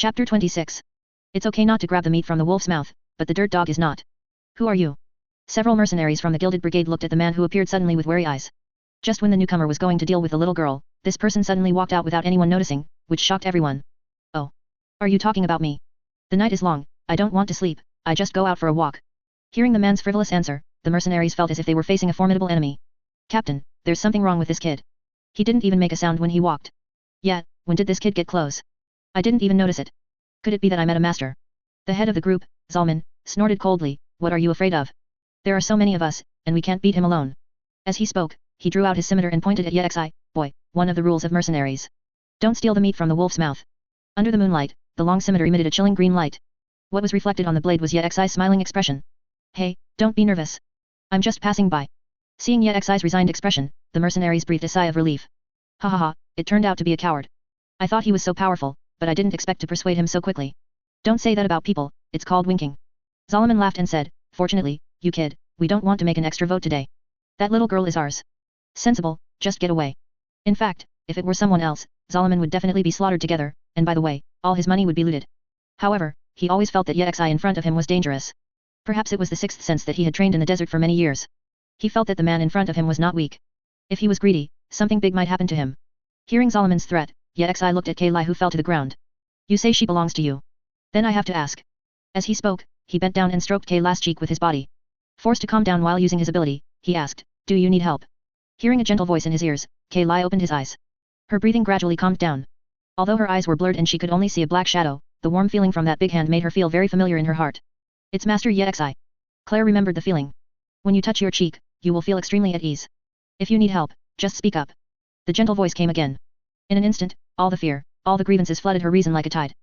Chapter 26. It's okay not to grab the meat from the wolf's mouth, but the dirt dog is not. Who are you? Several mercenaries from the Gilded Brigade looked at the man who appeared suddenly with wary eyes. Just when the newcomer was going to deal with the little girl, this person suddenly walked out without anyone noticing, which shocked everyone. Oh. Are you talking about me? The night is long, I don't want to sleep, I just go out for a walk. Hearing the man's frivolous answer, the mercenaries felt as if they were facing a formidable enemy. Captain, there's something wrong with this kid. He didn't even make a sound when he walked. Yet, when did this kid get clothes? I didn't even notice it. Could it be that I met a master? The head of the group, Zalman, snorted coldly, what are you afraid of? There are so many of us, and we can't beat him alone. As he spoke, he drew out his scimitar and pointed at Yexi, boy, one of the rules of mercenaries. Don't steal the meat from the wolf's mouth. Under the moonlight, the long scimitar emitted a chilling green light. What was reflected on the blade was Yexi's smiling expression. Hey, don't be nervous. I'm just passing by. Seeing Yexi's resigned expression, the mercenaries breathed a sigh of relief. Ha ha ha, it turned out to be a coward. I thought he was so powerful, but I didn't expect to persuade him so quickly. Don't say that about people, it's called winking. Zalman laughed and said, fortunately, you kid, we don't want to make an extra vote today. That little girl is ours. Sensible, just get away. In fact, if it were someone else, Zalman would definitely be slaughtered together, and by the way, all his money would be looted. However, he always felt that Yexi in front of him was dangerous. Perhaps it was the sixth sense that he had trained in the desert for many years. He felt that the man in front of him was not weak. If he was greedy, something big might happen to him. Hearing Zalman's threat, Yexi looked at Khaenri'ah who fell to the ground. You say she belongs to you. Then I have to ask. As he spoke, he bent down and stroked Khaenri'ah's cheek with his body. Forced to calm down while using his ability, he asked, do you need help? Hearing a gentle voice in his ears, Khaenri'ah opened his eyes. Her breathing gradually calmed down. Although her eyes were blurred and she could only see a black shadow, the warm feeling from that big hand made her feel very familiar in her heart. It's Master Yexi. Claire remembered the feeling. When you touch your cheek, you will feel extremely at ease. If you need help, just speak up. The gentle voice came again. In an instant, all the fear, all the grievances flooded her reason like a tide.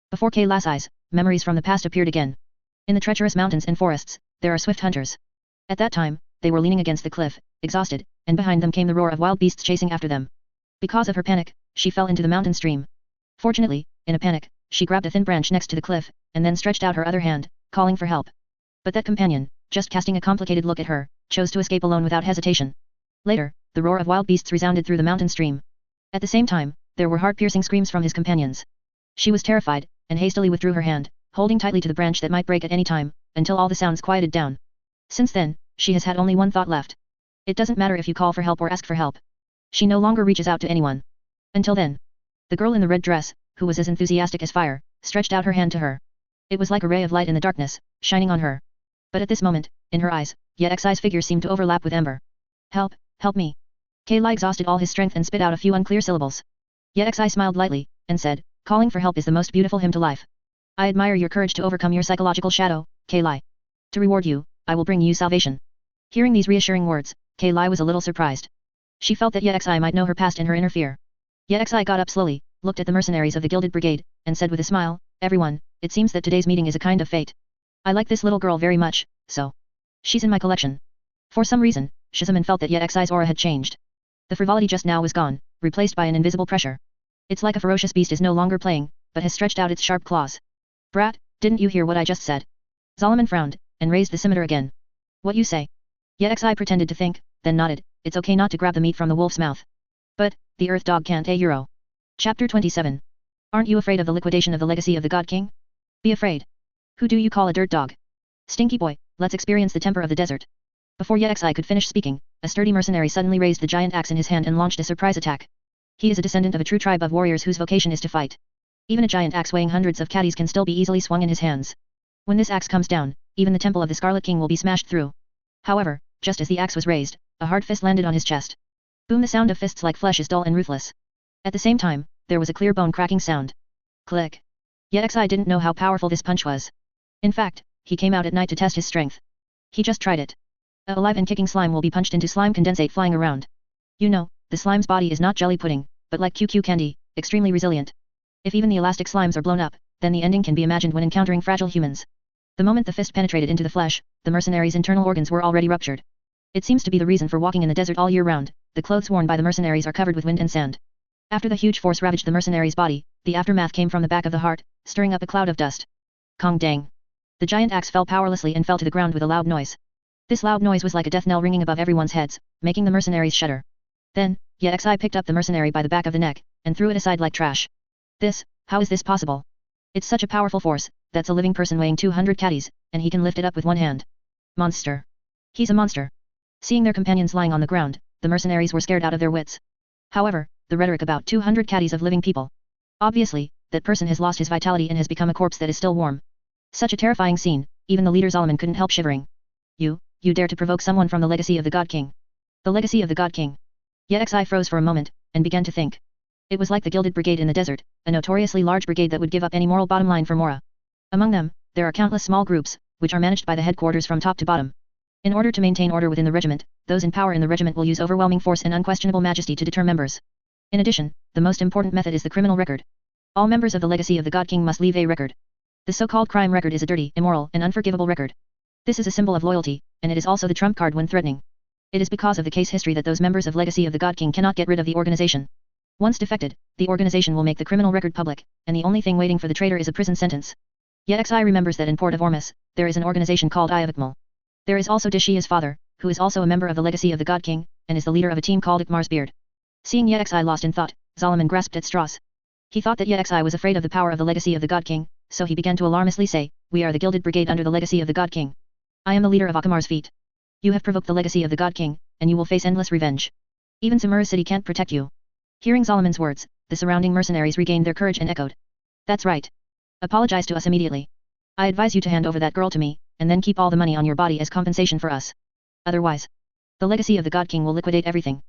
Before Khaenri'ah's eyes, memories from the past appeared again. In the treacherous mountains and forests, there are swift hunters. At that time, they were leaning against the cliff, exhausted, and behind them came the roar of wild beasts chasing after them. Because of her panic, she fell into the mountain stream. Fortunately, in a panic, she grabbed a thin branch next to the cliff, and then stretched out her other hand, calling for help. But that companion, just casting a complicated look at her, chose to escape alone without hesitation. Later, the roar of wild beasts resounded through the mountain stream. At the same time, there were heart-piercing screams from his companions. She was terrified, and hastily withdrew her hand, holding tightly to the branch that might break at any time, until all the sounds quieted down. Since then, she has had only one thought left. It doesn't matter if you call for help or ask for help. She no longer reaches out to anyone. Until then. The girl in the red dress, who was as enthusiastic as fire, stretched out her hand to her. It was like a ray of light in the darkness, shining on her. But at this moment, in her eyes, Yexi's figure seemed to overlap with ember. Help, help me. Khaenri'ah exhausted all his strength and spit out a few unclear syllables. Yexi smiled lightly, and said, calling for help is the most beautiful hymn to life. I admire your courage to overcome your psychological shadow, Khaenri'ah. To reward you, I will bring you salvation. Hearing these reassuring words, Khaenri'ah was a little surprised. She felt that Yexi might know her past and her inner fear. Yexi got up slowly, looked at the mercenaries of the Gilded Brigade, and said with a smile, everyone, it seems that today's meeting is a kind of fate. I like this little girl very much, so. She's in my collection. For some reason, Shizaman felt that Yexi's aura had changed. The frivolity just now was gone, replaced by an invisible pressure. It's like a ferocious beast is no longer playing, but has stretched out its sharp claws. Brat, didn't you hear what I just said? Zalman frowned, and raised the scimitar again. What you say? Yexi pretended to think, then nodded, it's okay not to grab the meat from the wolf's mouth. But, the earth dog can't euro. Chapter 27. Aren't you afraid of the liquidation of the legacy of the God King? Be afraid. Who do you call a dirt dog? Stinky boy, let's experience the temper of the desert. Before Yexi could finish speaking, a sturdy mercenary suddenly raised the giant axe in his hand and launched a surprise attack. He is a descendant of a true tribe of warriors whose vocation is to fight. Even a giant axe weighing hundreds of caddies can still be easily swung in his hands. When this axe comes down, even the temple of the Scarlet King will be smashed through. However, just as the axe was raised, a hard fist landed on his chest. Boom! The sound of fists like flesh is dull and ruthless. At the same time, there was a clear bone cracking sound. Click. Yexi didn't know how powerful this punch was. In fact, he came out at night to test his strength. He just tried it. A alive and kicking slime will be punched into slime condensate flying around. You know, the slime's body is not jelly pudding, but like QQ candy, extremely resilient. If even the elastic slimes are blown up, then the ending can be imagined when encountering fragile humans. The moment the fist penetrated into the flesh, the mercenaries' internal organs were already ruptured. It seems to be the reason for walking in the desert all year round. The clothes worn by the mercenaries are covered with wind and sand. After the huge force ravaged the mercenary's body, the aftermath came from the back of the heart, stirring up a cloud of dust. Kong dang. The giant axe fell powerlessly and fell to the ground with a loud noise. This loud noise was like a death knell ringing above everyone's heads, making the mercenaries shudder. Then, Yexi picked up the mercenary by the back of the neck, and threw it aside like trash. How is this possible? It's such a powerful force, that's a living person weighing 200 catties, and he can lift it up with one hand. Monster. He's a monster. Seeing their companions lying on the ground, the mercenaries were scared out of their wits. However, the rhetoric about 200 catties of living people. Obviously, that person has lost his vitality and has become a corpse that is still warm. Such a terrifying scene, even the leader Solomon couldn't help shivering. You dare to provoke someone from the legacy of the God King. The legacy of the God King. Yexi froze for a moment, and began to think. It was like the Gilded Brigade in the desert, a notoriously large brigade that would give up any moral bottom line for Mora. Among them, there are countless small groups, which are managed by the headquarters from top to bottom. In order to maintain order within the regiment, those in power in the regiment will use overwhelming force and unquestionable majesty to deter members. In addition, the most important method is the criminal record. All members of the legacy of the God King must leave a record. The so-called crime record is a dirty, immoral, and unforgivable record. This is a symbol of loyalty, and it is also the trump card when threatening. It is because of the case history that those members of legacy of the God King cannot get rid of the organization. Once defected, the organization will make the criminal record public, and the only thing waiting for the traitor is a prison sentence. Yexi remembers that in Port of Ormus, there is an organization called Iavakmal. There is also Dishia's father, who is also a member of the legacy of the God King, and is the leader of a team called Ikmar's Beard. Seeing Yexi lost in thought, Solomon grasped at straws. He thought that Yexi was afraid of the power of the legacy of the God King, so he began to alarmistly say, "We are the Gilded Brigade under the legacy of the God King. I am the leader of Akamar's feet. You have provoked the legacy of the God King, and you will face endless revenge. Even Samura City can't protect you." Hearing Solomon's words, the surrounding mercenaries regained their courage and echoed. "That's right. Apologize to us immediately. I advise you to hand over that girl to me, and then keep all the money on your body as compensation for us. Otherwise, the legacy of the God King will liquidate everything."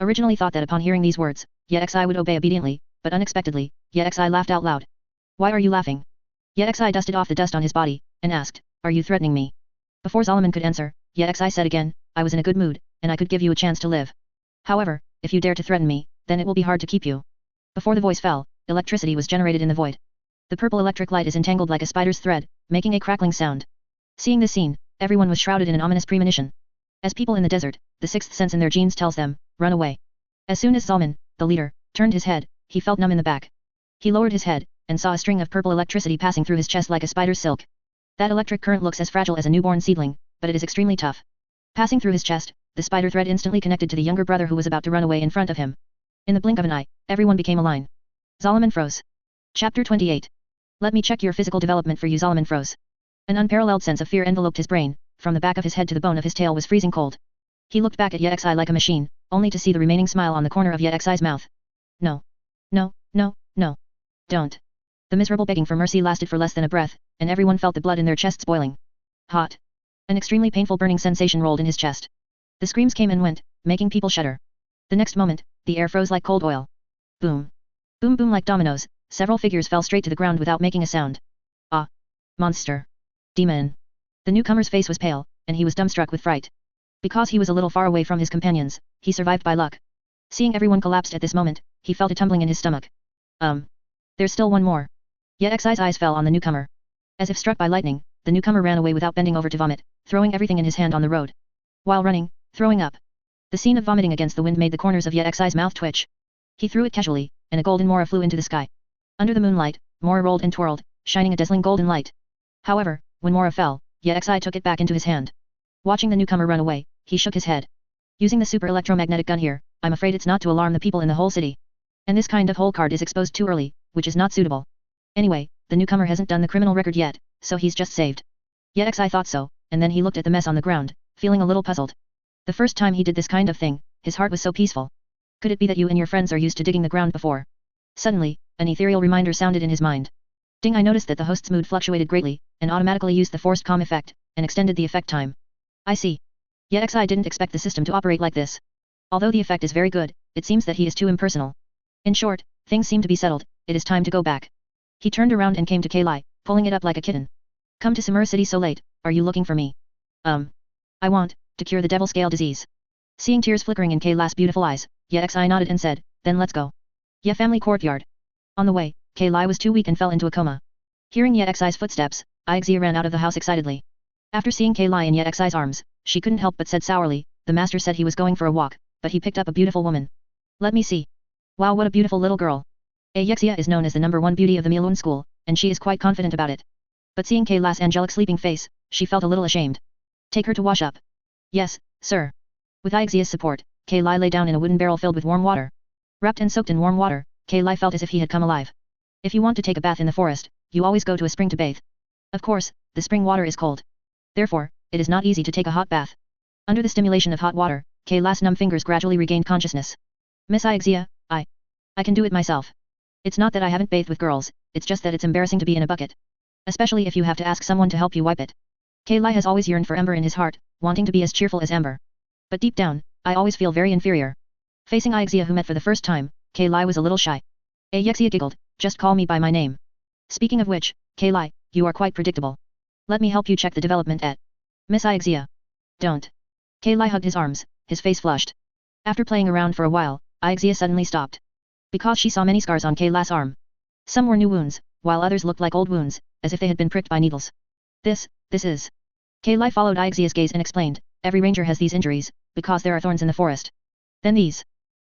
Originally thought that upon hearing these words, Yexi would obey obediently, but unexpectedly, Yexi laughed out loud. "Why are you laughing?" Yexi dusted off the dust on his body, and asked, "Are you threatening me?" Before Solomon could answer, Yexi said again, "I was in a good mood, and I could give you a chance to live. However, if you dare to threaten me, then it will be hard to keep you." Before the voice fell, electricity was generated in the void. The purple electric light is entangled like a spider's thread, making a crackling sound. Seeing this scene, everyone was shrouded in an ominous premonition. As people in the desert, the sixth sense in their genes tells them, "Run away." As soon as Solomon, the leader, turned his head, he felt numb in the back. He lowered his head, and saw a string of purple electricity passing through his chest like a spider's silk. That electric current looks as fragile as a newborn seedling, but it is extremely tough. Passing through his chest, the spider thread instantly connected to the younger brother who was about to run away in front of him. In the blink of an eye, everyone became a line. Solomon froze. Chapter 28. Let me check your physical development for you. Solomon froze. An unparalleled sense of fear enveloped his brain, from the back of his head to the bone of his tail was freezing cold. He looked back at Yexi like a machine, only to see the remaining smile on the corner of Yexi's mouth. "No. No, no, no. Don't." The miserable begging for mercy lasted for less than a breath, and everyone felt the blood in their chests boiling. Hot. An extremely painful burning sensation rolled in his chest. The screams came and went, making people shudder. The next moment, the air froze like cold oil. Boom. Boom boom like dominoes, several figures fell straight to the ground without making a sound. Ah. Monster. Demon. The newcomer's face was pale, and he was dumbstruck with fright. Because he was a little far away from his companions, he survived by luck. Seeing everyone collapsed at this moment, he felt a tumbling in his stomach. There's still one more. Yexi's eyes fell on the newcomer. As if struck by lightning, the newcomer ran away without bending over to vomit, throwing everything in his hand on the road. While running, throwing up. The scene of vomiting against the wind made the corners of Yexi's mouth twitch. He threw it casually, and a golden Mora flew into the sky. Under the moonlight, Mora rolled and twirled, shining a dazzling golden light. However, when Mora fell, Yexi took it back into his hand. Watching the newcomer run away, he shook his head. "Using the super electromagnetic gun here, I'm afraid it's not to alarm the people in the whole city. And this kind of hole card is exposed too early, which is not suitable. Anyway, the newcomer hasn't done the criminal record yet, so he's just saved." Yexi thought so, and then he looked at the mess on the ground, feeling a little puzzled. The first time he did this kind of thing, his heart was so peaceful. Could it be that you and your friends are used to digging the ground before? Suddenly, an ethereal reminder sounded in his mind. Ding! I noticed that the host's mood fluctuated greatly, and automatically used the forced calm effect, and extended the effect time. I see. Yexi didn't expect the system to operate like this. Although the effect is very good, it seems that he is too impersonal. In short, things seem to be settled, it is time to go back. He turned around and came to Khaenri'ah, pulling it up like a kitten. "Come to Samura City so late, are you looking for me?" I want to cure the devil scale disease." Seeing tears flickering in Khaenri'ah's beautiful eyes, Yexi nodded and said, "Then let's go." "Yeah, family courtyard." On the way, Khaenri'ah was too weak and fell into a coma. Hearing Yexi's footsteps, Ixia ran out of the house excitedly. After seeing Khaenri'ah in Yexi's arms, she couldn't help but said sourly, "The master said he was going for a walk, but he picked up a beautiful woman. Let me see. Wow, what a beautiful little girl." Yexia is known as the #1 beauty of the Milun school, and she is quite confident about it. But seeing Khaenri'ah's angelic sleeping face, she felt a little ashamed. "Take her to wash up." "Yes, sir." With Ixia's support, Khaenri'ah lay down in a wooden barrel filled with warm water. Wrapped and soaked in warm water, Khaenri'ah felt as if he had come alive. "If you want to take a bath in the forest, you always go to a spring to bathe. Of course, the spring water is cold. Therefore, it is not easy to take a hot bath. Under the stimulation of hot water, Kayla's numb fingers gradually regained consciousness. Miss Ixia, I can do it myself. It's not that I haven't bathed with girls, it's just that it's embarrassing to be in a bucket. Especially if you have to ask someone to help you wipe it. Kaylai has always yearned for Ember in his heart, wanting to be as cheerful as Ember. But deep down, I always feel very inferior. Facing Ixia who met for the first time, Kaylai was a little shy. Ayexia giggled, just call me by my name. Speaking of which, Kaylai, you are quite predictable. Let me help you check the development at Miss Ixia. Don't. Kaylai hugged his arms, his face flushed. After playing around for a while, Ixia suddenly stopped. Because she saw many scars on Kaylai's arm. Some were new wounds, while others looked like old wounds, as if they had been pricked by needles. This is. Kaylai followed Ixia's gaze and explained, every ranger has these injuries, because there are thorns in the forest. Then these.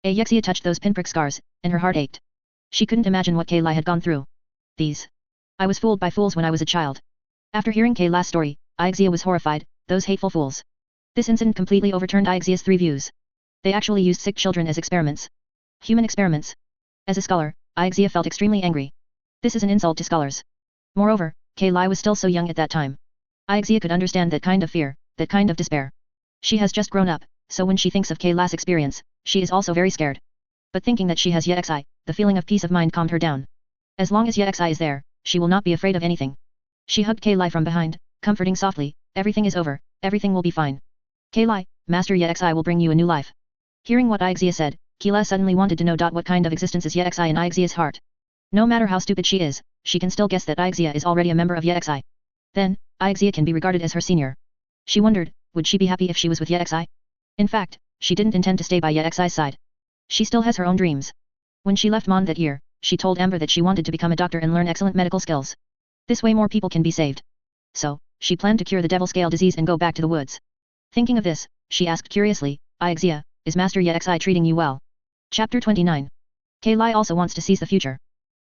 Ayexia touched those pinprick scars, and her heart ached. She couldn't imagine what Kaylai had gone through. These. I was fooled by fools when I was a child. After hearing Kaylai's story, Ixia was horrified, those hateful fools. This incident completely overturned Ixia's three views. They actually used sick children as experiments. Human experiments. As a scholar, Ixia felt extremely angry. This is an insult to scholars. Moreover, Kaylai was still so young at that time. Ixia could understand that kind of fear, that kind of despair. She has just grown up, so when she thinks of Kaylai's experience, she is also very scared. But thinking that she has Yexi, the feeling of peace of mind calmed her down. As long as Yexi is there, she will not be afraid of anything. She hugged Kaylai from behind, comforting softly, everything is over, everything will be fine. Kaylai, Master Yexi will bring you a new life. Hearing what Ixia said, Keela suddenly wanted to know what kind of existence is Yexi in Ixia's heart. No matter how stupid she is, she can still guess that Ixia is already a member of Yexi. Then, Ixia can be regarded as her senior. She wondered, would she be happy if she was with Yexi? In fact, she didn't intend to stay by Yexi's side. She still has her own dreams. When she left Mon that year, she told Ember that she wanted to become a doctor and learn excellent medical skills. This way more people can be saved. So, she planned to cure the devil scale disease and go back to the woods. Thinking of this, she asked curiously, Ixia, is Master Yexi treating you well? Chapter 29. Kaylai also wants to seize the future.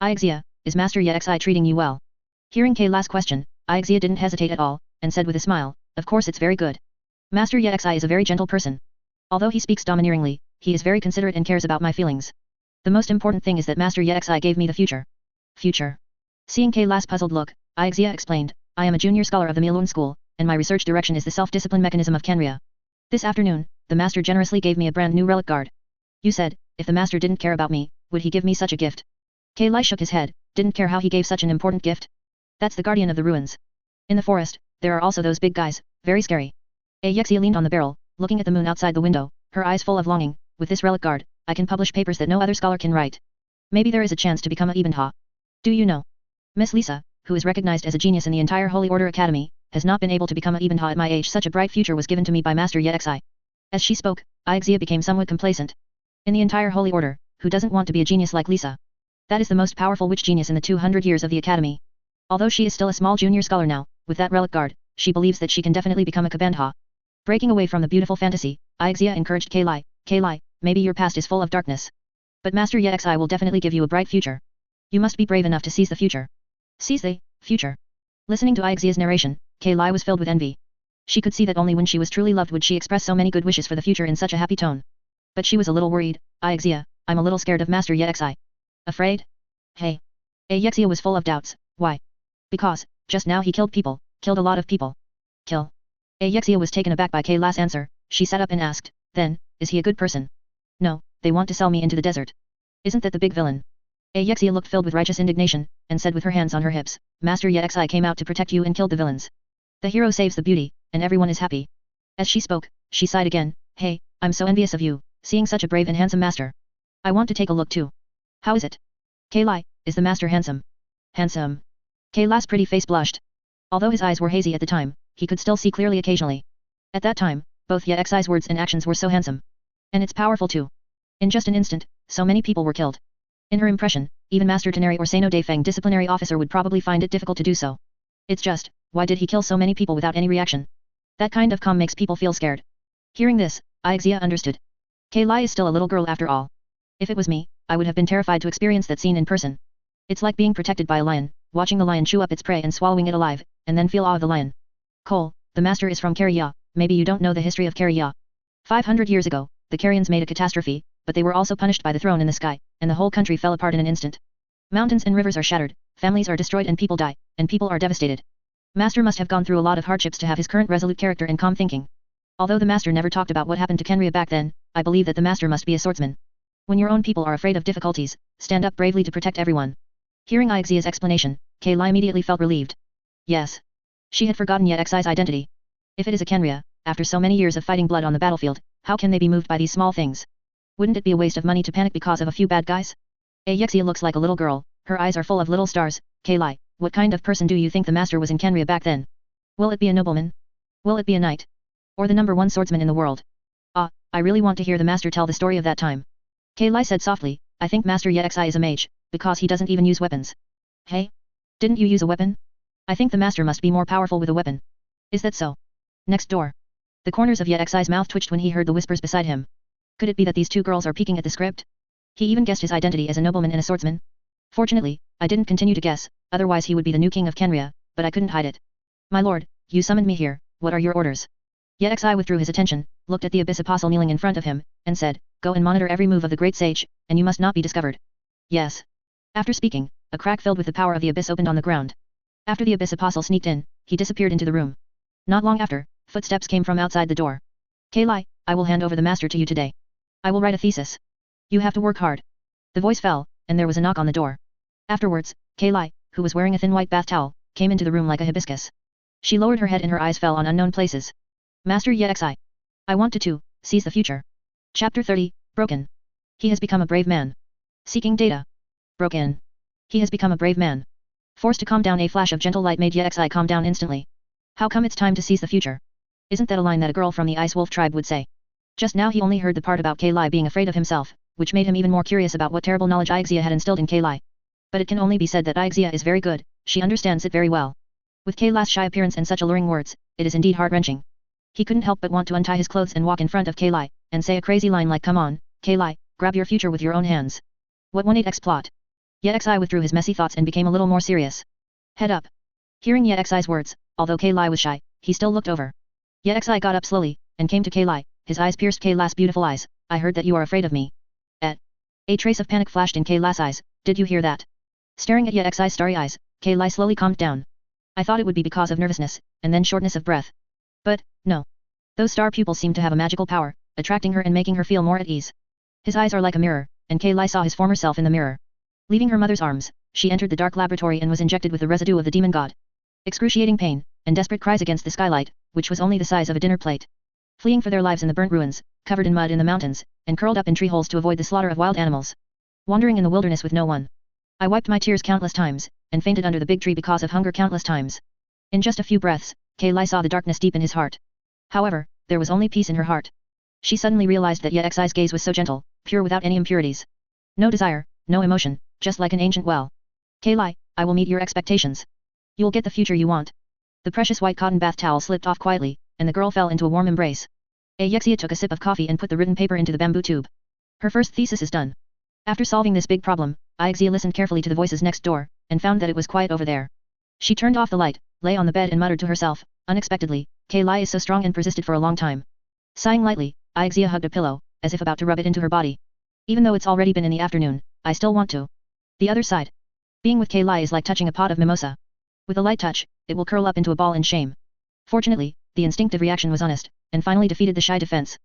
Ixia, is Master Yexi treating you well? Hearing Kaylai's question, Ixia didn't hesitate at all, and said with a smile, of course it's very good. Master Yexi is a very gentle person. Although he speaks domineeringly, he is very considerate and cares about my feelings. The most important thing is that Master Yexi gave me the future. Future. Seeing Kaylai's puzzled look, Ixia explained, I am a junior scholar of the Milun School, and my research direction is the self-discipline mechanism of Khaenri'ah. This afternoon, the master generously gave me a brand new relic guard. You said, if the master didn't care about me, would he give me such a gift? Kaylai shook his head, didn't care how he gave such an important gift. That's the guardian of the ruins. In the forest, there are also those big guys, very scary. Ayexia leaned on the barrel, looking at the moon outside the window, her eyes full of longing, with this relic guard, I can publish papers that no other scholar can write. Maybe there is a chance to become a Ibn Ha. Do you know? Miss Lisa, who is recognized as a genius in the entire Holy Order Academy, has not been able to become a Ibn Ha at my age. Such a bright future was given to me by Master Yexi. As she spoke, Ixia became somewhat complacent. In the entire Holy Order, who doesn't want to be a genius like Lisa? That is the most powerful witch genius in the 200 years of the Academy. Although she is still a small junior scholar now, with that relic guard, she believes that she can definitely become a Kabandha. Breaking away from the beautiful fantasy, Ixia encouraged Kaylai, Kaylai, maybe your past is full of darkness. But Master Yexi will definitely give you a bright future. You must be brave enough to seize the future. Seize the future. Listening to Ixia's narration, Kaylai was filled with envy. She could see that only when she was truly loved would she express so many good wishes for the future in such a happy tone. But she was a little worried, Ixia, I'm a little scared of Master Yexi. Afraid? Hey. Ayexia was full of doubts, why? Because, just now he killed a lot of people. Kill. Ayexia was taken aback by Kaylai's answer, she sat up and asked, then, is he a good person? No, they want to sell me into the desert. Isn't that the big villain? Ayexia looked filled with righteous indignation, and said with her hands on her hips, Master Yexi came out to protect you and killed the villains. The hero saves the beauty, and everyone is happy. As she spoke, she sighed again, hey, I'm so envious of you, seeing such a brave and handsome master. I want to take a look too. How is it? Kaylai, is the master handsome? Handsome. Kaylai's pretty face blushed. Although his eyes were hazy at the time, he could still see clearly occasionally. At that time, both Yexi's words and actions were so handsome. And it's powerful too. In just an instant, so many people were killed. In her impression, even Master Tenari or Sano Defeng disciplinary officer would probably find it difficult to do so. It's just, why did he kill so many people without any reaction? That kind of calm makes people feel scared. Hearing this, Ixia understood. Kaylai is still a little girl after all. If it was me, I would have been terrified to experience that scene in person. It's like being protected by a lion, watching the lion chew up its prey and swallowing it alive, and then feel awe of the lion. Cole, the master is from Kerriya, maybe you don't know the history of Kerriya. 500 years ago, the Kerrians made a catastrophe, but they were also punished by the throne in the sky, and the whole country fell apart in an instant. Mountains and rivers are shattered, families are destroyed and people die, and people are devastated. Master must have gone through a lot of hardships to have his current resolute character and calm thinking. Although the master never talked about what happened to Khaenri'ah back then, I believe that the master must be a swordsman. When your own people are afraid of difficulties, stand up bravely to protect everyone. Hearing Ixea's explanation, Khaenri'ah immediately felt relieved. Yes. She had forgotten Yexai's identity. If it is a Khaenri'ah, after so many years of fighting blood on the battlefield, how can they be moved by these small things? Wouldn't it be a waste of money to panic because of a few bad guys? Yexia looks like a little girl, her eyes are full of little stars. Khaenri'ah, what kind of person do you think the master was in Khaenri'ah back then? Will it be a nobleman? Will it be a knight? Or the number one swordsman in the world? Ah, I really want to hear the master tell the story of that time. Khaenri'ah said softly, I think Master Yexai is a mage, because he doesn't even use weapons. Hey? Didn't you use a weapon? I think the master must be more powerful with a weapon. Is that so? Next door. The corners of Yexai's mouth twitched when he heard the whispers beside him. Could it be that these two girls are peeking at the script? He even guessed his identity as a nobleman and a swordsman. Fortunately, I didn't continue to guess, otherwise he would be the new king of Khaenri'ah, but I couldn't hide it. My lord, you summoned me here, what are your orders? Yexai withdrew his attention, looked at the Abyss Apostle kneeling in front of him, and said, Go and monitor every move of the great sage, and you must not be discovered. Yes. After speaking, a crack filled with the power of the abyss opened on the ground. After the Abyss Apostle sneaked in, he disappeared into the room. Not long after, footsteps came from outside the door. Khaenri'ah, I will hand over the master to you today. I will write a thesis. You have to work hard. The voice fell, and there was a knock on the door. Afterwards, Khaenri'ah, who was wearing a thin white bath towel, came into the room like a hibiscus. She lowered her head and her eyes fell on unknown places. Master Yexai. I want to seize the future. Chapter 30, Broken. He has become a brave man. Seeking data. Broken. He has become a brave man. Forced to calm down, a flash of gentle light made Yexai calm down instantly. How come it's time to seize the future? Isn't that a line that a girl from the Ice Wolf tribe would say? Just now he only heard the part about Khaenri'ah being afraid of himself, which made him even more curious about what terrible knowledge Ixea had instilled in Khaenri'ah. But it can only be said that Ixea is very good, she understands it very well. With Khaenri'ah's shy appearance and such alluring words, it is indeed heart-wrenching. He couldn't help but want to untie his clothes and walk in front of Khaenri'ah, and say a crazy line like come on, Khaenri'ah, grab your future with your own hands. What 18x plot? Yexai withdrew his messy thoughts and became a little more serious. Head up. Hearing Yexai's words, although Khaenri'ah was shy, he still looked over. Yexai got up slowly, and came to Khaenri'ah, his eyes pierced Khaenri'ah's beautiful eyes. I heard that you are afraid of me. A trace of panic flashed in Khaenri'ah's eyes, did you hear that? Staring at Yexai's starry eyes, Khaenri'ah slowly calmed down. I thought it would be because of nervousness, and then shortness of breath. But, no. Those star pupils seemed to have a magical power, attracting her and making her feel more at ease. His eyes are like a mirror, and Khaenri'ah saw his former self in the mirror. Leaving her mother's arms, she entered the dark laboratory and was injected with the residue of the demon god. Excruciating pain, and desperate cries against the skylight, which was only the size of a dinner plate. Fleeing for their lives in the burnt ruins, covered in mud in the mountains, and curled up in tree holes to avoid the slaughter of wild animals. Wandering in the wilderness with no one. I wiped my tears countless times, and fainted under the big tree because of hunger countless times. In just a few breaths, Khaenri'ah saw the darkness deep in his heart. However, there was only peace in her heart. She suddenly realized that Yexai's gaze was so gentle, pure without any impurities. No desire, no emotion, just like an ancient well. Khaenri'ah, I will meet your expectations. You'll get the future you want. The precious white cotton bath towel slipped off quietly, and the girl fell into a warm embrace. Yexia took a sip of coffee and put the written paper into the bamboo tube. Her first thesis is done. After solving this big problem, Ixea listened carefully to the voices next door, and found that it was quiet over there. She turned off the light, lay on the bed and muttered to herself, unexpectedly, Khaenri'ah is so strong and persisted for a long time. Sighing lightly, Ixea hugged a pillow, as if about to rub it into her body. Even though it's already been in the afternoon, I still want to. The other side. Being with Khaenri'ah is like touching a pot of mimosa. With a light touch, it will curl up into a ball in shame. Fortunately, the instinctive reaction was honest, and finally defeated the shy defense.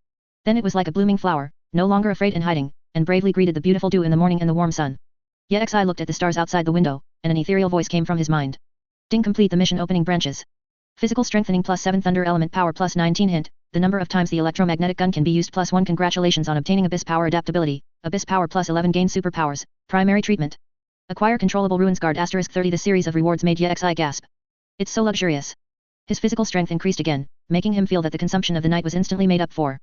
Then it was like a blooming flower, no longer afraid and hiding, and bravely greeted the beautiful dew in the morning and the warm sun. Yexai looked at the stars outside the window, and an ethereal voice came from his mind. Ding, complete the mission opening branches. Physical strengthening +7 thunder element power +19 hint, the number of times the electromagnetic gun can be used +1 congratulations on obtaining abyss power adaptability, abyss power +11 gain superpowers, primary treatment. Acquire controllable ruins guard *30 the series of rewards made Yexai gasp. It's so luxurious. His physical strength increased again, making him feel that the consumption of the night was instantly made up for.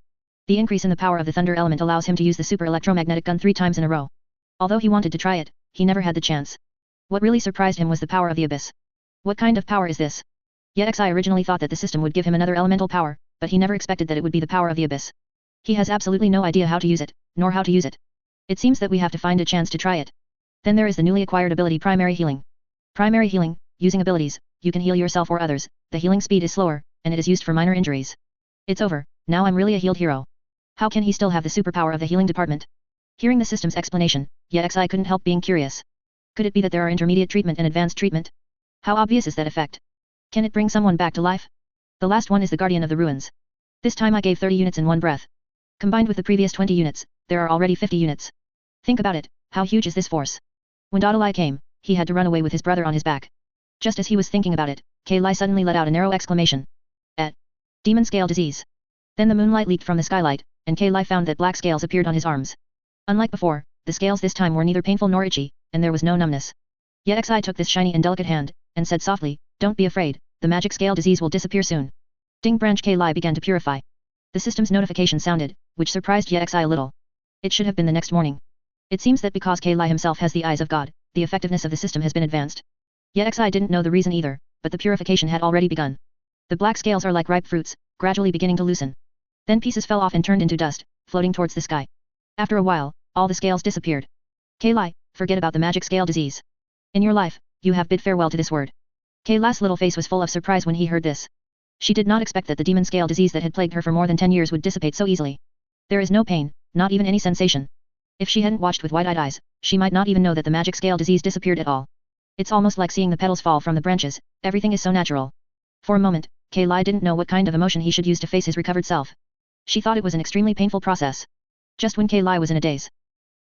The increase in the power of the thunder element allows him to use the super electromagnetic gun 3 times in a row. Although he wanted to try it, he never had the chance. What really surprised him was the power of the abyss. What kind of power is this? Yexai originally thought that the system would give him another elemental power, but he never expected that it would be the power of the abyss. He has absolutely no idea how to use it, nor how to use it. It seems that we have to find a chance to try it. Then there is the newly acquired ability Primary Healing. Primary Healing, using abilities, you can heal yourself or others, the healing speed is slower, and it is used for minor injuries. It's over, now I'm really a healed hero. How can he still have the superpower of the healing department? Hearing the system's explanation, Yexai couldn't help being curious. Could it be that there are intermediate treatment and advanced treatment? How obvious is that effect? Can it bring someone back to life? The last one is the Guardian of the Ruins. This time I gave 30 units in one breath. Combined with the previous 20 units, there are already 50 units. Think about it, how huge is this force? When Dodalai came, he had to run away with his brother on his back. Just as he was thinking about it, Khaenri'ah suddenly let out a narrow exclamation. Demon scale disease. Then the moonlight leaped from the skylight, and Khaenri'ah found that black scales appeared on his arms. Unlike before, the scales this time were neither painful nor itchy, and there was no numbness. Yexi took this shiny and delicate hand, and said softly, "Don't be afraid, the magic scale disease will disappear soon." Ding branch Khaenri'ah began to purify. The system's notification sounded, which surprised Yexi a little. It should have been the next morning. It seems that because Khaenri'ah himself has the eyes of God, the effectiveness of the system has been advanced. Yexi didn't know the reason either, but the purification had already begun. The black scales are like ripe fruits, gradually beginning to loosen. Then pieces fell off and turned into dust, floating towards the sky. After a while, all the scales disappeared. Khaenri'ah, forget about the magic scale disease. In your life, you have bid farewell to this word. Khaenri'ah's little face was full of surprise when he heard this. She did not expect that the demon scale disease that had plagued her for more than 10 years would dissipate so easily. There is no pain, not even any sensation. If she hadn't watched with wide-eyed eyes, she might not even know that the magic scale disease disappeared at all. It's almost like seeing the petals fall from the branches, everything is so natural. For a moment, Khaenri'ah didn't know what kind of emotion he should use to face his recovered self. She thought it was an extremely painful process. Just when Khaenri'ah was in a daze.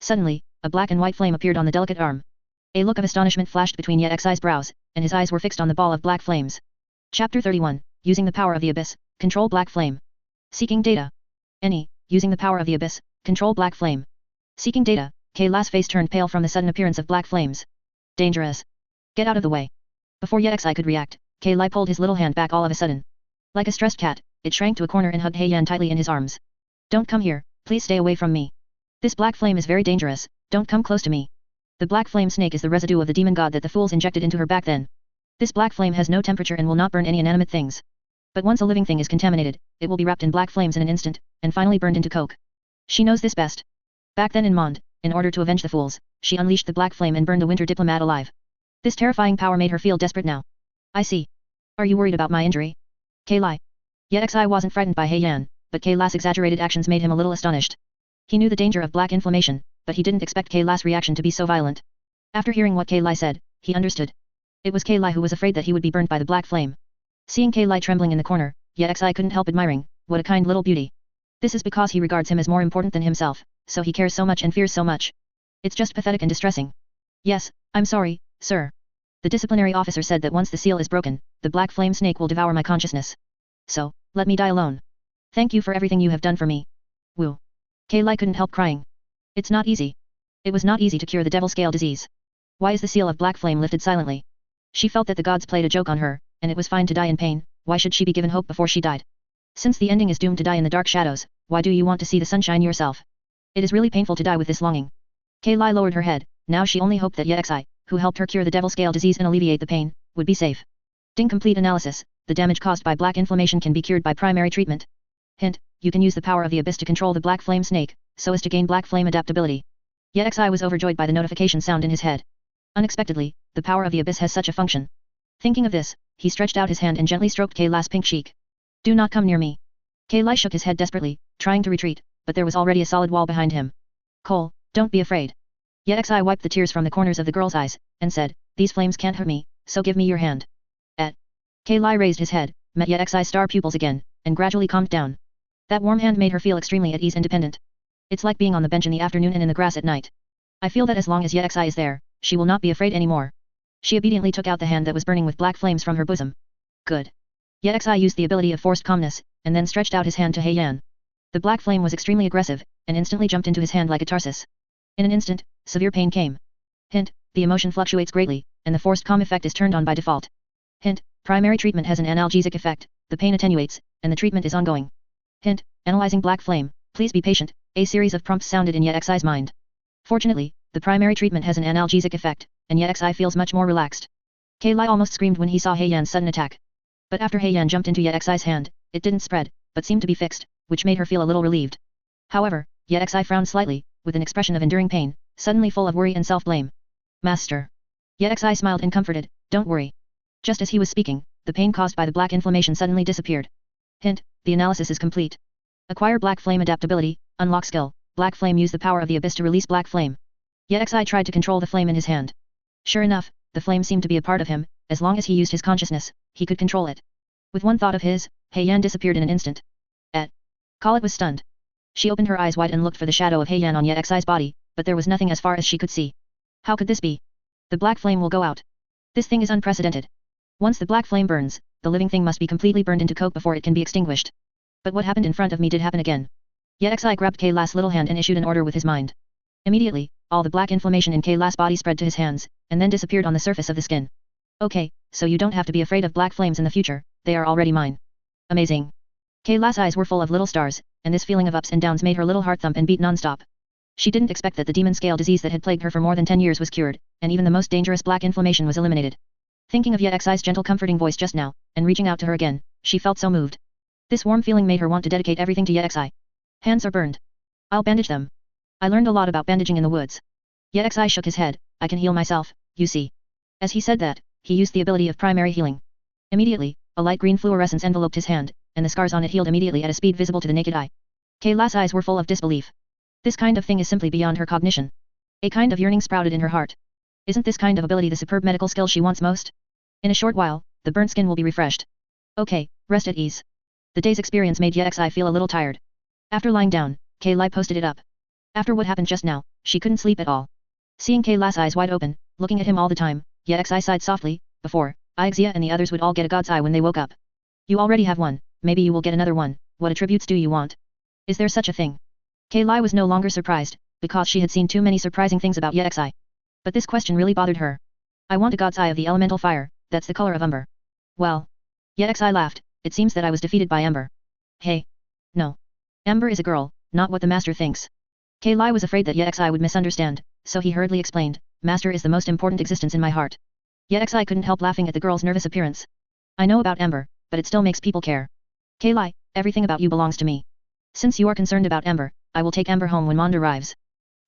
Suddenly, a black and white flame appeared on the delicate arm. A look of astonishment flashed between Yexi's brows, and his eyes were fixed on the ball of black flames. Chapter 31, Using the Power of the Abyss, Control Black Flame. Seeking Data. Using the Power of the Abyss, Control Black Flame. Seeking Data, Khaenri'ah's face turned pale from the sudden appearance of black flames. Dangerous. Get out of the way. Before Yexi could react, Khaenri'ah pulled his little hand back all of a sudden. Like a stressed cat, it shrank to a corner and hugged Heian tightly in his arms. Don't come here, please stay away from me. This black flame is very dangerous, don't come close to me. The black flame snake is the residue of the demon god that the fools injected into her back then. This black flame has no temperature and will not burn any inanimate things. But once a living thing is contaminated, it will be wrapped in black flames in an instant, and finally burned into coke. She knows this best. Back then in Mond, in order to avenge the fools, she unleashed the black flame and burned a winter diplomat alive. This terrifying power made her feel desperate now. I see. Are you worried about my injury? Khaenri'ah. Yexi wasn't frightened by Heian, but Khaenri'ah's exaggerated actions made him a little astonished. He knew the danger of black inflammation, but he didn't expect Khaenri'ah's reaction to be so violent. After hearing what Khaenri'ah said, he understood. It was Khaenri'ah who was afraid that he would be burnt by the black flame. Seeing Khaenri'ah trembling in the corner, Yexi couldn't help admiring, what a kind little beauty. This is because he regards him as more important than himself, so he cares so much and fears so much. It's just pathetic and distressing. Yes, I'm sorry, sir. The disciplinary officer said that once the seal is broken, the black flame snake will devour my consciousness. So, let me die alone. Thank you for everything you have done for me. Woo. Khaenri'ah couldn't help crying. It's not easy. It was not easy to cure the devil scale disease. Why is the seal of black flame lifted silently? She felt that the gods played a joke on her, and it was fine to die in pain, why should she be given hope before she died? Since the ending is doomed to die in the dark shadows, why do you want to see the sunshine yourself? It is really painful to die with this longing. Khaenri'ah lowered her head, now she only hoped that Yexi, who helped her cure the devil scale disease and alleviate the pain, would be safe. Ding complete analysis, the damage caused by black inflammation can be cured by primary treatment. Hint, you can use the power of the abyss to control the black flame snake, so as to gain black flame adaptability. Yexi was overjoyed by the notification sound in his head. Unexpectedly, the power of the abyss has such a function. Thinking of this, he stretched out his hand and gently stroked Khaenri'ah's pink cheek. Do not come near me. Khaenri'ah shook his head desperately, trying to retreat, but there was already a solid wall behind him. Cole, don't be afraid. Yexi wiped the tears from the corners of the girl's eyes, and said, these flames can't hurt me, so give me your hand. Khaenri'ah raised his head, met Yexi's star pupils again, and gradually calmed down. That warm hand made her feel extremely at ease and dependent. It's like being on the bench in the afternoon and in the grass at night. I feel that as long as Yexi is there, she will not be afraid anymore. She obediently took out the hand that was burning with black flames from her bosom. Good. Yexi used the ability of forced calmness, and then stretched out his hand to Heian. The black flame was extremely aggressive, and instantly jumped into his hand like a tarsus. In an instant, severe pain came. Hint, the emotion fluctuates greatly, and the forced calm effect is turned on by default. Hint, primary treatment has an analgesic effect, the pain attenuates, and the treatment is ongoing. Hint, analyzing black flame, please be patient, a series of prompts sounded in Yexi's mind. Fortunately, the primary treatment has an analgesic effect, and Yexi feels much more relaxed. Khaenri'ah almost screamed when he saw Heian's sudden attack. But after Heian jumped into Yexi's hand, it didn't spread, but seemed to be fixed, which made her feel a little relieved. However, Yexi frowned slightly, with an expression of enduring pain, suddenly full of worry and self-blame. Master. Yexi smiled and comforted, don't worry. Just as he was speaking, the pain caused by the black inflammation suddenly disappeared. Hint, the analysis is complete. Acquire black flame adaptability, unlock skill, black flame use the power of the abyss to release black flame. Yexi tried to control the flame in his hand. Sure enough, the flame seemed to be a part of him. As long as he used his consciousness, he could control it. With one thought of his, Hei Yan disappeared in an instant. Colette was stunned. She opened her eyes wide and looked for the shadow of Hei Yan on Ye Xi's body, but there was nothing as far as she could see. How could this be? The black flame will go out. This thing is unprecedented. Once the black flame burns, the living thing must be completely burned into coke before it can be extinguished. But what happened in front of me did happen again. Ye Xi grabbed Kaila's little hand and issued an order with his mind. Immediately, all the black inflammation in Kaila's body spread to his hands, and then disappeared on the surface of the skin. Okay, so you don't have to be afraid of black flames in the future, they are already mine. Amazing. Kaila's eyes were full of little stars, and this feeling of ups and downs made her little heart thump and beat non-stop. She didn't expect that the demon scale disease that had plagued her for more than 10 years was cured, and even the most dangerous black inflammation was eliminated. Thinking of Ye Xi's gentle comforting voice just now, and reaching out to her again, she felt so moved. This warm feeling made her want to dedicate everything to Ye Xi. Hands are burned. I'll bandage them. I learned a lot about bandaging in the woods. Ye Xi shook his head. I can heal myself, you see. As he said that, he used the ability of primary healing. Immediately, a light green fluorescence enveloped his hand, and the scars on it healed immediately at a speed visible to the naked eye. Kaila's eyes were full of disbelief. This kind of thing is simply beyond her cognition. A kind of yearning sprouted in her heart. Isn't this kind of ability the superb medical skill she wants most? In a short while, the burnt skin will be refreshed. Okay, rest at ease. The day's experience made Ye Xi feel a little tired. After lying down, Kailai posted it up. After what happened just now, she couldn't sleep at all. Seeing Kaila's eyes wide open, looking at him all the time, Ye Xi sighed softly. Before, Ixia and the others would all get a god's eye when they woke up. You already have one, maybe you will get another one. What attributes do you want? Is there such a thing? Kailai was no longer surprised, because she had seen too many surprising things about Ye Xi. But this question really bothered her. I want a god's eye of the elemental fire, that's the color of umber. Well. Ye Xi laughed, it seems that I was defeated by Ember. Hey. No. Ember is a girl, not what the master thinks. Kailai was afraid that Ye Xi would misunderstand, so he hurriedly explained, Master is the most important existence in my heart. Ye Xi couldn't help laughing at the girl's nervous appearance. I know about Ember, but it still makes people care. Kailai, everything about you belongs to me. Since you are concerned about Ember, I will take Ember home when Mond arrives.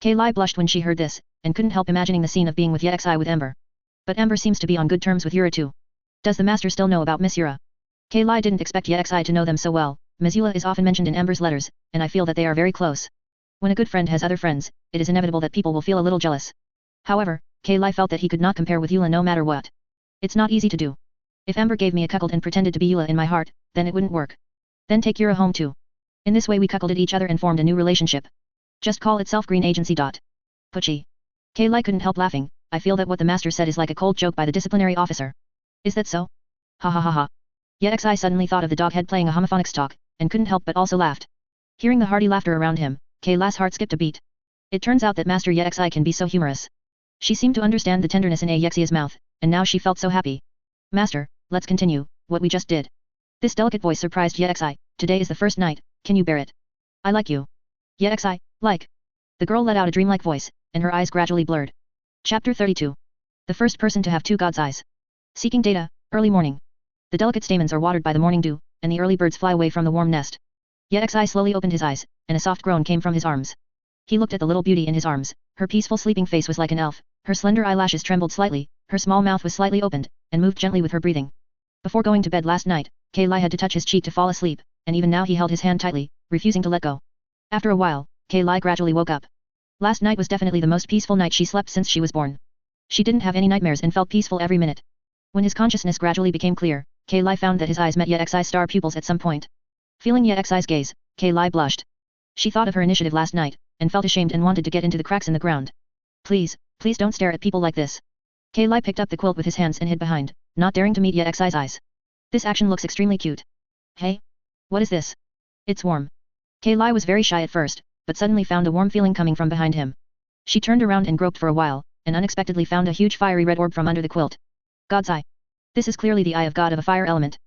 Kailai blushed when she heard this, and couldn't help imagining the scene of being with Ye Xi with Ember. But Ember seems to be on good terms with Yura too. Does the master still know about Miss Yura? Kailai didn't expect Ye Xi to know them so well. Ms. Yula is often mentioned in Ember's letters, and I feel that they are very close. When a good friend has other friends, it is inevitable that people will feel a little jealous. However, Kailai felt that he could not compare with Yula no matter what. It's not easy to do. If Ember gave me a cuckold and pretended to be Yula in my heart, then it wouldn't work. Then take Yura home too. In this way we cuckolded each other and formed a new relationship. Just call itself Green Agency. Puchy. Kailai couldn't help laughing. I feel that what the master said is like a cold joke by the disciplinary officer. Is that so? Ha ha ha ha. Ye Xi suddenly thought of the dog head playing a homophonics talk, and couldn't help but also laughed. Hearing the hearty laughter around him, Kailai's heart skipped a beat. It turns out that Master Ye Xi can be so humorous. She seemed to understand the tenderness in Ye Xi's mouth, and now she felt so happy. Master, let's continue, what we just did. This delicate voice surprised Ye Xi. Today is the first night, can you bear it? I like you. Ye Xi, like. The girl let out a dreamlike voice, and her eyes gradually blurred. Chapter 32. The first person to have two god's eyes. Seeking data, early morning. The delicate stamens are watered by the morning dew, and the early birds fly away from the warm nest. Ye Xi slowly opened his eyes, and a soft groan came from his arms. He looked at the little beauty in his arms. Her peaceful sleeping face was like an elf, her slender eyelashes trembled slightly, her small mouth was slightly opened, and moved gently with her breathing. Before going to bed last night, Kailai had to touch his cheek to fall asleep, and even now he held his hand tightly, refusing to let go. After a while, Kailai gradually woke up. Last night was definitely the most peaceful night she slept since she was born. She didn't have any nightmares and felt peaceful every minute. When his consciousness gradually became clear, Kailai found that his eyes met Ye Xi's star pupils at some point. Feeling Ye Xi's gaze, Kailai blushed. She thought of her initiative last night, and felt ashamed and wanted to get into the cracks in the ground. Please, please don't stare at people like this. Kailai picked up the quilt with his hands and hid behind, not daring to meet Ye Xi's eyes. This action looks extremely cute. Hey? What is this? It's warm. Kailai was very shy at first, but suddenly found a warm feeling coming from behind him. She turned around and groped for a while, and unexpectedly found a huge fiery red orb from under the quilt. God's eye. This is clearly the eye of God of a fire element.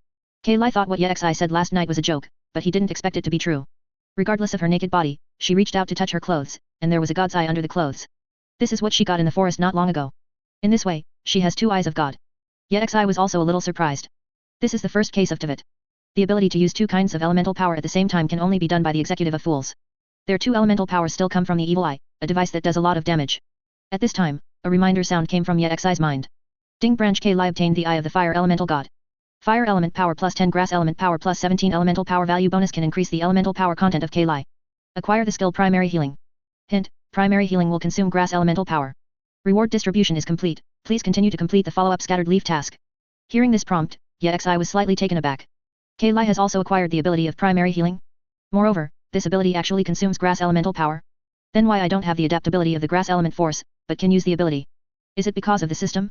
Kailai thought what Ye Xi said last night was a joke, but he didn't expect it to be true. Regardless of her naked body, she reached out to touch her clothes, and there was a God's eye under the clothes. This is what she got in the forest not long ago. In this way, she has two eyes of God. Ye Xi was also a little surprised. This is the first case of Tivat. The ability to use two kinds of elemental power at the same time can only be done by the executive of fools. Their two elemental powers still come from the evil eye, a device that does a lot of damage. At this time, a reminder sound came from Ye Xi's mind. Ding branch Kailai obtained the eye of the fire elemental god. Fire element power plus 10 grass element power plus 17 elemental power value bonus can increase the elemental power content of Kailai. Acquire the skill primary healing. Hint, primary healing will consume grass elemental power. Reward distribution is complete. Please continue to complete the follow-up scattered leaf task. Hearing this prompt, Yexi was slightly taken aback. Khaenri'ah has also acquired the ability of primary healing. Moreover, this ability actually consumes grass elemental power. Then why I don't have the adaptability of the grass element force, but can use the ability? Is it because of the system?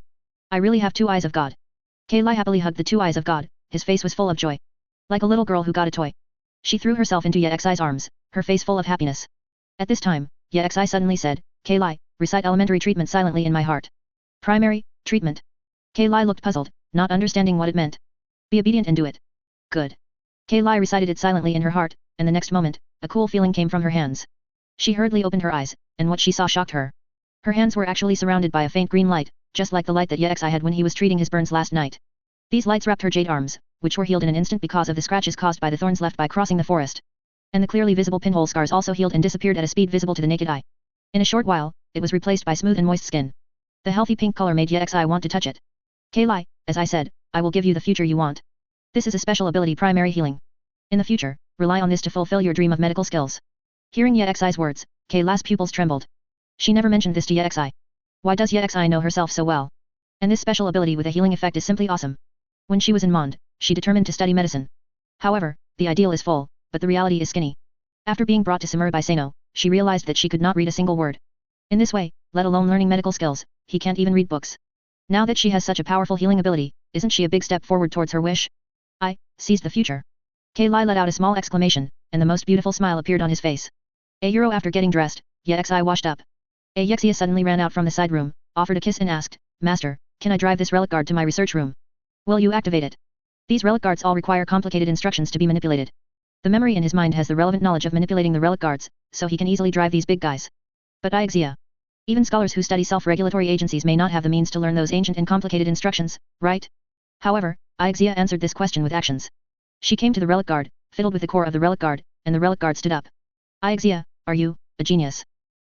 I really have 2 eyes of God. Khaenri'ah happily hugged the 2 eyes of God, his face was full of joy. Like a little girl who got a toy. She threw herself into Yexi's arms, her face full of happiness. At this time, Yexi suddenly said, Khaenri'ah, recite elementary treatment silently in my heart. Primary, treatment. Khaenri'ah looked puzzled, not understanding what it meant. Be obedient and do it. Good. Khaenri'ah recited it silently in her heart, and the next moment, a cool feeling came from her hands. She hurriedly opened her eyes, and what she saw shocked her. Her hands were actually surrounded by a faint green light, just like the light that Yexi had when he was treating his burns last night. These lights wrapped her jade arms, which were healed in an instant because of the scratches caused by the thorns left by crossing the forest. And the clearly visible pinhole scars also healed and disappeared at a speed visible to the naked eye. In a short while, it was replaced by smooth and moist skin. The healthy pink color made Yexi want to touch it. Khaenri'ah, as I said, I will give you the future you want. This is a special ability, primary healing. In the future, rely on this to fulfill your dream of medical skills. Hearing Yexi's words, Khaenri'ah's pupils trembled. She never mentioned this to Yexi. Why does Yexi know herself so well? And this special ability with a healing effect is simply awesome. When she was in Mond, she determined to study medicine. However, the ideal is full, but the reality is skinny. After being brought to Sumer by Sano, she realized that she could not read a single word. In this way, let alone learning medical skills, he can't even read books. Now that she has such a powerful healing ability, isn't she a big step forward towards her wish? I seized the future. Khaenri'ah let out a small exclamation, and the most beautiful smile appeared on his face. After getting dressed, Yexi washed up. Yexia suddenly ran out from the side room, offered a kiss and asked, Master, can I drive this relic guard to my research room? Will you activate it? These relic guards all require complicated instructions to be manipulated. The memory in his mind has the relevant knowledge of manipulating the relic guards, so he can easily drive these big guys. But Yexia. Even scholars who study self-regulatory agencies may not have the means to learn those ancient and complicated instructions, right? However, Yexia answered this question with actions. She came to the relic guard, fiddled with the core of the relic guard, and the relic guard stood up. Yexia, are you a genius?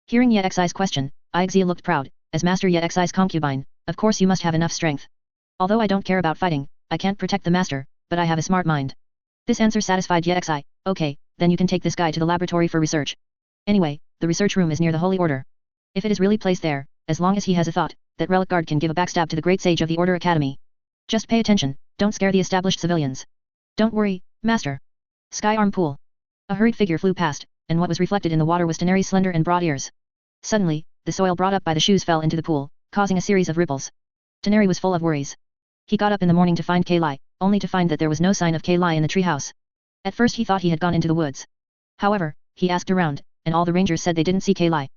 Hearing Yexi's question, Yexia looked proud. As Master Yexi's concubine, of course you must have enough strength. Although I don't care about fighting, I can't protect the master, but I have a smart mind. This answer satisfied Yexi. Okay, then you can take this guy to the laboratory for research. Anyway, the research room is near the Holy Order. If it is really placed there, as long as he has a thought, that relic guard can give a backstab to the great sage of the Order Academy. Just pay attention, don't scare the established civilians. Don't worry, Master. Sky Arm Pool. A hurried figure flew past, and what was reflected in the water was Taneri's slender and broad ears. Suddenly, the soil brought up by the shoes fell into the pool, causing a series of ripples. Taneri was full of worries. He got up in the morning to find Khaenri'ah, only to find that there was no sign of Khaenri'ah in the treehouse. At first he thought he had gone into the woods. However, he asked around, and all the rangers said they didn't see Khaenri'ah.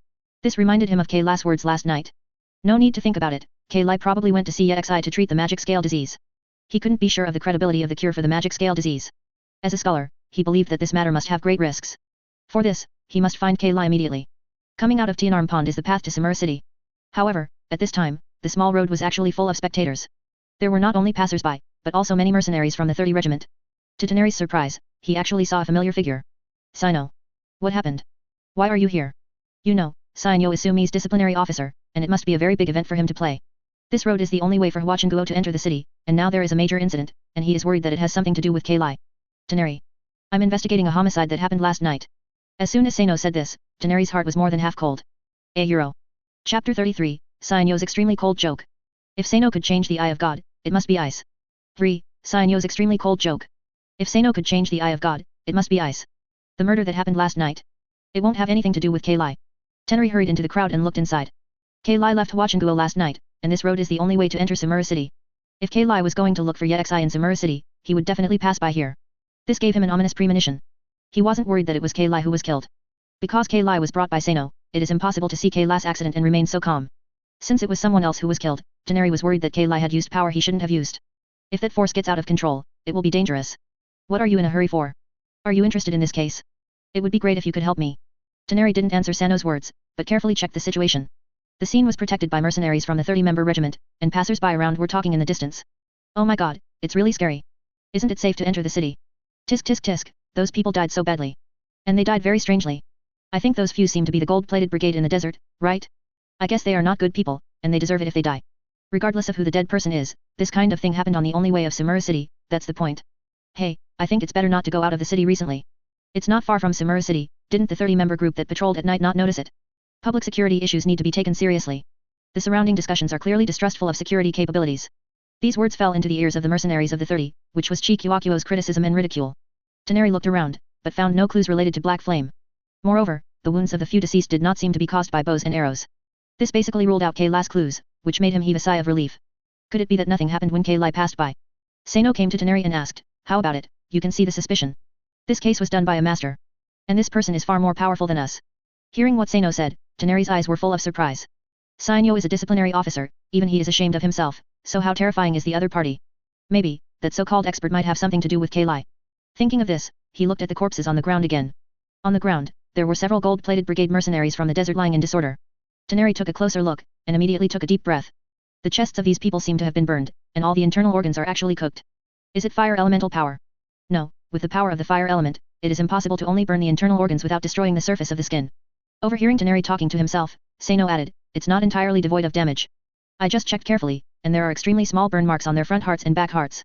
This reminded him of Khaenri'ah's words last night. No need to think about it, Khaenri'ah probably went to see Yexi to treat the magic scale disease. He couldn't be sure of the credibility of the cure for the magic scale disease. As a scholar, he believed that this matter must have great risks. For this, he must find Khaenri'ah immediately. Coming out of Tianarm Pond is the path to Sumer City. However, at this time, the small road was actually full of spectators. There were not only passers-by, but also many mercenaries from the 30 Regiment. To Taneri's surprise, he actually saw a familiar figure. Sino. What happened? Why are you here? You know, Sino is Sumi's disciplinary officer, and it must be a very big event for him to play. This road is the only way for Huachenguo to enter the city, and now there is a major incident, and he is worried that it has something to do with Khaenri'ah. Taneri. I'm investigating a homicide that happened last night. As soon as Sino said this, Taneri's heart was more than half cold. Chapter 33, Sino's extremely cold joke. If Sino could change the eye of God, it must be ice. 3. Sino's extremely cold joke. If Sino could change the eye of God, it must be ice. The murder that happened last night. It won't have anything to do with Khaenri'ah. Taneri hurried into the crowd and looked inside. Khaenri'ah left Huachenguo last night, and this road is the only way to enter Sumer City. If Khaenri'ah was going to look for Yexi in Sumer City, he would definitely pass by here. This gave him an ominous premonition. He wasn't worried that it was Khaenri'ah who was killed. Because Khaenri'ah was brought by Sano, it is impossible to see Khaenri'ah's accident and remain so calm. Since it was someone else who was killed, Taneri was worried that Khaenri'ah had used power he shouldn't have used. If that force gets out of control, it will be dangerous. What are you in a hurry for? Are you interested in this case? It would be great if you could help me. Taneri didn't answer Sano's words, but carefully checked the situation. The scene was protected by mercenaries from the 30-member regiment, and passers-by around were talking in the distance. Oh my god, it's really scary. Isn't it safe to enter the city? Tisk tisk tisk, those people died so badly. And they died very strangely. I think those few seem to be the gold-plated brigade in the desert, right? I guess they are not good people, and they deserve it if they die. Regardless of who the dead person is, this kind of thing happened on the only way of Sumer City, that's the point. Hey, I think it's better not to go out of the city recently. It's not far from Sumer City, didn't the 30-member group that patrolled at night not notice it? Public security issues need to be taken seriously. The surrounding discussions are clearly distrustful of security capabilities. These words fell into the ears of the mercenaries of the 30, which was Chikuakuo's criticism and ridicule. Toneri looked around, but found no clues related to Black Flame. Moreover, the wounds of the few deceased did not seem to be caused by bows and arrows. This basically ruled out Kei's clues, which made him heave a sigh of relief. Could it be that nothing happened when Kei passed by? Sano came to Toneri and asked, "How about it? You can see the suspicion. This case was done by a master. And this person is far more powerful than us." Hearing what Sano said, Toneri's eyes were full of surprise. Sainyo is a disciplinary officer, even he is ashamed of himself, so how terrifying is the other party? Maybe, that so-called expert might have something to do with Kei. Thinking of this, he looked at the corpses on the ground again. On the ground, there were several gold-plated brigade mercenaries from the desert lying in disorder. Toneri took a closer look, and immediately took a deep breath. The chests of these people seem to have been burned, and all the internal organs are actually cooked. Is it fire elemental power? No, with the power of the fire element, it is impossible to only burn the internal organs without destroying the surface of the skin. Overhearing Toneri talking to himself, Sano added, "It's not entirely devoid of damage. I just checked carefully, and there are extremely small burn marks on their front hearts and back hearts."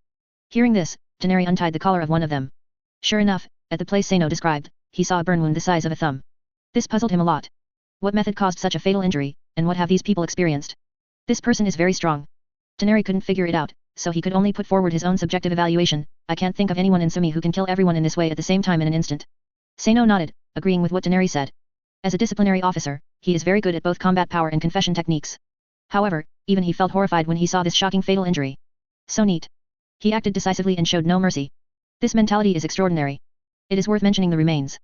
Hearing this, Toneri untied the collar of one of them. Sure enough, at the place Sano described, he saw a burn wound the size of a thumb. This puzzled him a lot. What method caused such a fatal injury, and what have these people experienced? This person is very strong. Toneri couldn't figure it out, so he could only put forward his own subjective evaluation. "I can't think of anyone in Sumi who can kill everyone in this way at the same time in an instant." Sano nodded, agreeing with what Toneri said. As a disciplinary officer, he is very good at both combat power and confession techniques. However, even he felt horrified when he saw this shocking fatal injury. So neat. He acted decisively and showed no mercy. This mentality is extraordinary. It is worth mentioning the remains.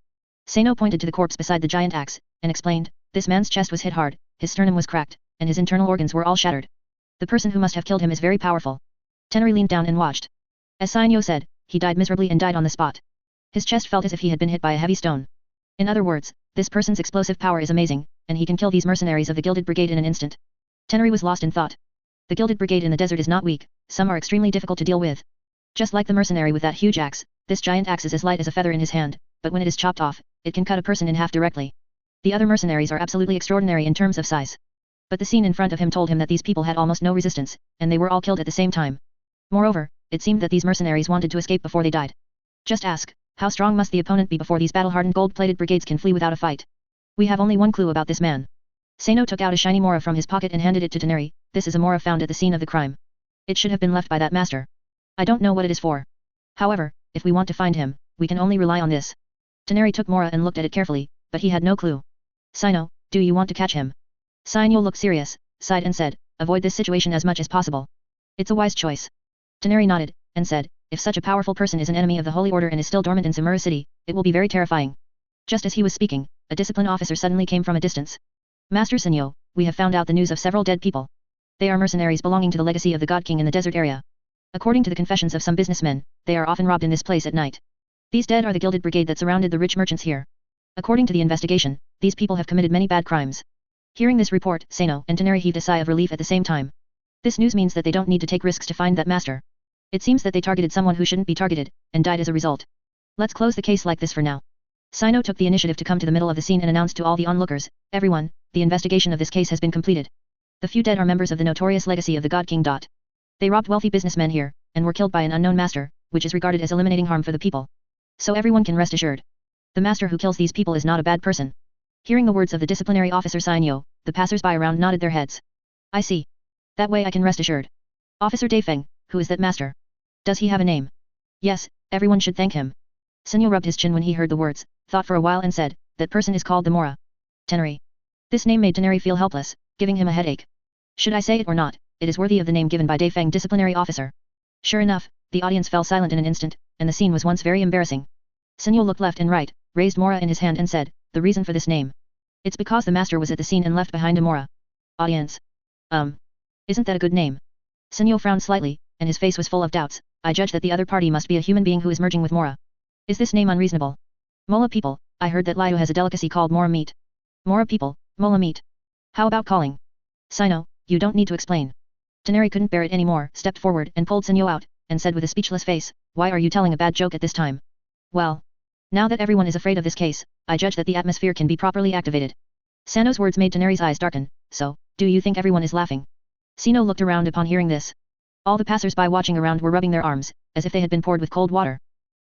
Sano pointed to the corpse beside the giant axe, and explained, "This man's chest was hit hard, his sternum was cracked, and his internal organs were all shattered. The person who must have killed him is very powerful." Toneri leaned down and watched. As Sainyo said, he died miserably and died on the spot. His chest felt as if he had been hit by a heavy stone. In other words, this person's explosive power is amazing, and he can kill these mercenaries of the Gilded Brigade in an instant. Toneri was lost in thought. The Gilded Brigade in the desert is not weak, some are extremely difficult to deal with. Just like the mercenary with that huge axe, this giant axe is as light as a feather in his hand, but when it is chopped off, it can cut a person in half directly. The other mercenaries are absolutely extraordinary in terms of size. But the scene in front of him told him that these people had almost no resistance, and they were all killed at the same time. Moreover, it seemed that these mercenaries wanted to escape before they died. Just ask, how strong must the opponent be before these battle-hardened gold-plated brigades can flee without a fight? We have only one clue about this man. Sano took out a shiny mora from his pocket and handed it to Toneri. "This is a mora found at the scene of the crime. It should have been left by that master. I don't know what it is for. However, if we want to find him, we can only rely on this." Toneri took mora and looked at it carefully, but he had no clue. "Sino, do you want to catch him?" Sainyo looked serious, sighed and said, "Avoid this situation as much as possible. It's a wise choice." Toneri nodded, and said, "If such a powerful person is an enemy of the Holy Order and is still dormant in Samura City, it will be very terrifying." Just as he was speaking, a discipline officer suddenly came from a distance. "Master Sinyo, we have found out the news of several dead people. They are mercenaries belonging to the legacy of the God King in the desert area. According to the confessions of some businessmen, they are often robbed in this place at night. These dead are the Gilded Brigade that surrounded the rich merchants here. According to the investigation, these people have committed many bad crimes." Hearing this report, Sano and Toneri heaved a sigh of relief at the same time. This news means that they don't need to take risks to find that master. It seems that they targeted someone who shouldn't be targeted, and died as a result. Let's close the case like this for now. Sino took the initiative to come to the middle of the scene and announced to all the onlookers, "Everyone, the investigation of this case has been completed. The few dead are members of the notorious legacy of the God King. They robbed wealthy businessmen here, and were killed by an unknown master, which is regarded as eliminating harm for the people. So everyone can rest assured. The master who kills these people is not a bad person." Hearing the words of the disciplinary officer Sainyo, the passers-by around nodded their heads. "I see. That way I can rest assured. Officer Daifeng, who is that master? Does he have a name?" "Yes, everyone should thank him." Sinyo rubbed his chin when he heard the words, thought for a while and said, "That person is called the Mora. Toneri." This name made Toneri feel helpless, giving him a headache. Should I say it or not? It is worthy of the name given by Daifeng disciplinary officer. Sure enough, the audience fell silent in an instant, and the scene was once very embarrassing. Sinyo looked left and right, raised Mora in his hand and said, "The reason for this name? It's because the master was at the scene and left behind a Mora." Audience. Isn't that a good name? Sinyo frowned slightly, and his face was full of doubts. "I judge that the other party must be a human being who is merging with Mora. Is this name unreasonable? Mola people, I heard that Liu has a delicacy called Mora meat. Mora people, Mola meat. How about calling? Sino, you don't need to explain." Toneri couldn't bear it anymore, stepped forward and pulled Sinyo out, and said with a speechless face, "Why are you telling a bad joke at this time?" "Well, now that everyone is afraid of this case, I judge that the atmosphere can be properly activated." Sano's words made Toneri's eyes darken. "So, do you think everyone is laughing?" Sino looked around upon hearing this. All the passers-by watching around were rubbing their arms, as if they had been poured with cold water.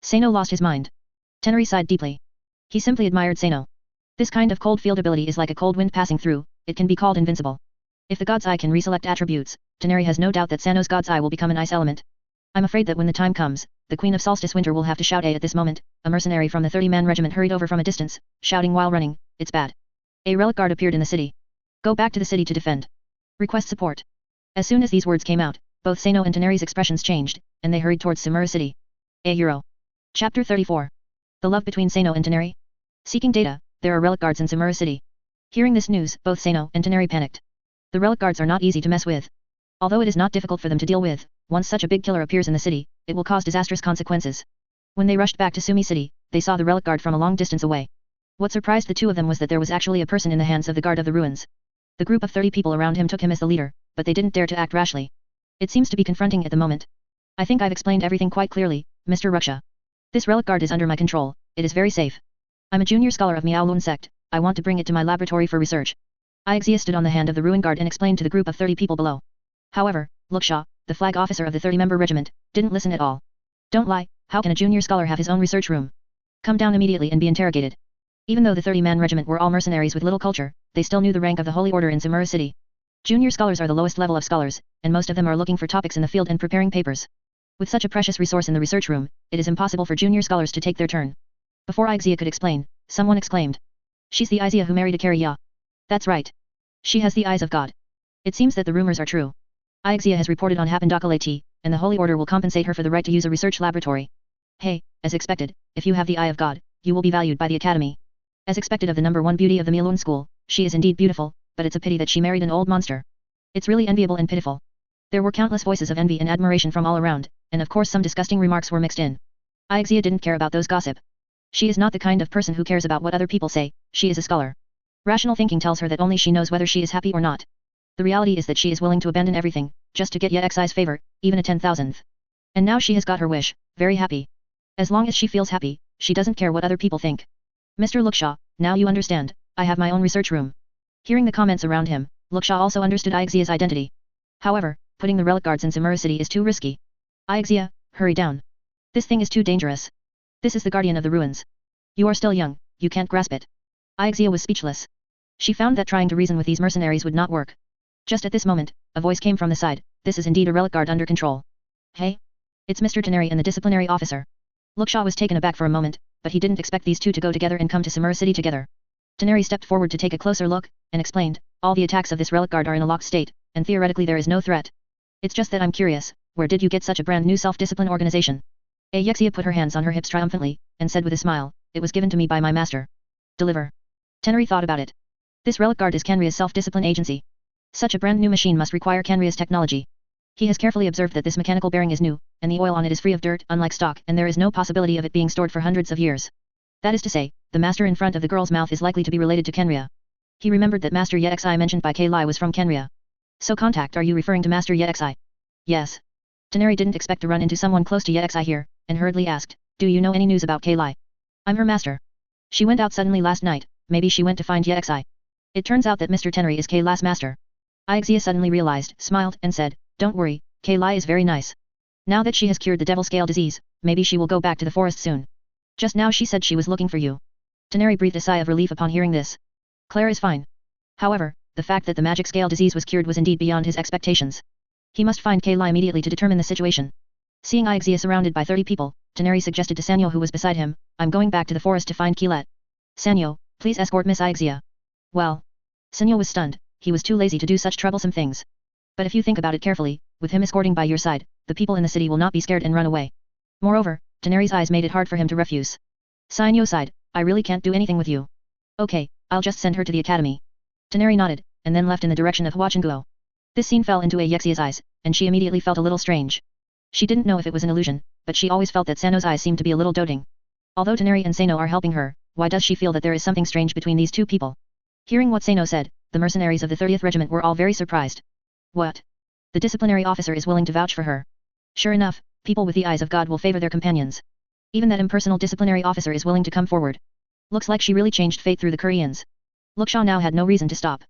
Sano lost his mind. Toneri sighed deeply. He simply admired Sano. This kind of cold field ability is like a cold wind passing through, it can be called invincible. If the God's Eye can reselect attributes, Khaenri'ah has no doubt that Sano's God's Eye will become an ice element. I'm afraid that when the time comes, the Queen of Solstice Winter will have to shout at this moment. A mercenary from the 30-man regiment hurried over from a distance, shouting while running, "It's bad. A relic guard appeared in the city. Go back to the city to defend. Request support." As soon as these words came out, both Sano and Khaenri'ah's expressions changed, and they hurried towards Sumeru city. Euro. Chapter 34. The love between Sano and Khaenri'ah. Seeking data, there are relic guards in Sumeru city. Hearing this news, both Sano and Khaenri'ah panicked. The relic guards are not easy to mess with. Although it is not difficult for them to deal with, once such a big killer appears in the city, it will cause disastrous consequences. When they rushed back to Sumi city, they saw the relic guard from a long distance away. What surprised the two of them was that there was actually a person in the hands of the guard of the ruins. The group of 30 people around him took him as the leader, but they didn't dare to act rashly. It seems to be confronting at the moment. I think I've explained everything quite clearly, Mr. Ruksha. This relic guard is under my control, it is very safe. I'm a junior scholar of Miaolun sect, I want to bring it to my laboratory for research. Ixia stood on the hand of the ruin guard and explained to the group of 30 people below. However, Luksha, the flag officer of the 30-member regiment, didn't listen at all. Don't lie, how can a junior scholar have his own research room? Come down immediately and be interrogated. Even though the 30-man regiment were all mercenaries with little culture, they still knew the rank of the Holy Order in Sumeru city. Junior scholars are the lowest level of scholars, and most of them are looking for topics in the field and preparing papers. With such a precious resource in the research room, it is impossible for junior scholars to take their turn. Before Ixia could explain, someone exclaimed. She's the Ixia who married a Kerriya. That's right. She has the eyes of God. It seems that the rumors are true. Ixia has reported on Hapandakalati, and the Holy Order will compensate her for the right to use a research laboratory. Hey, as expected, if you have the eye of God, you will be valued by the Academy. As expected of the number one beauty of the Miaolun school, she is indeed beautiful, but it's a pity that she married an old monster. It's really enviable and pitiful. There were countless voices of envy and admiration from all around, and of course some disgusting remarks were mixed in. Ixia didn't care about those gossip. She is not the kind of person who cares about what other people say, she is a scholar. Rational thinking tells her that only she knows whether she is happy or not. The reality is that she is willing to abandon everything, just to get Yexi's favor, even a 10,000th. And now she has got her wish, very happy. As long as she feels happy, she doesn't care what other people think. Mr. Luksha, now you understand, I have my own research room. Hearing the comments around him, Luksha also understood Ixia's identity. However, putting the relic guards in Sumeru city is too risky. Ixia, hurry down. This thing is too dangerous. This is the guardian of the ruins. You are still young, you can't grasp it. Ixia was speechless. She found that trying to reason with these mercenaries would not work. Just at this moment, a voice came from the side, this is indeed a relic guard under control. Hey? It's Mr. Khaenri'ah and the disciplinary officer. Luksha was taken aback for a moment, but he didn't expect these two to go together and come to Sumeru city together. Khaenri'ah stepped forward to take a closer look, and explained, all the attacks of this relic guard are in a locked state, and theoretically there is no threat. It's just that I'm curious, where did you get such a brand new self-discipline organization? Ayexia put her hands on her hips triumphantly, and said with a smile, it was given to me by my master. Deliver. Khaenri'ah thought about it. This relic guard is Khaenri'ah's self-discipline agency. Such a brand new machine must require Khaenri'ah's technology. He has carefully observed that this mechanical bearing is new, and the oil on it is free of dirt, unlike stock, and there is no possibility of it being stored for hundreds of years. That is to say, the master in front of the girl's mouth is likely to be related to Khaenri'ah. He remembered that Master Yexi mentioned by Khaenri'ah was from Khaenri'ah. So contact, are you referring to Master Yexi? Yes. Khaenri'ah didn't expect to run into someone close to Yexi here, and hurriedly asked, do you know any news about Khaenri'ah? I'm her master. She went out suddenly last night, maybe she went to find Yexi. It turns out that Mr. Khaenri'ah is Khaenri'ah's master. Ixia suddenly realized, smiled, and said, don't worry, Khaenri'ah is very nice. Now that she has cured the devil scale disease, maybe she will go back to the forest soon. Just now she said she was looking for you. Khaenri'ah breathed a sigh of relief upon hearing this. Claire is fine. However, the fact that the magic scale disease was cured was indeed beyond his expectations. He must find Khaenri'ah immediately to determine the situation. Seeing Ixia surrounded by 30 people, Khaenri'ah suggested to Sanyo who was beside him, I'm going back to the forest to find Keqing. Sanyo, please escort Miss Ixia. Well. Sanyo was stunned, he was too lazy to do such troublesome things. But if you think about it carefully, with him escorting by your side, the people in the city will not be scared and run away. Moreover, Khaenri'ah's eyes made it hard for him to refuse. Sanyo sighed, I really can't do anything with you. Okay, I'll just send her to the academy. Khaenri'ah nodded, and then left in the direction of Huachanguo. This scene fell into Ayexia's eyes, and she immediately felt a little strange. She didn't know if it was an illusion, but she always felt that Sano's eyes seemed to be a little doting. Although Khaenri'ah and Sano are helping her, why does she feel that there is something strange between these two people? Hearing what Sano said, the mercenaries of the 30th Regiment were all very surprised. What? The disciplinary officer is willing to vouch for her. Sure enough, people with the eyes of God will favor their companions. Even that impersonal disciplinary officer is willing to come forward. Looks like she really changed fate through the Koreans. Luksha now had no reason to stop.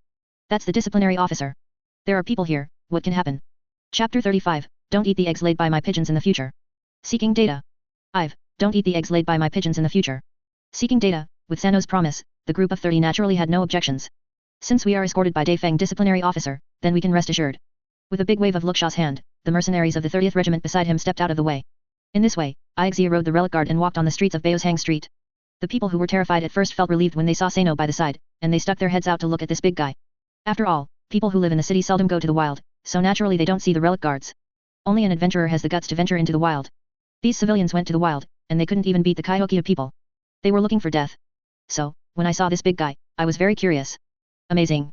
That's the disciplinary officer. There are people here, what can happen? Chapter 35, Don't eat the eggs laid by my pigeons in the future. Seeking data. Don't eat the eggs laid by my pigeons in the future. Seeking data, with Sano's promise, the group of 30 naturally had no objections. Since we are escorted by Daifeng disciplinary officer, then we can rest assured. With a big wave of Luxsha's hand, the mercenaries of the 30th Regiment beside him stepped out of the way. In this way, Ixia rode the relic guard and walked on the streets of Baoshang Street. The people who were terrified at first felt relieved when they saw Sano by the side, and they stuck their heads out to look at this big guy. After all, people who live in the city seldom go to the wild, so naturally they don't see the relic guards. Only an adventurer has the guts to venture into the wild. These civilians went to the wild, and they couldn't even beat the Kaihokia people. They were looking for death. So, when I saw this big guy, I was very curious. Amazing.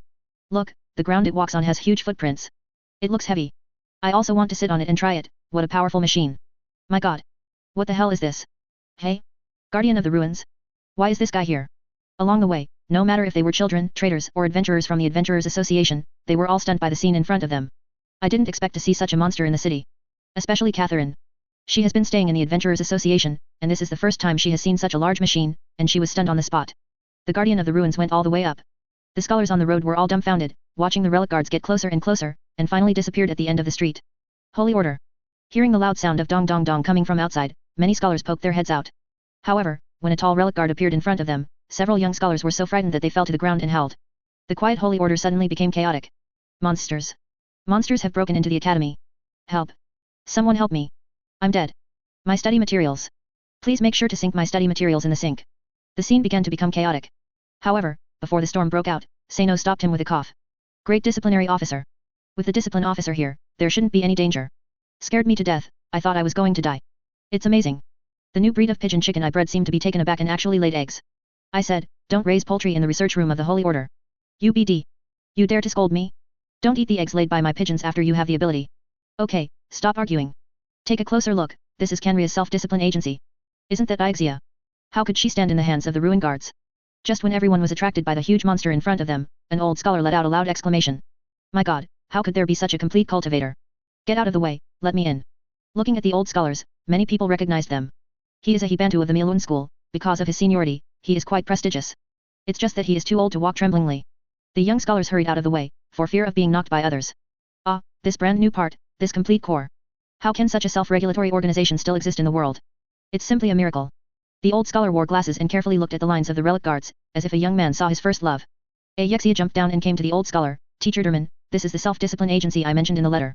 Look, the ground it walks on has huge footprints. It looks heavy. I also want to sit on it and try it. What a powerful machine. My god. What the hell is this? Hey? Guardian of the Ruins? Why is this guy here? Along the way, no matter if they were children, traders, or adventurers from the Adventurers Association, they were all stunned by the scene in front of them. I didn't expect to see such a monster in the city. Especially Catherine. She has been staying in the Adventurers Association, and this is the first time she has seen such a large machine, and she was stunned on the spot. The Guardian of the Ruins went all the way up. The scholars on the road were all dumbfounded, watching the relic guards get closer and closer, and finally disappeared at the end of the street. Holy order! Hearing the loud sound of dong dong dong coming from outside, many scholars poked their heads out. However, when a tall relic guard appeared in front of them, several young scholars were so frightened that they fell to the ground and howled. The quiet holy order suddenly became chaotic. Monsters! Monsters have broken into the academy. Help! Someone help me! I'm dead. My study materials. Please make sure to sink my study materials in the sink. The scene began to become chaotic. However, before the storm broke out, Sano stopped him with a cough. Great disciplinary officer. With the discipline officer here, there shouldn't be any danger. Scared me to death, I thought I was going to die. It's amazing. The new breed of pigeon chicken I bred seemed to be taken aback and actually laid eggs. I said, don't raise poultry in the research room of the Holy Order. UBD. You dare to scold me? Don't eat the eggs laid by my pigeons after you have the ability. Okay, stop arguing. Take a closer look, this is Khaenri'ah's self-discipline agency. Isn't that Ixia? How could she stand in the hands of the ruin guards? Just when everyone was attracted by the huge monster in front of them, an old scholar let out a loud exclamation. My god, how could there be such a complete cultivator? Get out of the way, let me in. Looking at the old scholars, many people recognized them. He is a Hibantu of the Milun school, because of his seniority, he is quite prestigious. It's just that he is too old to walk tremblingly. The young scholars hurried out of the way, for fear of being knocked by others. Ah, this brand new part, this complete core. How can such a self-regulatory organization still exist in the world? It's simply a miracle. The old scholar wore glasses and carefully looked at the lines of the relic guards, as if a young man saw his first love. Ayexia jumped down and came to the old scholar. Teacher Derman, this is the self-discipline agency I mentioned in the letter.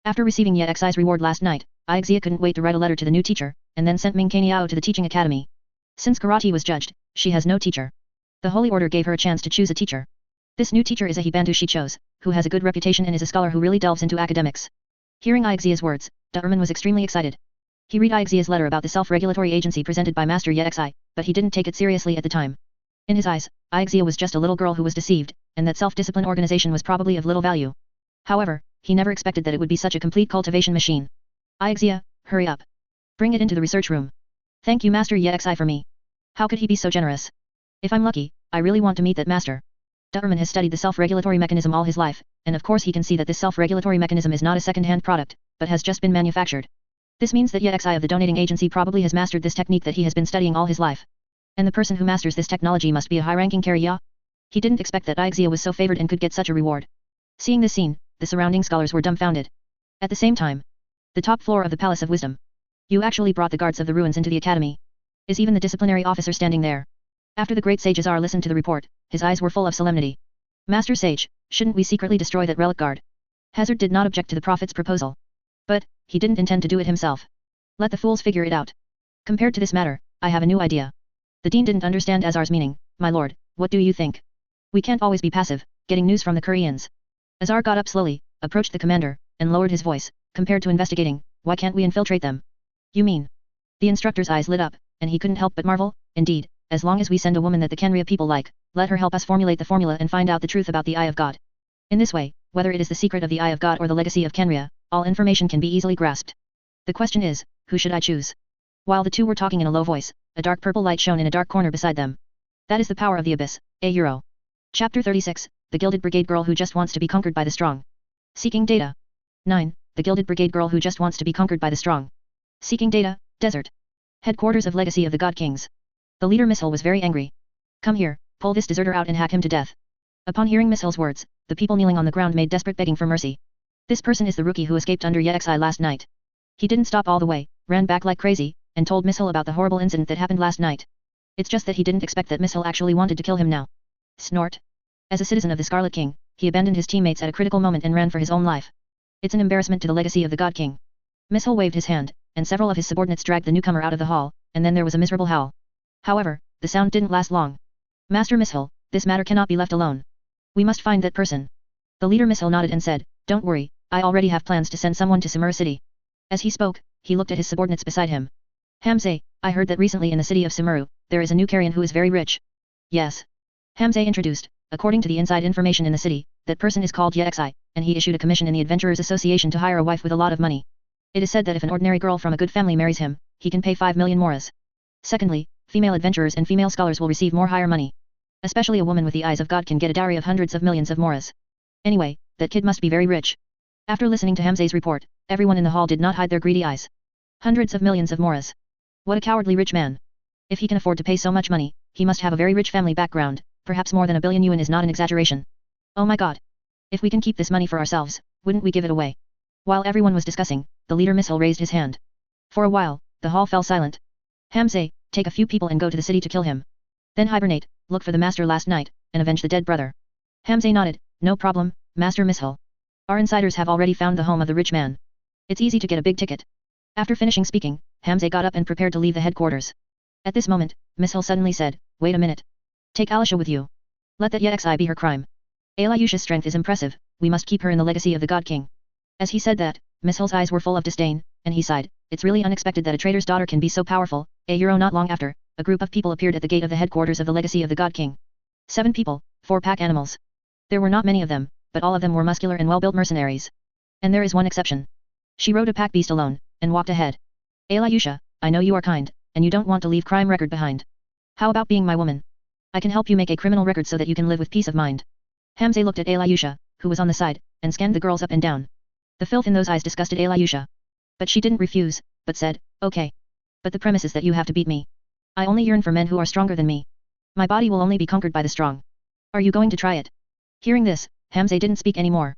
After receiving Yexi's reward last night, Ayexia couldn't wait to write a letter to the new teacher, and then sent Ming Khaenri'ah to the teaching academy. Since karate was judged, she has no teacher. The Holy Order gave her a chance to choose a teacher. This new teacher is a Hibantu she chose, who has a good reputation and is a scholar who really delves into academics. Hearing Ayexia's words, Derman was extremely excited. He read Ayexia's letter about the self-regulatory agency presented by Master Yexi, but he didn't take it seriously at the time. In his eyes, Ayexia was just a little girl who was deceived, and that self-discipline organization was probably of little value. However, he never expected that it would be such a complete cultivation machine. Ayexia, hurry up. Bring it into the research room. Thank you Master Yexi for me. How could he be so generous? If I'm lucky, I really want to meet that master. Derman has studied the self-regulatory mechanism all his life, and of course he can see that this self-regulatory mechanism is not a second-hand product, but has just been manufactured. This means that Yexi of the donating agency probably has mastered this technique that he has been studying all his life. And the person who masters this technology must be a high-ranking Kerriya. He didn't expect that Ayexia was so favored and could get such a reward. Seeing this scene, the surrounding scholars were dumbfounded. At the same time, the top floor of the Palace of Wisdom. You actually brought the guards of the ruins into the academy. Is even the disciplinary officer standing there? After the great sage Azar listened to the report, his eyes were full of solemnity. Master Sage, shouldn't we secretly destroy that relic guard? Hazard did not object to the prophet's proposal. But, he didn't intend to do it himself. Let the fools figure it out. Compared to this matter, I have a new idea. The dean didn't understand Azar's meaning. My lord, what do you think? We can't always be passive, getting news from the Koreans. Azar got up slowly, approached the commander, and lowered his voice. Compared to investigating, why can't we infiltrate them? You mean? The instructor's eyes lit up, and he couldn't help but marvel. Indeed, as long as we send a woman that the Khaenri'ah people like, let her help us formulate the formula and find out the truth about the Eye of God. In this way, whether it is the secret of the Eye of God or the legacy of Khaenri'ah, all information can be easily grasped. The question is, who should I choose? While the two were talking in a low voice, a dark purple light shone in a dark corner beside them. That is the power of the abyss. Euro. Chapter 36, The Gilded Brigade Girl Who Just Wants to Be Conquered by the Strong. Seeking Data. 9. The Gilded Brigade Girl Who Just Wants to Be Conquered by the Strong. Seeking Data, Desert. Headquarters of Legacy of the God Kings. The leader Missil was very angry. Come here, pull this deserter out and hack him to death. Upon hearing Missil's words, the people kneeling on the ground made desperate begging for mercy. This person is the rookie who escaped under Yexi last night. He didn't stop all the way, ran back like crazy, and told Missil about the horrible incident that happened last night. It's just that he didn't expect that Missil actually wanted to kill him now. Snort. As a citizen of the Scarlet King, he abandoned his teammates at a critical moment and ran for his own life. It's an embarrassment to the legacy of the God King. Miss Hill waved his hand, and several of his subordinates dragged the newcomer out of the hall, and then there was a miserable howl. However, the sound didn't last long. Master Miss Hill, this matter cannot be left alone. We must find that person. The leader Miss Hill nodded and said, don't worry, I already have plans to send someone to Sumeru City. As he spoke, he looked at his subordinates beside him. Hamze, I heard that recently in the city of Sumeru, there is a new Kerriyan who is very rich. Yes. Hamze introduced, according to the inside information in the city, that person is called Yexi, and he issued a commission in the Adventurers Association to hire a wife with a lot of money. It is said that if an ordinary girl from a good family marries him, he can pay 5 million moras. Secondly, female adventurers and female scholars will receive more higher money. Especially a woman with the eyes of God can get a dowry of hundreds of millions of moras. Anyway, that kid must be very rich. After listening to Hamze's report, everyone in the hall did not hide their greedy eyes. Hundreds of millions of moras. What a cowardly rich man. If he can afford to pay so much money, he must have a very rich family background, perhaps more than 1 billion yuan is not an exaggeration. Oh my god. If we can keep this money for ourselves, wouldn't we give it away? While everyone was discussing, the leader Miss Hill raised his hand. For a while, the hall fell silent. Hamze, take a few people and go to the city to kill him. Then hibernate, look for the master last night, and avenge the dead brother. Hamze nodded, no problem, Master Miss Hill. Our insiders have already found the home of the rich man. It's easy to get a big ticket. After finishing speaking, Hamze got up and prepared to leave the headquarters. At this moment, Miss Hill suddenly said, wait a minute. Take Alisha with you. Let that Yexi be her crime. Alayusha's strength is impressive, we must keep her in the legacy of the God King. As he said that, Miss Hill's eyes were full of disdain, and he sighed, it's really unexpected that a trader's daughter can be so powerful. Not long after, a group of people appeared at the gate of the headquarters of the legacy of the God King. 7 people, 4 pack animals. There were not many of them, but all of them were muscular and well-built mercenaries. And there is one exception. She rode a pack beast alone, and walked ahead. Alayusha, I know you are kind, and you don't want to leave crime record behind. How about being my woman? I can help you make a criminal record so that you can live with peace of mind. Hamze looked at Alayusha, who was on the side, and scanned the girls up and down. The filth in those eyes disgusted Alayusha. But she didn't refuse, but said, okay. But the premise is that you have to beat me. I only yearn for men who are stronger than me. My body will only be conquered by the strong. Are you going to try it? Hearing this, Hamze didn't speak anymore.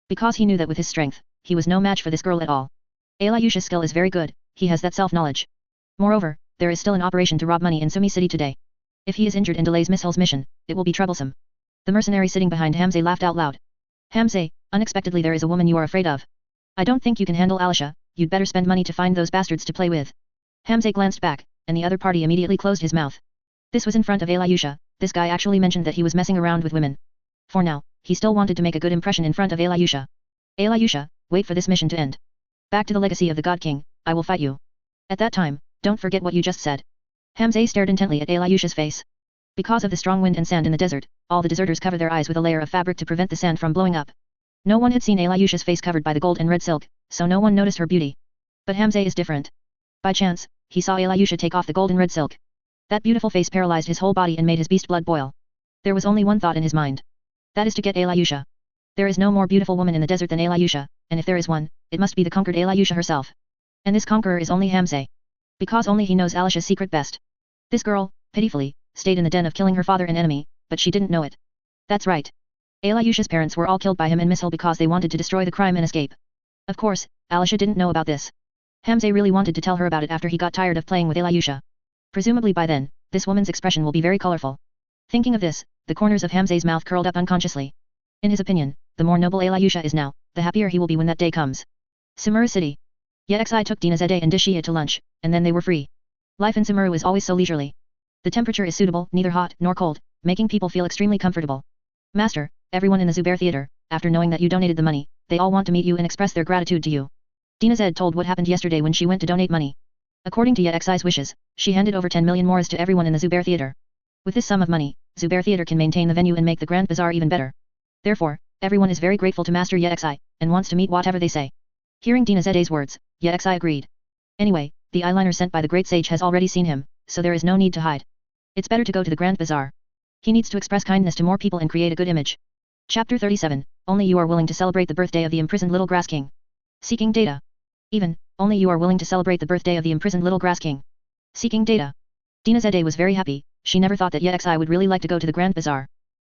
Because he knew that with his strength, he was no match for this girl at all. Alayusha's skill is very good, he has that self-knowledge. Moreover, there is still an operation to rob money in Sumi City today. If he is injured and delays Miss Hill's mission, it will be troublesome. The mercenary sitting behind Hamze laughed out loud. Hamze, unexpectedly there is a woman you are afraid of. I don't think you can handle Alisha, you'd better spend money to find those bastards to play with. Hamze glanced back, and the other party immediately closed his mouth. This was in front of Alayusha, this guy actually mentioned that he was messing around with women. For now, he still wanted to make a good impression in front of Alayusha. Alayusha, wait for this mission to end. Back to the legacy of the God King, I will fight you. At that time, don't forget what you just said. Hamze stared intently at Alayusha's face. Because of the strong wind and sand in the desert, all the deserters cover their eyes with a layer of fabric to prevent the sand from blowing up. No one had seen Alayusha's face covered by the gold and red silk, so no one noticed her beauty. But Hamze is different. By chance, he saw Alayusha take off the gold and red silk. That beautiful face paralyzed his whole body and made his beast blood boil. There was only one thought in his mind. That is to get Alayusha. There is no more beautiful woman in the desert than Alayusha, and if there is one, it must be the conquered Alayusha herself. And this conqueror is only Hamze. Because only he knows Alisha's secret best. This girl, pitifully, stayed in the den of killing her father and enemy, but she didn't know it. That's right. Alayusha's parents were all killed by him and Miss Hill because they wanted to destroy the crime and escape. Of course, Alisha didn't know about this. Hamze really wanted to tell her about it after he got tired of playing with Alayusha. Presumably by then, this woman's expression will be very colorful. Thinking of this, the corners of Hamze's mouth curled up unconsciously. In his opinion, the more noble Alayusha is now, the happier he will be when that day comes. Sumeru City. Yexi took Dinazede and Dixie to lunch, and then they were free. Life in Sumeru is always so leisurely. The temperature is suitable, neither hot nor cold, making people feel extremely comfortable. Master, everyone in the Zubair Theater, after knowing that you donated the money, they all want to meet you and express their gratitude to you. Dinazed told what happened yesterday when she went to donate money. According to Yexi's wishes, she handed over 10 million moras to everyone in the Zubair Theater. With this sum of money, Zubair Theater can maintain the venue and make the Grand Bazaar even better. Therefore, everyone is very grateful to Master Yexi, and wants to meet whatever they say. Hearing Dinazede's words, Yexi agreed. Anyway, the eyeliner sent by the great sage has already seen him, so there is no need to hide. It's better to go to the Grand Bazaar. He needs to express kindness to more people and create a good image. Chapter 37, Only you are willing to celebrate the birthday of the imprisoned little grass king. Seeking data. Even, only you are willing to celebrate the birthday of the imprisoned little grass king. Seeking data. Dinazede was very happy, she never thought that Yexi would really like to go to the Grand Bazaar.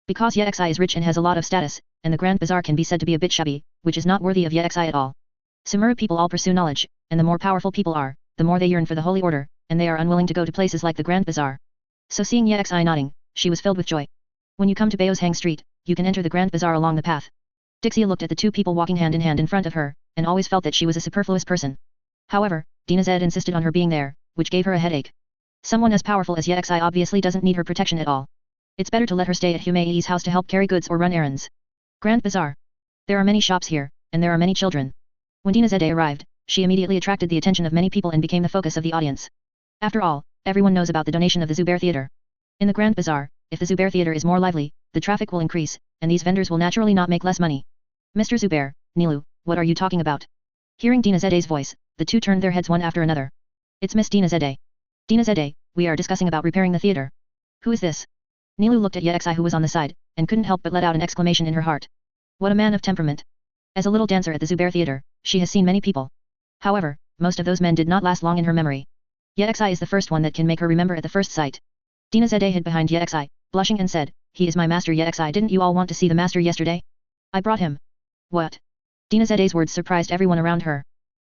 Because Yexi is rich and has a lot of status, and the Grand Bazaar can be said to be a bit shabby, which is not worthy of Yexi at all. Sumeru people all pursue knowledge, and the more powerful people are, the more they yearn for the holy order, and they are unwilling to go to places like the Grand Bazaar. So seeing Yexi nodding, she was filled with joy. When you come to Bao's Hang Street, you can enter the Grand Bazaar along the path. Dixie looked at the two people walking hand in hand in front of her, and always felt that she was a superfluous person. However, Dina Zed insisted on her being there, which gave her a headache. Someone as powerful as Yexi obviously doesn't need her protection at all. It's better to let her stay at Humei's house to help carry goods or run errands. Grand Bazaar. There are many shops here, and there are many children. When Dina Zed arrived, she immediately attracted the attention of many people and became the focus of the audience. After all, everyone knows about the donation of the Zubair Theatre. In the Grand Bazaar, if the Zubair Theatre is more lively, the traffic will increase, and these vendors will naturally not make less money. Mr. Zubair, Nilu, what are you talking about? Hearing Dina Zed's voice, the two turned their heads one after another. It's Miss Dina Zede. Dina Zede, we are discussing about repairing the theatre. Who is this? Nilu looked at Yexi who was on the side, and couldn't help but let out an exclamation in her heart. What a man of temperament. As a little dancer at the Zubair Theatre, she has seen many people. However, most of those men did not last long in her memory. Yexi is the first one that can make her remember at the first sight. Dina Zede hid behind Yexi, blushing and said, he is my master Yexi. Didn't you all want to see the master yesterday? I brought him. What? Dina Zede's words surprised everyone around her.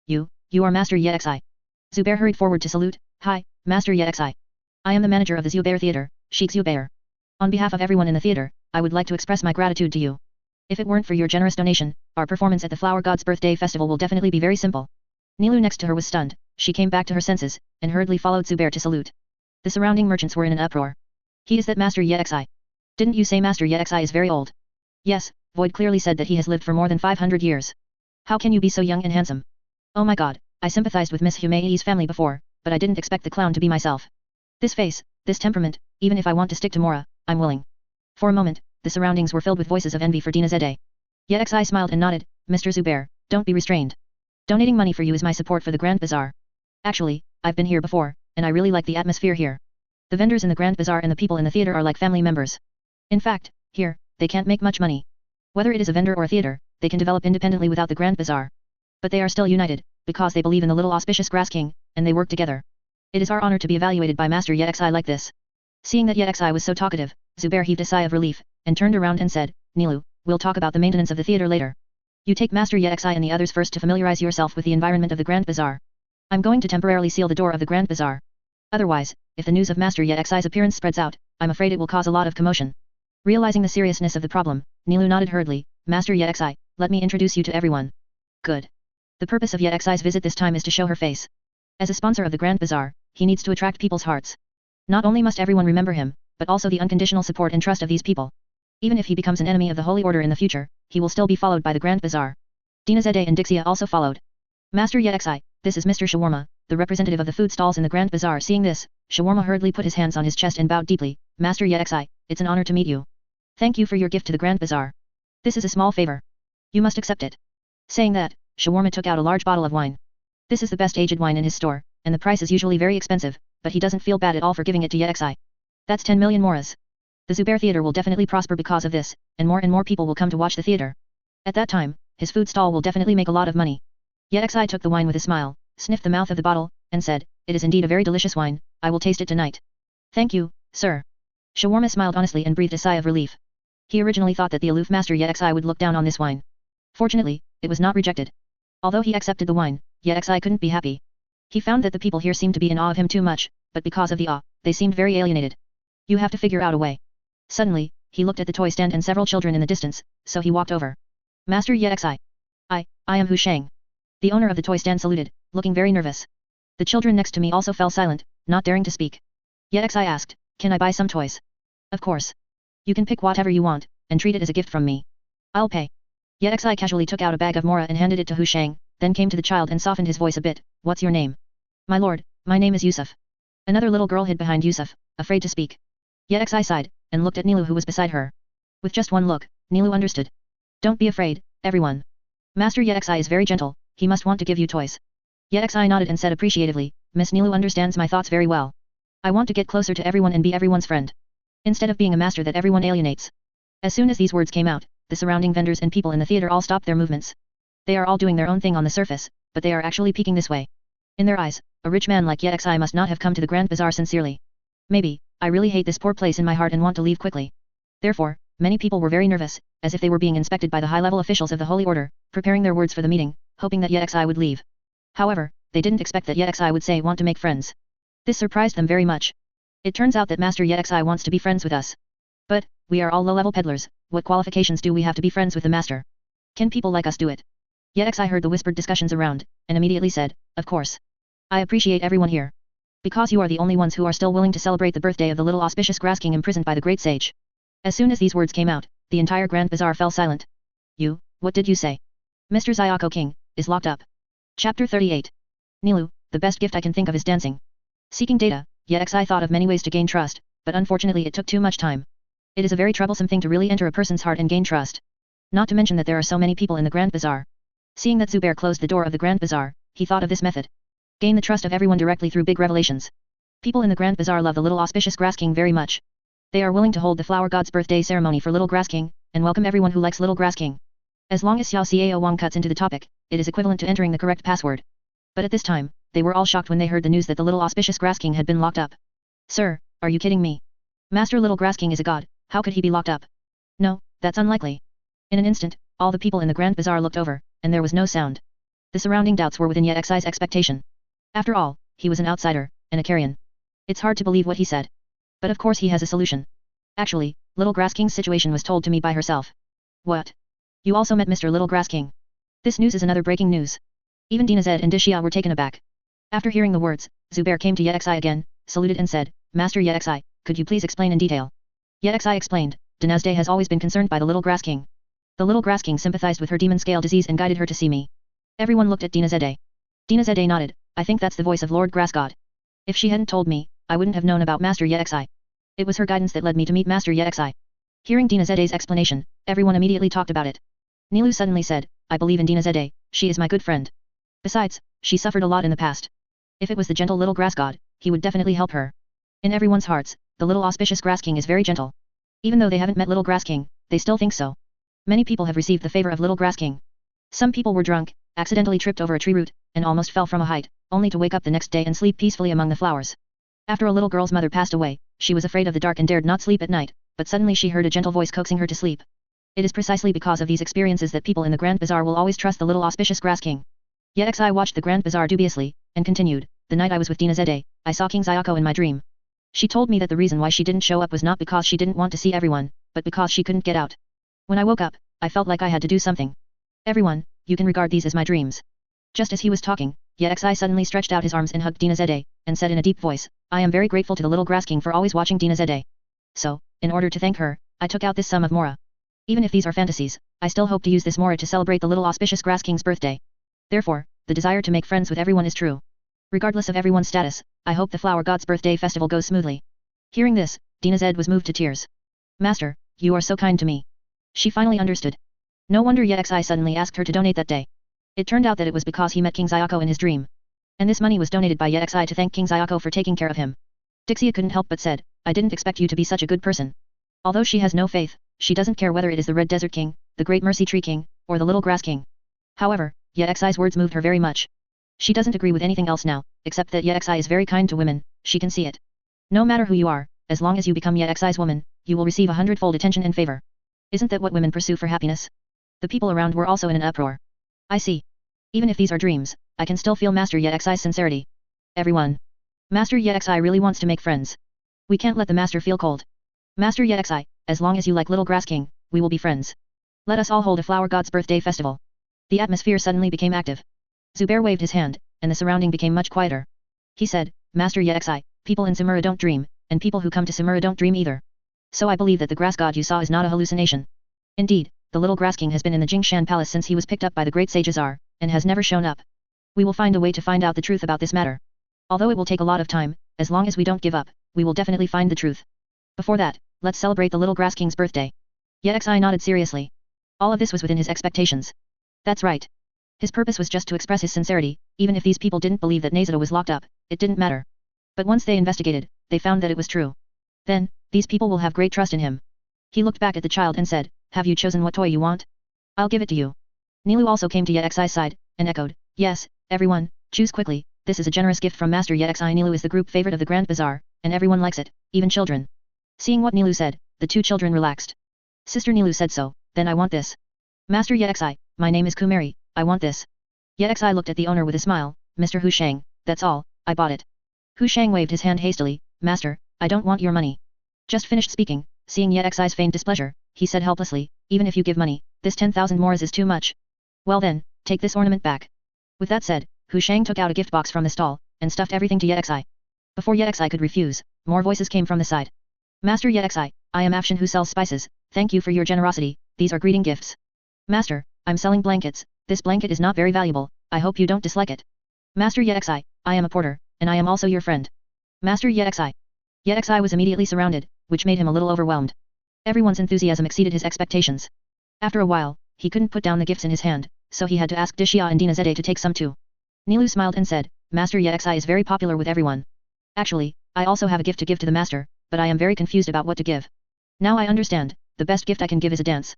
You are Master Yexi. Zubair hurried forward to salute. Hi, Master Yexi. I am the manager of the Zubair Theatre, Sheikh Zubair. On behalf of everyone in the theatre, I would like to express my gratitude to you. If it weren't for your generous donation, our performance at the Flower God's birthday festival will definitely be very simple. Nilu next to her was stunned. She came back to her senses, and hurriedly followed Zubair to salute. The surrounding merchants were in an uproar. He is that Master Yexi. Didn't you say Master Yexi is very old? Yes, Void clearly said that he has lived for more than 500 years. How can you be so young and handsome? Oh my god, I sympathized with Miss Humei's family before, but I didn't expect the clown to be myself. This face, this temperament, even if I want to stick to Mora, I'm willing. For a moment, the surroundings were filled with voices of envy for Dina Zede. Yexi smiled and nodded. Mr. Zubair, don't be restrained. Donating money for you is my support for the Grand Bazaar. Actually, I've been here before, and I really like the atmosphere here. The vendors in the Grand Bazaar and the people in the theatre are like family members. In fact, here, they can't make much money. Whether it is a vendor or a theatre, they can develop independently without the Grand Bazaar. But they are still united, because they believe in the little auspicious Grass King, and they work together. It is our honor to be evaluated by Master Yexi like this. Seeing that Yexi was so talkative, Zubair heaved a sigh of relief, and turned around and said, Nilu, we'll talk about the maintenance of the theatre later. You take Master Yexi and the others first to familiarize yourself with the environment of the Grand Bazaar. I'm going to temporarily seal the door of the Grand Bazaar. Otherwise, if the news of Master Yexi's appearance spreads out, I'm afraid it will cause a lot of commotion. Realizing the seriousness of the problem, Nilu nodded hurriedly. Master Yexi, let me introduce you to everyone. Good. The purpose of Yexi's visit this time is to show her face. As a sponsor of the Grand Bazaar, he needs to attract people's hearts. Not only must everyone remember him, but also the unconditional support and trust of these people. Even if he becomes an enemy of the Holy Order in the future, he will still be followed by the Grand Bazaar. Dina Zede and Dixie also followed. Master Yexi, this is Mr. Shawarma, the representative of the food stalls in the Grand Bazaar. Seeing this, Shawarma hurriedly put his hands on his chest and bowed deeply. Master Yexi, it's an honor to meet you. Thank you for your gift to the Grand Bazaar. This is a small favor. You must accept it. Saying that, Shawarma took out a large bottle of wine. This is the best aged wine in his store, and the price is usually very expensive, but he doesn't feel bad at all for giving it to Yexi. That's 10 million moras. The Zubair Theatre will definitely prosper because of this, and more people will come to watch the theatre. At that time, his food stall will definitely make a lot of money. Yexi took the wine with a smile, sniffed the mouth of the bottle, and said, it is indeed a very delicious wine, I will taste it tonight. Thank you, sir. Shawarma smiled honestly and breathed a sigh of relief. He originally thought that the aloof Master Yexi would look down on this wine. Fortunately, it was not rejected. Although he accepted the wine, Yexi couldn't be happy. He found that the people here seemed to be in awe of him too much, but because of the awe, they seemed very alienated. You have to figure out a way. Suddenly, he looked at the toy stand and several children in the distance, so he walked over. Master Yexi. I am Hu Shang. The owner of the toy stand saluted, looking very nervous. The children next to me also fell silent, not daring to speak. Yexi asked, can I buy some toys? Of course. You can pick whatever you want, and treat it as a gift from me. I'll pay. Yexi casually took out a bag of mora and handed it to Hu Shang, then came to the child and softened his voice a bit. What's your name? My lord, my name is Yusuf. Another little girl hid behind Yusuf, afraid to speak. Yexi sighed, and looked at Nilu who was beside her. With just one look, Nilu understood. Don't be afraid, everyone. Master Yexi is very gentle, he must want to give you toys. Yexi nodded and said appreciatively, Miss Nilu understands my thoughts very well. I want to get closer to everyone and be everyone's friend. Instead of being a master that everyone alienates. As soon as these words came out, the surrounding vendors and people in the theatre all stopped their movements. They are all doing their own thing on the surface, but they are actually peeking this way. In their eyes, a rich man like Yexi must not have come to the Grand Bazaar sincerely. Maybe, I really hate this poor place in my heart and want to leave quickly. Therefore, many people were very nervous, as if they were being inspected by the high-level officials of the Holy Order, preparing their words for the meeting, hoping that Yexi would leave. However, they didn't expect that Yexi would say want to make friends. This surprised them very much. It turns out that Master Yexi wants to be friends with us. But, we are all low-level peddlers, what qualifications do we have to be friends with the master? Can people like us do it? Yexi heard the whispered discussions around, and immediately said, of course. I appreciate everyone here. Because you are the only ones who are still willing to celebrate the birthday of the little auspicious grass king imprisoned by the great sage. As soon as these words came out, the entire Grand Bazaar fell silent. You, what did you say? Mr. Zyako King, is locked up. Chapter 38. Nilu, the best gift I can think of is dancing. Seeking data, Yexi thought of many ways to gain trust, but unfortunately it took too much time. It is a very troublesome thing to really enter a person's heart and gain trust. Not to mention that there are so many people in the Grand Bazaar. Seeing that Zubair closed the door of the Grand Bazaar, he thought of this method. Gain the trust of everyone directly through big revelations. People in the Grand Bazaar love the little auspicious Grass King very much. They are willing to hold the Flower God's birthday ceremony for Little Grass King, and welcome everyone who likes Little Grass King. As long as Xiao Xiao Wang cuts into the topic, it is equivalent to entering the correct password. But at this time, they were all shocked when they heard the news that the little auspicious Grass King had been locked up. Sir, are you kidding me? Master Little Grass King is a god, how could he be locked up? No, that's unlikely. In an instant, all the people in the Grand Bazaar looked over, and there was no sound. The surrounding doubts were within Yexi's expectation. After all, he was an outsider, and a carrion. It's hard to believe what he said. But of course he has a solution. Actually, Little Grass King's situation was told to me by herself. What? You also met Mr. Little Grass King? This news is another breaking news. Even Dina Zed and Dixie were taken aback. After hearing the words, Zubair came to Yexi again, saluted and said, Master Yexi, could you please explain in detail? Yexi explained, Dinazde has always been concerned by the Little Grass King. The Little Grass King sympathized with her demon scale disease and guided her to see me. Everyone looked at Dinazde. Dinazde nodded, I think that's the voice of Lord Grass God. If she hadn't told me, I wouldn't have known about Master Yexi. It was her guidance that led me to meet Master Yexi. Hearing Dinazde's explanation, everyone immediately talked about it. Nilu suddenly said, I believe in Dinazde, she is my good friend. Besides, she suffered a lot in the past. If it was the gentle little grass god, he would definitely help her. In everyone's hearts, the little auspicious Grass King is very gentle. Even though they haven't met Little Grass King, they still think so. Many people have received the favor of Little Grass King. Some people were drunk, accidentally tripped over a tree root, and almost fell from a height, only to wake up the next day and sleep peacefully among the flowers. After a little girl's mother passed away, she was afraid of the dark and dared not sleep at night, but suddenly she heard a gentle voice coaxing her to sleep. It is precisely because of these experiences that people in the Grand Bazaar will always trust the little auspicious Grass King. Yexi watched the Grand Bazaar dubiously, and continued, the night I was with Dinazde, I saw King Zyako in my dream. She told me that the reason why she didn't show up was not because she didn't want to see everyone, but because she couldn't get out. When I woke up, I felt like I had to do something. Everyone, you can regard these as my dreams. Just as he was talking, Yexi suddenly stretched out his arms and hugged Dinazde, and said in a deep voice, I am very grateful to the little Grass King for always watching Dinazde. So, in order to thank her, I took out this sum of Mora. Even if these are fantasies, I still hope to use this Mora to celebrate the little auspicious Grass King's birthday. Therefore, the desire to make friends with everyone is true. Regardless of everyone's status, I hope the Flower God's birthday festival goes smoothly. Hearing this, Dinazde was moved to tears. Master, you are so kind to me. She finally understood. No wonder Yexi suddenly asked her to donate that day. It turned out that it was because he met King Zyako in his dream. And this money was donated by Yexi to thank King Zyako for taking care of him. Dixie couldn't help but said, I didn't expect you to be such a good person. Although she has no faith, she doesn't care whether it is the Red Desert King, the Great Mercy Tree King, or the Little Grass King. However, Yexi's words moved her very much. She doesn't agree with anything else now, except that Yexi is very kind to women, she can see it. No matter who you are, as long as you become Yexi's woman, you will receive 100-fold attention and favor. Isn't that what women pursue for happiness? The people around were also in an uproar. I see. Even if these are dreams, I can still feel Master Yexi's sincerity. Everyone. Master Yexi really wants to make friends. We can't let the Master feel cold. Master Yexi, as long as you like Little Grass King, we will be friends. Let us all hold a Flower God's birthday festival. The atmosphere suddenly became active. Zubair waved his hand, and the surrounding became much quieter. He said, Master Yexi, people in Samura don't dream, and people who come to Samura don't dream either. So I believe that the grass god you saw is not a hallucination. Indeed, the little Grass King has been in the Jingshan Palace since he was picked up by the great sage Azar, and has never shown up. We will find a way to find out the truth about this matter. Although it will take a lot of time, as long as we don't give up, we will definitely find the truth. Before that, let's celebrate the little Grass King's birthday. Yexi nodded seriously. All of this was within his expectations. That's right. His purpose was just to express his sincerity, even if these people didn't believe that Nashida was locked up, it didn't matter. But once they investigated, they found that it was true. Then, these people will have great trust in him. He looked back at the child and said, have you chosen what toy you want? I'll give it to you. Nilu also came to Yexi's side, and echoed, yes, everyone, choose quickly, this is a generous gift from Master Yexi. Nilu is the group favorite of the Grand Bazaar, and everyone likes it, even children. Seeing what Nilu said, the two children relaxed. Sister Nilu said so, then I want this. Master Yexi, my name is Kumari, I want this. Yexi looked at the owner with a smile, Mr. Hu Shang, that's all, I bought it. Hu Shang waved his hand hastily, Master, I don't want your money. Just finished speaking, seeing Ye Xi's feigned displeasure, he said helplessly, even if you give money, this 10,000 moras is too much. Well then, take this ornament back. With that said, Hu Shang took out a gift box from the stall, and stuffed everything to Ye Xi. Before Ye Xi could refuse, more voices came from the side. Master Ye Xi, I am Afshan who sells spices, thank you for your generosity, these are greeting gifts. Master, I'm selling blankets, this blanket is not very valuable, I hope you don't dislike it. Master Ye Xi, I am a porter, and I am also your friend. Master Ye Xi. Ye Xi was immediately surrounded, which made him a little overwhelmed. Everyone's enthusiasm exceeded his expectations. After a while, he couldn't put down the gifts in his hand, so he had to ask Dixie and Dina Zede to take some too. Nilu smiled and said, Master Ye Xi is very popular with everyone. Actually, I also have a gift to give to the master, but I am very confused about what to give. Now I understand, the best gift I can give is a dance.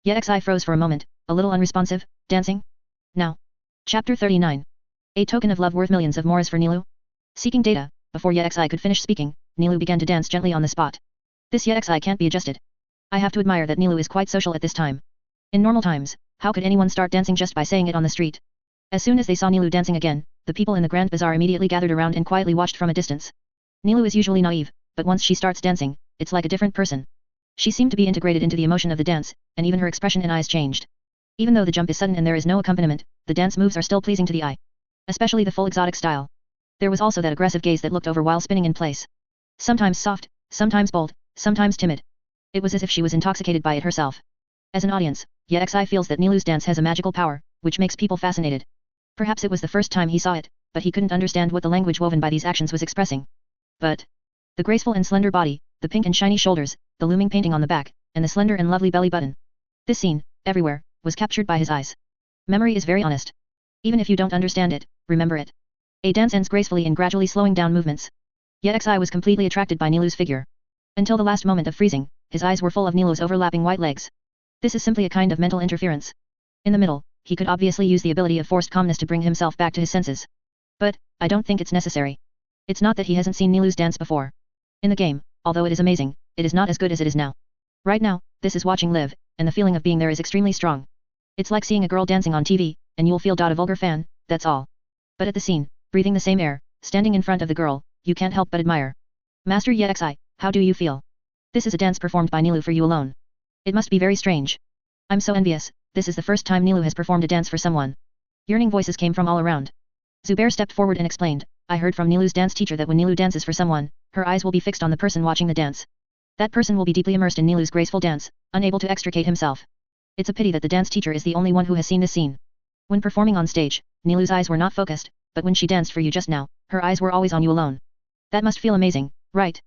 Ye Xi froze for a moment, a little unresponsive, dancing? Now. Chapter 39. A token of love worth millions of moras for Nilu? Seeking data, before Ye Xi could finish speaking, Nilu began to dance gently on the spot. This Ye Xi can't be adjusted. I have to admire that Nilu is quite social at this time. In normal times, how could anyone start dancing just by saying it on the street? As soon as they saw Nilu dancing again, the people in the Grand Bazaar immediately gathered around and quietly watched from a distance. Nilu is usually naive, but once she starts dancing, it's like a different person. She seemed to be integrated into the emotion of the dance, and even her expression and eyes changed. Even though the jump is sudden and there is no accompaniment, the dance moves are still pleasing to the eye. Especially the full exotic style. There was also that aggressive gaze that looked over while spinning in place. Sometimes soft, sometimes bold, sometimes timid. It was as if she was intoxicated by it herself. As an audience, Ye Xi feels that Nilu's dance has a magical power, which makes people fascinated. Perhaps it was the first time he saw it, but he couldn't understand what the language woven by these actions was expressing. But the graceful and slender body, the pink and shiny shoulders, the looming painting on the back, and the slender and lovely belly button. This scene, everywhere, was captured by his eyes. Memory is very honest. Even if you don't understand it, remember it. A dance ends gracefully in gradually slowing down movements. Ye Xi was completely attracted by Nilu's figure. Until the last moment of freezing, his eyes were full of Nilu's overlapping white legs. This is simply a kind of mental interference. In the middle, he could obviously use the ability of forced calmness to bring himself back to his senses. But, I don't think it's necessary. It's not that he hasn't seen Nilu's dance before. In the game, although it is amazing, it is not as good as it is now. Right now, this is watching live, and the feeling of being there is extremely strong. It's like seeing a girl dancing on TV, and you'll feel a vulgar fan, that's all. But at the scene, breathing the same air, standing in front of the girl, you can't help but admire. Master Ye Xi, how do you feel? This is a dance performed by Nilu for you alone. It must be very strange. I'm so envious, this is the first time Nilu has performed a dance for someone. Yearning voices came from all around. Zubair stepped forward and explained, I heard from Nilu's dance teacher that when Nilu dances for someone, her eyes will be fixed on the person watching the dance. That person will be deeply immersed in Nilu's graceful dance, unable to extricate himself. It's a pity that the dance teacher is the only one who has seen this scene. When performing on stage, Nilu's eyes were not focused, but when she danced for you just now, her eyes were always on you alone. That must feel amazing, right?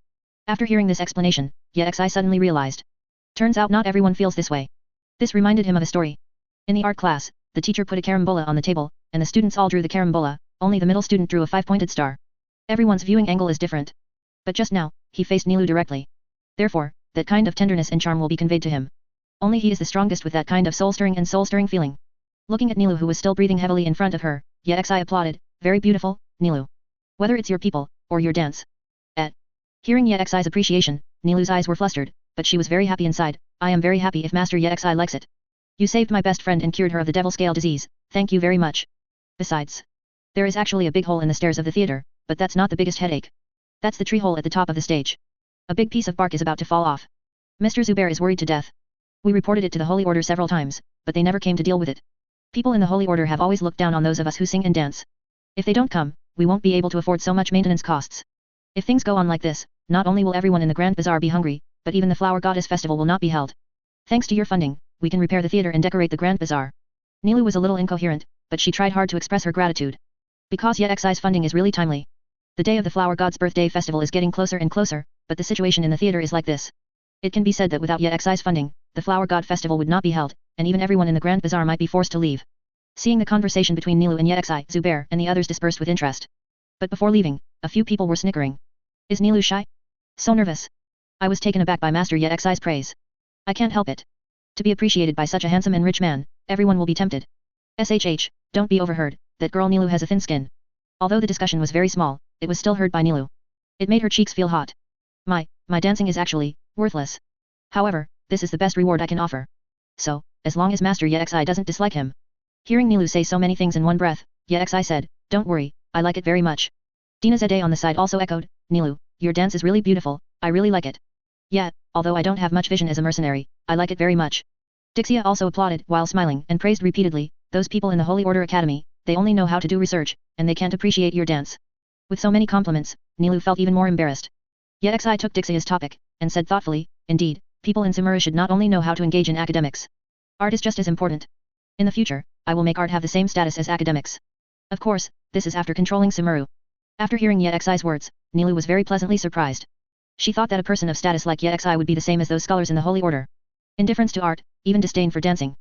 After hearing this explanation, Ye Xi suddenly realized. Turns out not everyone feels this way. This reminded him of a story. In the art class, the teacher put a carambola on the table, and the students all drew the carambola, only the middle student drew a 5-pointed star. Everyone's viewing angle is different. But just now, he faced Nilu directly. Therefore, that kind of tenderness and charm will be conveyed to him. Only he is the strongest with that kind of soul-stirring feeling. Looking at Nilu who was still breathing heavily in front of her, Ye Xi applauded, very beautiful, Nilu. Whether it's your people, or your dance. At hearing Ye Xi's appreciation, Nilu's eyes were flustered, but she was very happy inside. I am very happy if Master Ye Xi likes it. You saved my best friend and cured her of the devil scale disease, thank you very much. Besides, there is actually a big hole in the stairs of the theater, but that's not the biggest headache. That's the tree hole at the top of the stage. A big piece of bark is about to fall off. Mr. Zubair is worried to death. We reported it to the Holy Order several times, but they never came to deal with it. People in the Holy Order have always looked down on those of us who sing and dance. If they don't come, we won't be able to afford so much maintenance costs. If things go on like this, not only will everyone in the Grand Bazaar be hungry, but even the Flower Goddess Festival will not be held. Thanks to your funding, we can repair the theater and decorate the Grand Bazaar. Nilu was a little incoherent, but she tried hard to express her gratitude. Because Ye Xi's funding is really timely. The day of the Flower God's birthday festival is getting closer and closer, but the situation in the theater is like this. It can be said that without Ye Xi's funding, the Flower God festival would not be held, and even everyone in the Grand Bazaar might be forced to leave. Seeing the conversation between Nilu and Ye Xi, Zubair and the others dispersed with interest. But before leaving, a few people were snickering. Is Nilu shy? So nervous. I was taken aback by Master Ye Xi's praise. I can't help it. To be appreciated by such a handsome and rich man, everyone will be tempted. SHH, don't be overheard, that girl Nilu has a thin skin. Although the discussion was very small, it was still heard by Nilu. It made her cheeks feel hot. My dancing is actually worthless. However, this is the best reward I can offer. So, as long as Master Ye Xi doesn't dislike him. Hearing Nilu say so many things in one breath, Ye Xi said, don't worry, I like it very much. Dina Zede on the side also echoed, Nilu, your dance is really beautiful, I really like it. Yet, although I don't have much vision as a mercenary, I like it very much. Dixie also applauded while smiling and praised repeatedly, those people in the Holy Order Academy, they only know how to do research, and they can't appreciate your dance. With so many compliments, Nilou felt even more embarrassed. Yet Xi took Dixie's topic, and said thoughtfully, indeed, people in Sumeru should not only know how to engage in academics. Art is just as important. In the future, I will make art have the same status as academics. Of course, this is after controlling Sumeru. After hearing Ye Xi's words, Nilou was very pleasantly surprised. She thought that a person of status like Ye Xi would be the same as those scholars in the Holy Order. Indifference to art, even disdain for dancing.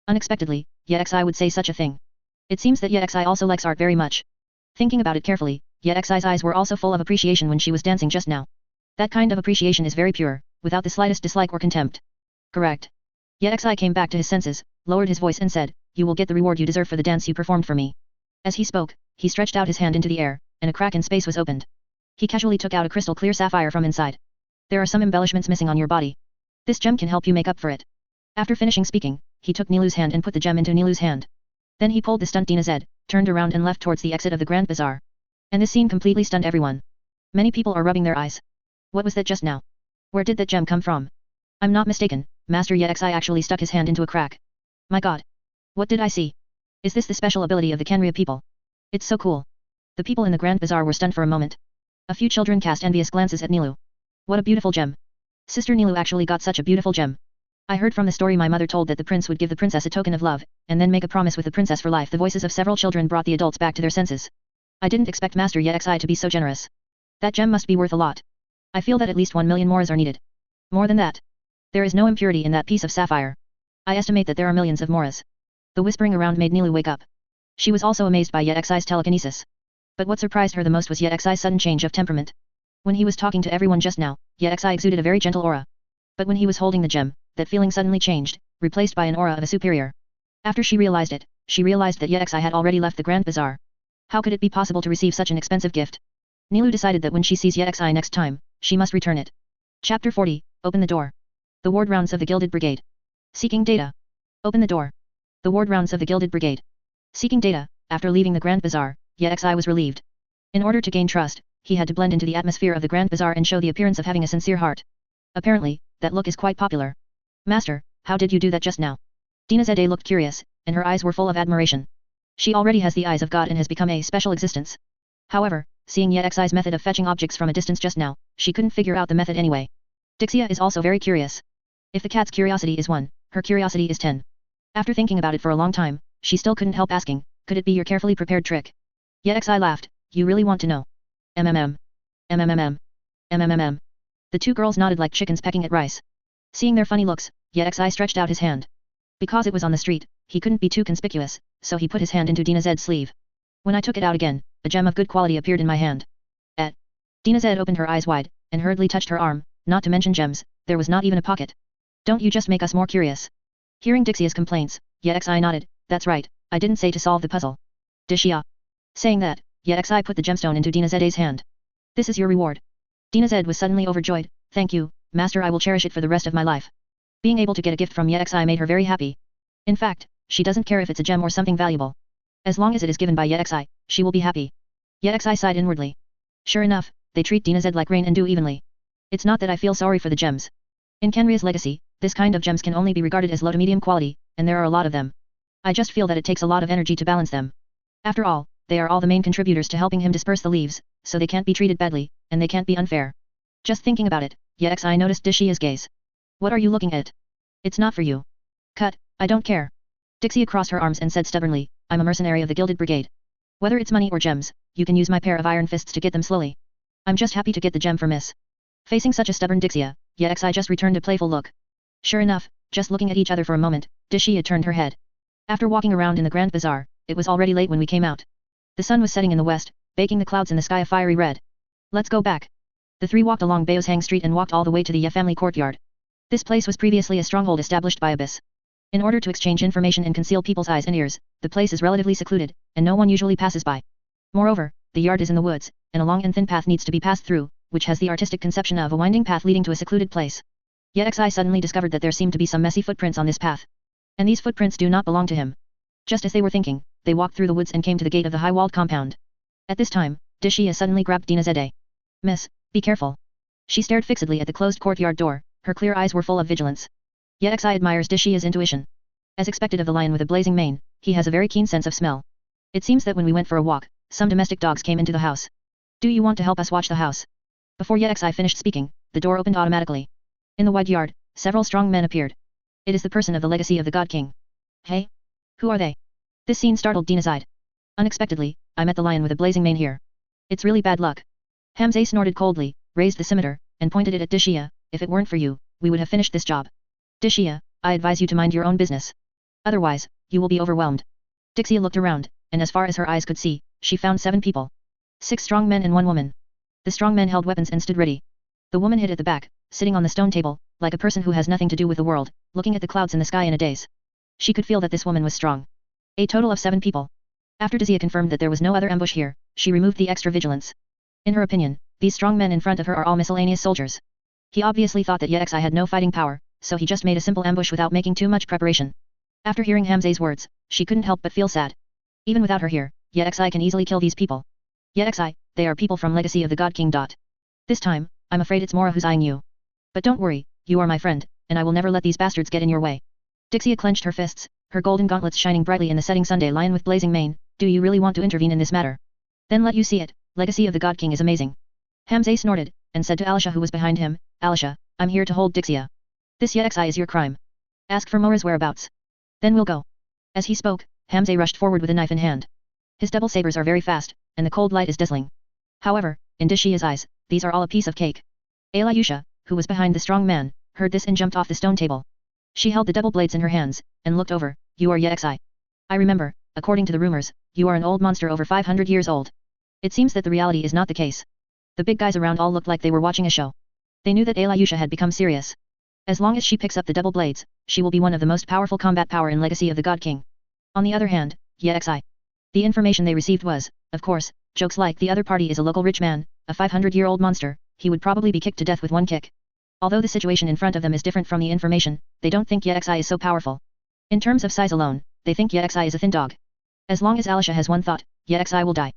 Unexpectedly, Ye Xi would say such a thing. It seems that Ye Xi also likes art very much. Thinking about it carefully, Ye Xi's eyes were also full of appreciation when she was dancing just now. That kind of appreciation is very pure, without the slightest dislike or contempt. Correct. Ye Xi came back to his senses, lowered his voice and said, you will get the reward you deserve for the dance you performed for me. As he spoke, he stretched out his hand into the air, and a crack in space was opened. He casually took out a crystal clear sapphire from inside. There are some embellishments missing on your body. This gem can help you make up for it. After finishing speaking, he took Nilou's hand and put the gem into Nilou's hand. Then he pulled the stunt Dina Z, turned around and left towards the exit of the Grand Bazaar. And this scene completely stunned everyone. Many people are rubbing their eyes. What was that just now? Where did that gem come from? I'm not mistaken, Master Ye Xi actually stuck his hand into a crack. My god. What did I see? Is this the special ability of the Khaenri'ah people? It's so cool. The people in the Grand Bazaar were stunned for a moment. A few children cast envious glances at Nilou. What a beautiful gem. Sister Nilou actually got such a beautiful gem. I heard from the story my mother told that the prince would give the princess a token of love, and then make a promise with the princess for life. The voices of several children brought the adults back to their senses. I didn't expect Master Ye Xi to be so generous. That gem must be worth a lot. I feel that at least 1 million moras are needed. More than that. There is no impurity in that piece of sapphire. I estimate that there are millions of moras. The whispering around made Nilou wake up. She was also amazed by Ye Xi's telekinesis. But what surprised her the most was Ye Xi's sudden change of temperament. When he was talking to everyone just now, Ye Xi exuded a very gentle aura. But when he was holding the gem, that feeling suddenly changed, replaced by an aura of a superior. After she realized it, she realized that Ye Xi had already left the Grand Bazaar. How could it be possible to receive such an expensive gift? Nilou decided that when she sees Ye Xi next time, she must return it. Chapter 40, Open the Door. The Ward Rounds of the Gilded Brigade. Seeking data. Open the door. The Ward Rounds of the Gilded Brigade. Seeking data. After leaving the Grand Bazaar, Ye Xi was relieved. In order to gain trust, he had to blend into the atmosphere of the Grand Bazaar and show the appearance of having a sincere heart. Apparently, that look is quite popular. Master, how did you do that just now? Dina Zede looked curious, and her eyes were full of admiration. She already has the eyes of God and has become a special existence. However, seeing Ye Xi's method of fetching objects from a distance just now, she couldn't figure out the method anyway. Dixie is also very curious. If the cat's curiosity is 1, her curiosity is 10. After thinking about it for a long time, she still couldn't help asking, could it be your carefully prepared trick? Ye Xi laughed, you really want to know? MMM. MMMM. MMMM. The two girls nodded like chickens pecking at rice. Seeing their funny looks, Ye Xi stretched out his hand. Because it was on the street, he couldn't be too conspicuous, so he put his hand into Dina Zed's sleeve. When I took it out again, a gem of good quality appeared in my hand. Dina Zed opened her eyes wide, and hurriedly touched her arm, not to mention gems, there was not even a pocket. Don't you just make us more curious? Hearing Dixie's complaints, Ye Xi nodded, that's right, I didn't say to solve the puzzle. Dixia. Saying that, Ye Xi put the gemstone into Dina Zed's hand. This is your reward. Dina Zed was suddenly overjoyed, thank you, master, I will cherish it for the rest of my life. Being able to get a gift from Ye Xi made her very happy. In fact, she doesn't care if it's a gem or something valuable. As long as it is given by Ye Xi, she will be happy. Ye Xi sighed inwardly. Sure enough, they treat Dina Zed like rain and dew evenly. It's not that I feel sorry for the gems. In Khaenri'ah's legacy, this kind of gems can only be regarded as low to medium quality, and there are a lot of them. I just feel that it takes a lot of energy to balance them. After all, they are all the main contributors to helping him disperse the leaves, so they can't be treated badly, and they can't be unfair. Just thinking about it, Ye Xi noticed Dixia's gaze. What are you looking at? It's not for you. Cut, I don't care. Dixie crossed her arms and said stubbornly, I'm a mercenary of the Gilded Brigade. Whether it's money or gems, you can use my pair of iron fists to get them slowly. I'm just happy to get the gem for Miss. Facing such a stubborn Dixia, Ye Xi just returned a playful look. Sure enough, just looking at each other for a moment, Dixia turned her head. After walking around in the Grand Bazaar, it was already late when we came out. The sun was setting in the west, baking the clouds in the sky a fiery red. Let's go back. The three walked along Baoshang Street and walked all the way to the Ye family courtyard. This place was previously a stronghold established by Abyss. In order to exchange information and conceal people's eyes and ears, the place is relatively secluded, and no one usually passes by. Moreover, the yard is in the woods, and a long and thin path needs to be passed through, which has the artistic conception of a winding path leading to a secluded place. Ye Xi suddenly discovered that there seemed to be some messy footprints on this path. And these footprints do not belong to him. Just as they were thinking, they walked through the woods and came to the gate of the high-walled compound. At this time, Dixia suddenly grabbed Dina Zede. Miss, be careful. She stared fixedly at the closed courtyard door, her clear eyes were full of vigilance. Yexi admires Dishia's intuition. As expected of the lion with a blazing mane, he has a very keen sense of smell. It seems that when we went for a walk, some domestic dogs came into the house. Do you want to help us watch the house? Before Yexi finished speaking, the door opened automatically. In the wide yard, several strong men appeared. It is the person of the legacy of the God King. Hey? Who are they? This scene startled Dinazide. Unexpectedly, I met the lion with a blazing mane here. It's really bad luck. Hamza snorted coldly, raised the scimitar, and pointed it at Dixie. If it weren't for you, we would have finished this job. Dixie, I advise you to mind your own business. Otherwise, you will be overwhelmed. Dixie looked around, and as far as her eyes could see, she found 7 people. 6 strong men and 1 woman. The strong men held weapons and stood ready. The woman hid at the back, sitting on the stone table, like a person who has nothing to do with the world, looking at the clouds in the sky in a daze. She could feel that this woman was strong. A total of 7 people. After Dixie confirmed that there was no other ambush here, she removed the extra vigilance. In her opinion, these strong men in front of her are all miscellaneous soldiers. He obviously thought that Yexi had no fighting power, so he just made a simple ambush without making too much preparation. After hearing Hamza's words, she couldn't help but feel sad. Even without her here, Yexi can easily kill these people. Yexi, they are people from Legacy of the God King. This time, I'm afraid it's Mora who's eyeing you. But don't worry, you are my friend, and I will never let these bastards get in your way. Dixie clenched her fists, her golden gauntlets shining brightly in the setting Sunday lion with blazing mane. Do you really want to intervene in this matter? Then let you see it. Legacy of the God King is amazing. Hamza snorted, and said to Alisha who was behind him, Alisha, I'm here to hold Dixie. This Yexi is your crime. Ask for Mora's whereabouts. Then we'll go. As he spoke, Hamza rushed forward with a knife in hand. His double sabers are very fast, and the cold light is dazzling. However, in Dishia's eyes, these are all a piece of cake. Alayusha, who was behind the strong man, heard this and jumped off the stone table. She held the double blades in her hands, and looked over. You are Yexi. I remember, according to the rumors, you are an old monster over 500 years old. It seems that the reality is not the case. The big guys around all looked like they were watching a show. They knew that Alayusha had become serious. As long as she picks up the double blades, she will be one of the most powerful combat power in Legacy of the God King. On the other hand, Yexi. The information they received was, of course, jokes like the other party is a local rich man, a 500-year-old monster, he would probably be kicked to death with one kick. Although the situation in front of them is different from the information, they don't think Yexi is so powerful. In terms of size alone, they think Yexi is a thin dog. As long as Alisha has one thought, Yexi will die.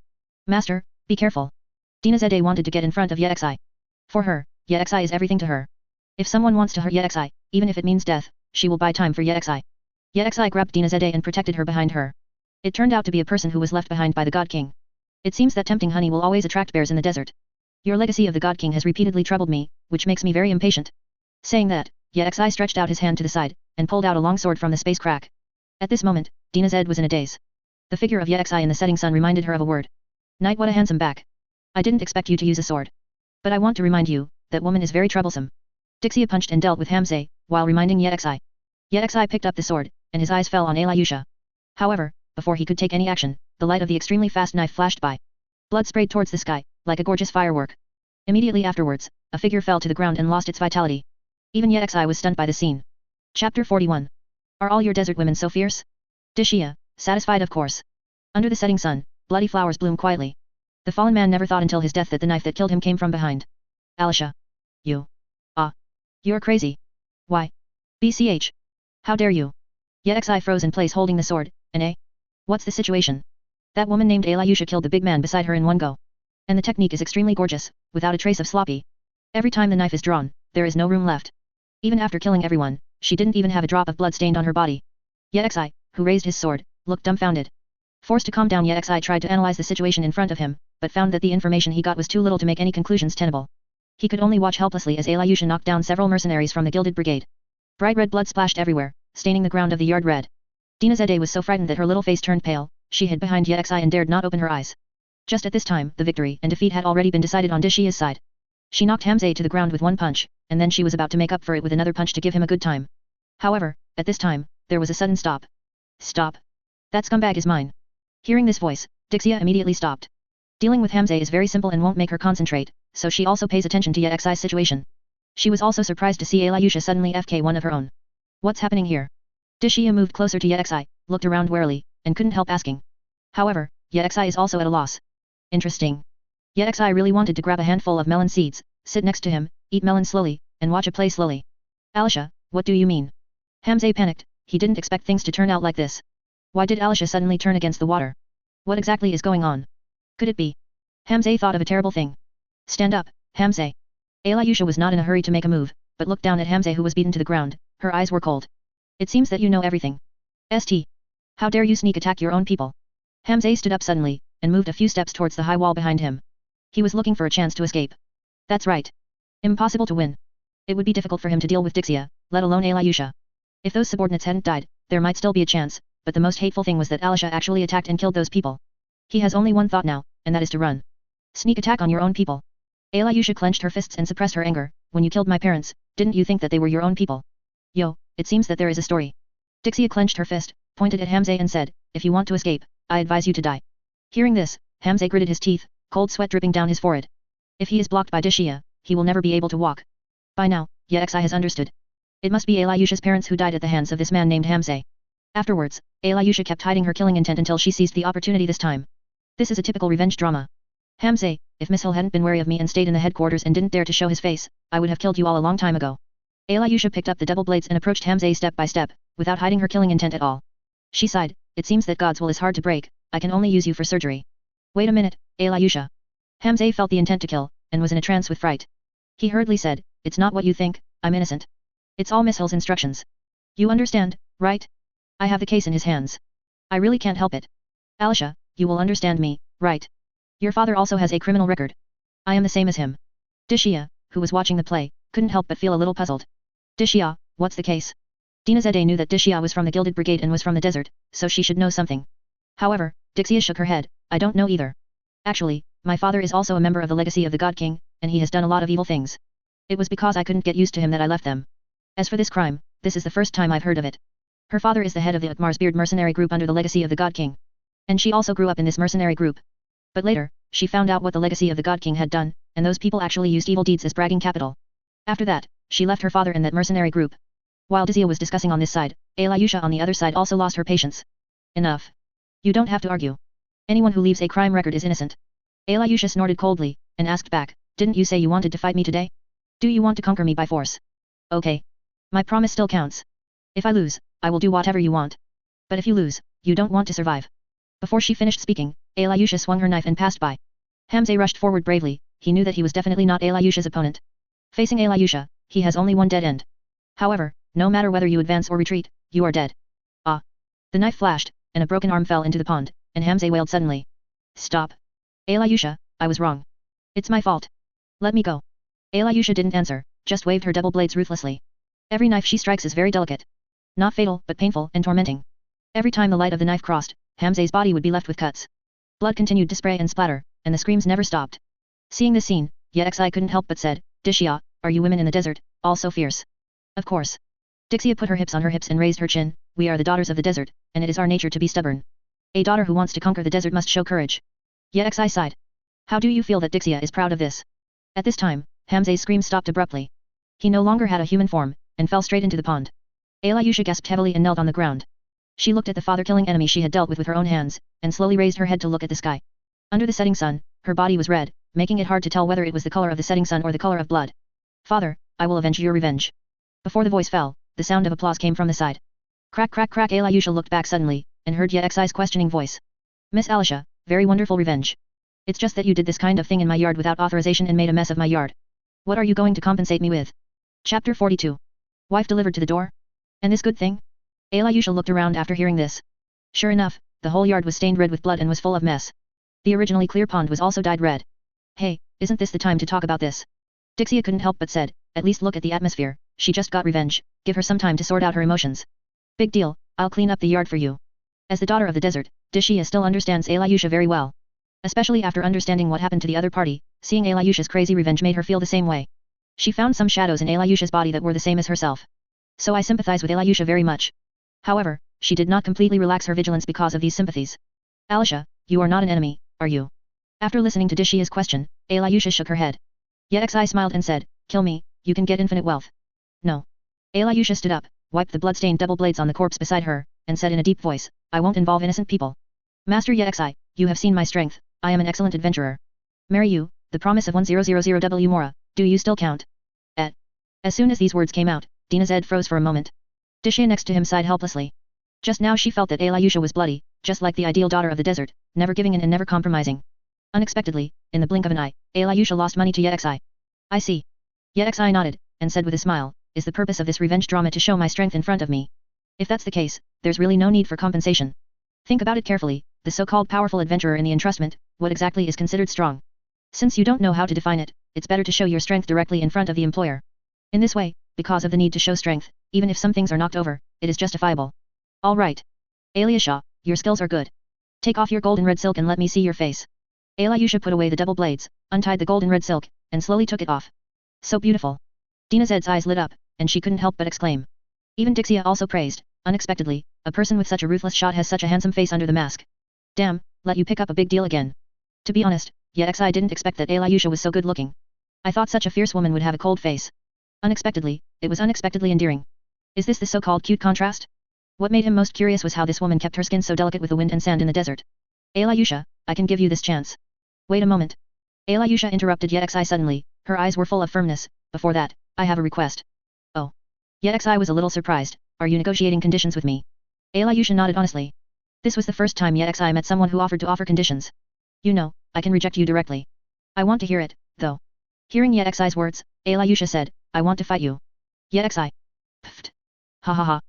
Master, be careful. Dinazide wanted to get in front of Yexi. For her, Yexi is everything to her. If someone wants to hurt Yexi, even if it means death, she will buy time for Yexi. Yexi grabbed Dinazide and protected her behind her. It turned out to be a person who was left behind by the God King. It seems that tempting honey will always attract bears in the desert. Your legacy of the God King has repeatedly troubled me, which makes me very impatient. Saying that, Yexi stretched out his hand to the side, and pulled out a long sword from the space crack. At this moment, Dinazide was in a daze. The figure of Yexi in the setting sun reminded her of a word. Knight, what a handsome back. I didn't expect you to use a sword. But I want to remind you, that woman is very troublesome. Dixie punched and dealt with Hamza, while reminding Yexi. Yexi picked up the sword, and his eyes fell on Alayusha. However, before he could take any action, the light of the extremely fast knife flashed by. Blood sprayed towards the sky, like a gorgeous firework. Immediately afterwards, a figure fell to the ground and lost its vitality. Even Yexi was stunned by the scene. Chapter 41. Are all your desert women so fierce? Dixie, satisfied of course. Under the setting sun, bloody flowers bloom quietly. The fallen man never thought until his death that the knife that killed him came from behind. Alisha. You. You're crazy. Why? BCH. How dare you? Yexi froze in place holding the sword, and what's the situation? That woman named Alayusha killed the big man beside her in one go. And the technique is extremely gorgeous, without a trace of sloppy. Every time the knife is drawn, there is no room left. Even after killing everyone, she didn't even have a drop of blood stained on her body. Yexi, who raised his sword, looked dumbfounded. Forced to calm down, Yexi tried to analyze the situation in front of him, but found that the information he got was too little to make any conclusions tenable. He could only watch helplessly as Alayusha knocked down several mercenaries from the Gilded Brigade. Bright red blood splashed everywhere, staining the ground of the yard red. Dinazide was so frightened that her little face turned pale, she hid behind Yexi and dared not open her eyes. Just at this time, the victory and defeat had already been decided on Dishia's side. She knocked Hamza to the ground with one punch, and then she was about to make up for it with another punch to give him a good time. However, at this time, there was a sudden stop. Stop. That scumbag is mine. Hearing this voice, Dixie immediately stopped. Dealing with Hamza is very simple and won't make her concentrate, so she also pays attention to Yexi's situation. She was also surprised to see Alayusha suddenly FK one of her own. What's happening here? Dixie moved closer to Yexi, looked around warily, and couldn't help asking. However, Yexi is also at a loss. Interesting. Yexi really wanted to grab a handful of melon seeds, sit next to him, eat melon slowly, and watch it play slowly. Alisha, what do you mean? Hamza panicked, he didn't expect things to turn out like this. Why did Alisha suddenly turn against the water? What exactly is going on? Could it be? Hamza thought of a terrible thing. Stand up, Hamza. Alayusha was not in a hurry to make a move, but looked down at Hamze who was beaten to the ground. Her eyes were cold. It seems that you know everything. St. How dare you sneak attack your own people? Hamze stood up suddenly, and moved a few steps towards the high wall behind him. He was looking for a chance to escape. That's right. Impossible to win. It would be difficult for him to deal with Dixie, let alone Alayusha. If those subordinates hadn't died, there might still be a chance, but the most hateful thing was that Alisha actually attacked and killed those people. He has only one thought now, and that is to run. Sneak attack on your own people. Alayusha clenched her fists and suppressed her anger. When you killed my parents, didn't you think that they were your own people? Yo, it seems that there is a story. Dixie clenched her fist, pointed at Hamze and said, if you want to escape, I advise you to die. Hearing this, Hamze gritted his teeth, cold sweat dripping down his forehead. If he is blocked by Dixie, he will never be able to walk. By now, Yexi has understood. It must be Alayusha's parents who died at the hands of this man named Hamze. Afterwards, Alayusha kept hiding her killing intent until she seized the opportunity this time. This is a typical revenge drama. Hamze, if Miss Hill hadn't been wary of me and stayed in the headquarters and didn't dare to show his face, I would have killed you all a long time ago. Alayusha picked up the double blades and approached Hamze step by step, without hiding her killing intent at all. She sighed, it seems that God's will is hard to break, I can only use you for surgery. Wait a minute, Alayusha. Hamze felt the intent to kill, and was in a trance with fright. He hurriedly said, it's not what you think, I'm innocent. It's all Miss Hill's instructions. You understand, right? I have the case in his hands. I really can't help it. Alisha, you will understand me, right? Your father also has a criminal record. I am the same as him. Dixie, who was watching the play, couldn't help but feel a little puzzled. Dixie, what's the case? Dinazade knew that Dixie was from the Gilded Brigade and was from the desert, so she should know something. However, Dixie shook her head, I don't know either. Actually, my father is also a member of the legacy of the God King, and he has done a lot of evil things. It was because I couldn't get used to him that I left them. As for this crime, this is the first time I've heard of it. Her father is the head of the Utmarsbeard mercenary group under the legacy of the God King. And she also grew up in this mercenary group. But later, she found out what the legacy of the God King had done, and those people actually used evil deeds as bragging capital. After that, she left her father in that mercenary group. While Dixie was discussing on this side, Alayusha on the other side also lost her patience. Enough. You don't have to argue. Anyone who leaves a crime record is innocent. Alayusha snorted coldly, and asked back, didn't you say you wanted to fight me today? Do you want to conquer me by force? Okay. My promise still counts. If I lose, I will do whatever you want. But if you lose, you don't want to survive. Before she finished speaking, Alayusha swung her knife and passed by. Hamze rushed forward bravely, he knew that he was definitely not Alayusha's opponent. Facing Alayusha, he has only one dead end. However, no matter whether you advance or retreat, you are dead. Ah! The knife flashed, and a broken arm fell into the pond, and Hamze wailed suddenly. Stop. Alayusha, I was wrong. It's my fault. Let me go. Alayusha didn't answer, just waved her double blades ruthlessly. Every knife she strikes is very delicate. Not fatal, but painful and tormenting. Every time the light of the knife crossed, Hamze's body would be left with cuts. Blood continued to spray and splatter, and the screams never stopped. Seeing this scene, Yexi couldn't help but said, Dixie, are you women in the desert, all so fierce? Of course. Dixie put her hips on her hips and raised her chin, we are the daughters of the desert, and it is our nature to be stubborn. A daughter who wants to conquer the desert must show courage. Yexi sighed. How do you feel that Dixie is proud of this? At this time, Hamze's scream stopped abruptly. He no longer had a human form, and fell straight into the pond. Alayusha gasped heavily and knelt on the ground. She looked at the father-killing enemy she had dealt with her own hands, and slowly raised her head to look at the sky. Under the setting sun, her body was red, making it hard to tell whether it was the color of the setting sun or the color of blood. Father, I will avenge your revenge. Before the voice fell, the sound of applause came from the side. Crack crack crack. Alayusha looked back suddenly, and heard Yexi's questioning voice. Miss Alisha, very wonderful revenge. It's just that you did this kind of thing in my yard without authorization and made a mess of my yard. What are you going to compensate me with? Chapter 42. Wife delivered to the door? And this good thing? Alayusha looked around after hearing this. Sure enough, the whole yard was stained red with blood and was full of mess. The originally clear pond was also dyed red. Hey, isn't this the time to talk about this? Dixie couldn't help but said, at least look at the atmosphere, she just got revenge, give her some time to sort out her emotions. Big deal, I'll clean up the yard for you. As the daughter of the desert, Dixie still understands Alayusha very well. Especially after understanding what happened to the other party, seeing Alayusha's crazy revenge made her feel the same way. She found some shadows in Alayusha's body that were the same as herself. So I sympathize with Alayusha very much. However, she did not completely relax her vigilance because of these sympathies. Alisha, you are not an enemy, are you? After listening to Dixie's question, Alayusha shook her head. Yexi smiled and said, kill me, you can get infinite wealth. No. Alayusha stood up, wiped the blood-stained double blades on the corpse beside her, and said in a deep voice, I won't involve innocent people. Master Yexi, you have seen my strength, I am an excellent adventurer. Marry you, the promise of 1000W Mora, do you still count? As soon as these words came out, Dina's head froze for a moment. Dixie next to him sighed helplessly. Just now she felt that Alayusha was bloody, just like the ideal daughter of the desert, never giving in and never compromising. Unexpectedly, in the blink of an eye, Alayusha lost money to Yexi. I see. Yexi nodded, and said with a smile, is the purpose of this revenge drama to show my strength in front of me? If that's the case, there's really no need for compensation. Think about it carefully, the so-called powerful adventurer in the entrustment, what exactly is considered strong? Since you don't know how to define it, it's better to show your strength directly in front of the employer. In this way, because of the need to show strength, even if some things are knocked over, it is justifiable. Alright. Alyosha, your skills are good. Take off your gold and red silk and let me see your face. Alyosha put away the double blades, untied the gold and red silk, and slowly took it off. So beautiful. Dina Zed's eyes lit up, and she couldn't help but exclaim. Even Dixie also praised, unexpectedly, a person with such a ruthless shot has such a handsome face under the mask. Damn, let you pick up a big deal again. To be honest, Yexi didn't expect that Alyosha was so good looking. I thought such a fierce woman would have a cold face. Unexpectedly, it was unexpectedly endearing. Is this the so-called cute contrast? What made him most curious was how this woman kept her skin so delicate with the wind and sand in the desert. Alyosha, I can give you this chance. Wait a moment. Alyosha interrupted Yexi suddenly, her eyes were full of firmness. Before that, I have a request. Oh. Yexi was a little surprised, are you negotiating conditions with me? Alyosha nodded honestly. This was the first time Yexi met someone who offered to offer conditions. You know, I can reject you directly. I want to hear it, though. Hearing Yexi's words, Alyosha said, I want to fight you. Yexi. Pfft. Ha ha ha.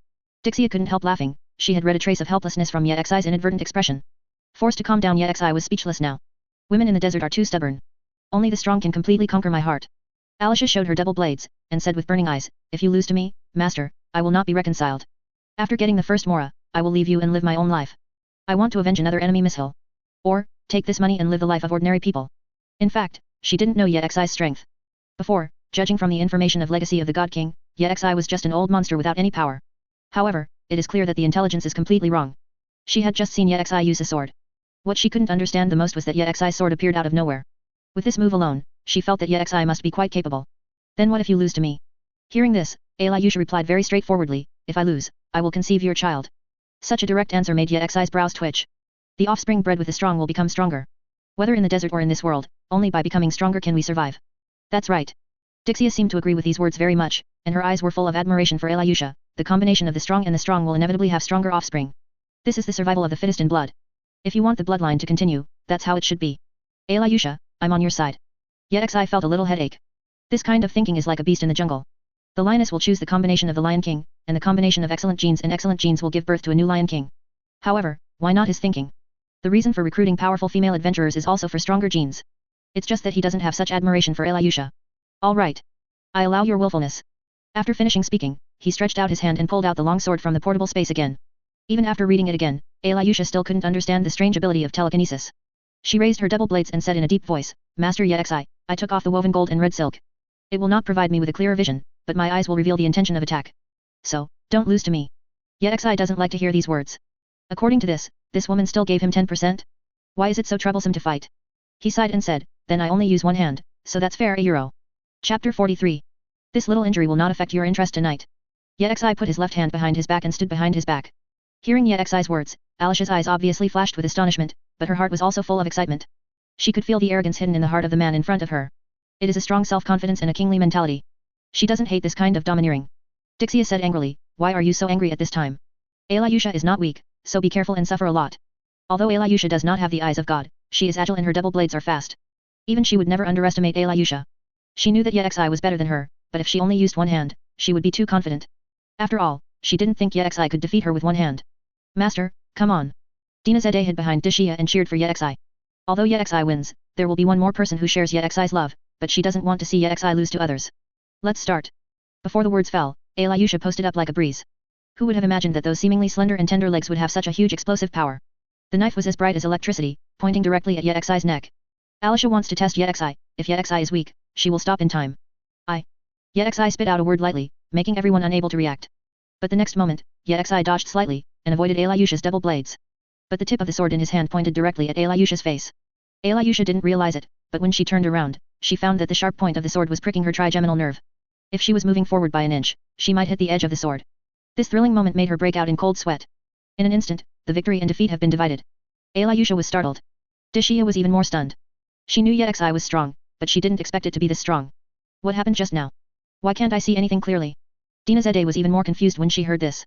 Dixie couldn't help laughing, she had read a trace of helplessness from Yexi's inadvertent expression. Forced to calm down, Yexi was speechless now. Women in the desert are too stubborn. Only the strong can completely conquer my heart. Alyosha showed her double blades, and said with burning eyes, if you lose to me, master, I will not be reconciled. After getting the first Mora, I will leave you and live my own life. I want to avenge another enemy mishill. Or, take this money and live the life of ordinary people. In fact, she didn't know Yexi's strength. Before, judging from the information of Legacy of the God King, Yexi was just an old monster without any power. However, it is clear that the intelligence is completely wrong. She had just seen Yexi use a sword. What she couldn't understand the most was that Yexi's sword appeared out of nowhere. With this move alone, she felt that Yexi must be quite capable. Then what if you lose to me? Hearing this, Alyosha replied very straightforwardly, if I lose, I will conceive your child. Such a direct answer made Yexi's brows twitch. The offspring bred with the strong will become stronger. Whether in the desert or in this world, only by becoming stronger can we survive. That's right. Dixie seemed to agree with these words very much, and her eyes were full of admiration for Alyosha. The combination of the strong will inevitably have stronger offspring. This is the survival of the fittest in blood. If you want the bloodline to continue, that's how it should be. Alyosha, I'm on your side. Yexi felt a little headache. This kind of thinking is like a beast in the jungle. The lioness will choose the combination of the Lion King, and the combination of excellent genes will give birth to a new Lion King. However, why not his thinking? The reason for recruiting powerful female adventurers is also for stronger genes. It's just that he doesn't have such admiration for Alyosha. All right. I allow your willfulness. After finishing speaking, he stretched out his hand and pulled out the long sword from the portable space again. Even after reading it again, Alyosha still couldn't understand the strange ability of telekinesis. She raised her double blades and said in a deep voice, Master Yexi, I took off the woven gold and red silk. It will not provide me with a clearer vision, but my eyes will reveal the intention of attack. So, don't lose to me. Yexi doesn't like to hear these words. According to this woman still gave him 10%? Why is it so troublesome to fight? He sighed and said, then I only use one hand, so that's fair €. Chapter 43. This little injury will not affect your interest tonight. Yexi put his left hand behind his back and stood behind his back. Hearing Yexi's words, Alyosha's eyes obviously flashed with astonishment, but her heart was also full of excitement. She could feel the arrogance hidden in the heart of the man in front of her. It is a strong self-confidence and a kingly mentality. She doesn't hate this kind of domineering. Dixie said angrily, why are you so angry at this time? Alyosha is not weak, so be careful and suffer a lot. Although Alyosha does not have the eyes of God, she is agile and her double blades are fast. Even she would never underestimate Alyosha. She knew that Yexi was better than her, but if she only used one hand, she would be too confident. After all, she didn't think Yexi could defeat her with one hand. Master, come on. Dina Zede hid behind Dixie and cheered for Yexi. Although Yexi wins, there will be one more person who shares Yexi's love, but she doesn't want to see Yexi lose to others. Let's start. Before the words fell, Alyosha posted up like a breeze. Who would have imagined that those seemingly slender and tender legs would have such a huge explosive power? The knife was as bright as electricity, pointing directly at Yexi's neck. Alyosha wants to test Yexi. If Yexi is weak, she will stop in time. Yexi spit out a word lightly, making everyone unable to react. But the next moment, Yexi dodged slightly, and avoided Alyosha's double blades. But the tip of the sword in his hand pointed directly at Alyosha's face. Alyosha didn't realize it, but when she turned around, she found that the sharp point of the sword was pricking her trigeminal nerve. If she was moving forward by an inch, she might hit the edge of the sword. This thrilling moment made her break out in cold sweat. In an instant, the victory and defeat have been divided. Alyosha was startled. Dixie was even more stunned. She knew Yexi was strong, but she didn't expect it to be this strong. What happened just now? Why can't I see anything clearly? Dina Zede was even more confused when she heard this.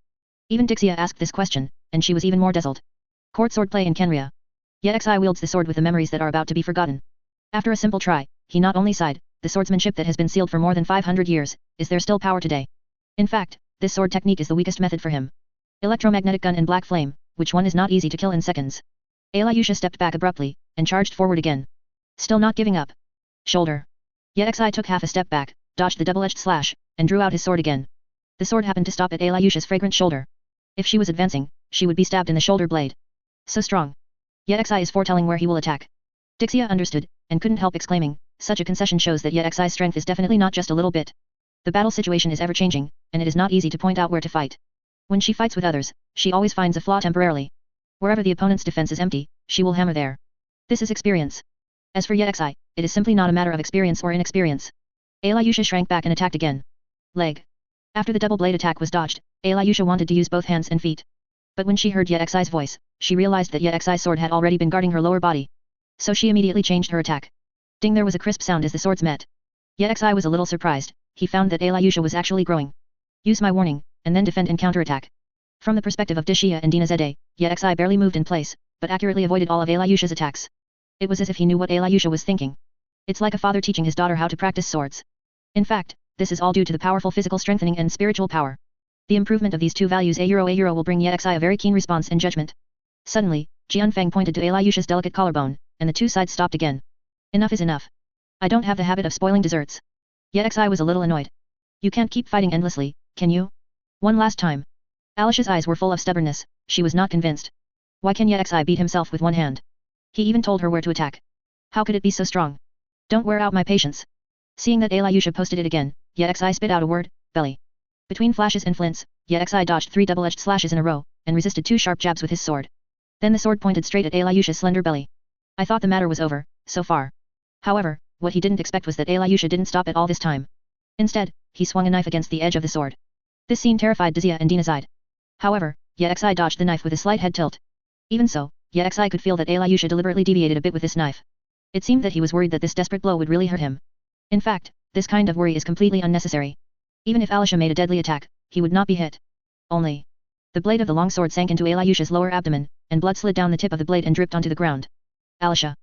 Even Dixie asked this question, and she was even more dazzled. Court swordplay in Kanria. Yexi wields the sword with the memories that are about to be forgotten. After a simple try, he not only sighed, the swordsmanship that has been sealed for more than 500 years, is there still power today? In fact, this sword technique is the weakest method for him. Electromagnetic gun and black flame, which one is not easy to kill in seconds. Alyosha stepped back abruptly, and charged forward again. Still not giving up. Shoulder. Yexai took half a step back, dodged the double-edged slash, and drew out his sword again. The sword happened to stop at Alyosha's fragrant shoulder. If she was advancing, she would be stabbed in the shoulder blade. So strong. Yexai is foretelling where he will attack. Dixie understood, and couldn't help exclaiming, such a concession shows that Yexai's strength is definitely not just a little bit. The battle situation is ever-changing, and it is not easy to point out where to fight. When she fights with others, she always finds a flaw temporarily. Wherever the opponent's defense is empty, she will hammer there. This is experience. As for Yexai, it is simply not a matter of experience or inexperience. Alyosha shrank back and attacked again. Leg. After the double blade attack was dodged, Alyosha wanted to use both hands and feet. But when she heard Yexai's voice, she realized that Yexai's sword had already been guarding her lower body. So she immediately changed her attack. Ding, there was a crisp sound as the swords met. Yexai was a little surprised. He found that Alyosha was actually growing. Use my warning, and then defend and counterattack. From the perspective of Dixie and Dinazade, Yexai barely moved in place, but accurately avoided all of Alyosha's attacks. It was as if he knew what Alyosha was thinking. It's like a father teaching his daughter how to practice swords. In fact, this is all due to the powerful physical strengthening and spiritual power. The improvement of these two values a euro will bring Yexai a very keen response and judgment. Suddenly, Jianfeng pointed to Alyosha's delicate collarbone, and the two sides stopped again. Enough is enough. I don't have the habit of spoiling desserts. Yexai was a little annoyed. You can't keep fighting endlessly, can you? One last time. Alicia's eyes were full of stubbornness. She was not convinced. Why can Yexai beat himself with one hand? He even told her where to attack. How could it be so strong? Don't wear out my patience. Seeing that Alyosha posted it again, Yexai spit out a word, belly. Between flashes and flints, Yexai dodged 3 double-edged slashes in a row, and resisted 2 sharp jabs with his sword. Then the sword pointed straight at Alyosha's slender belly. I thought the matter was over, so far. However, what he didn't expect was that Alyosha didn't stop at all this time. Instead, he swung a knife against the edge of the sword. This scene terrified Dixie and Dinazade. However, Yexai dodged the knife with a slight head tilt. Even so, Yexai could feel that Alyosha deliberately deviated a bit with this knife. It seemed that he was worried that this desperate blow would really hurt him. In fact, this kind of worry is completely unnecessary. Even if Alyosha made a deadly attack, he would not be hit. Only. The blade of the long sword sank into Alyosha's lower abdomen, and blood slid down the tip of the blade and dripped onto the ground. Alyosha.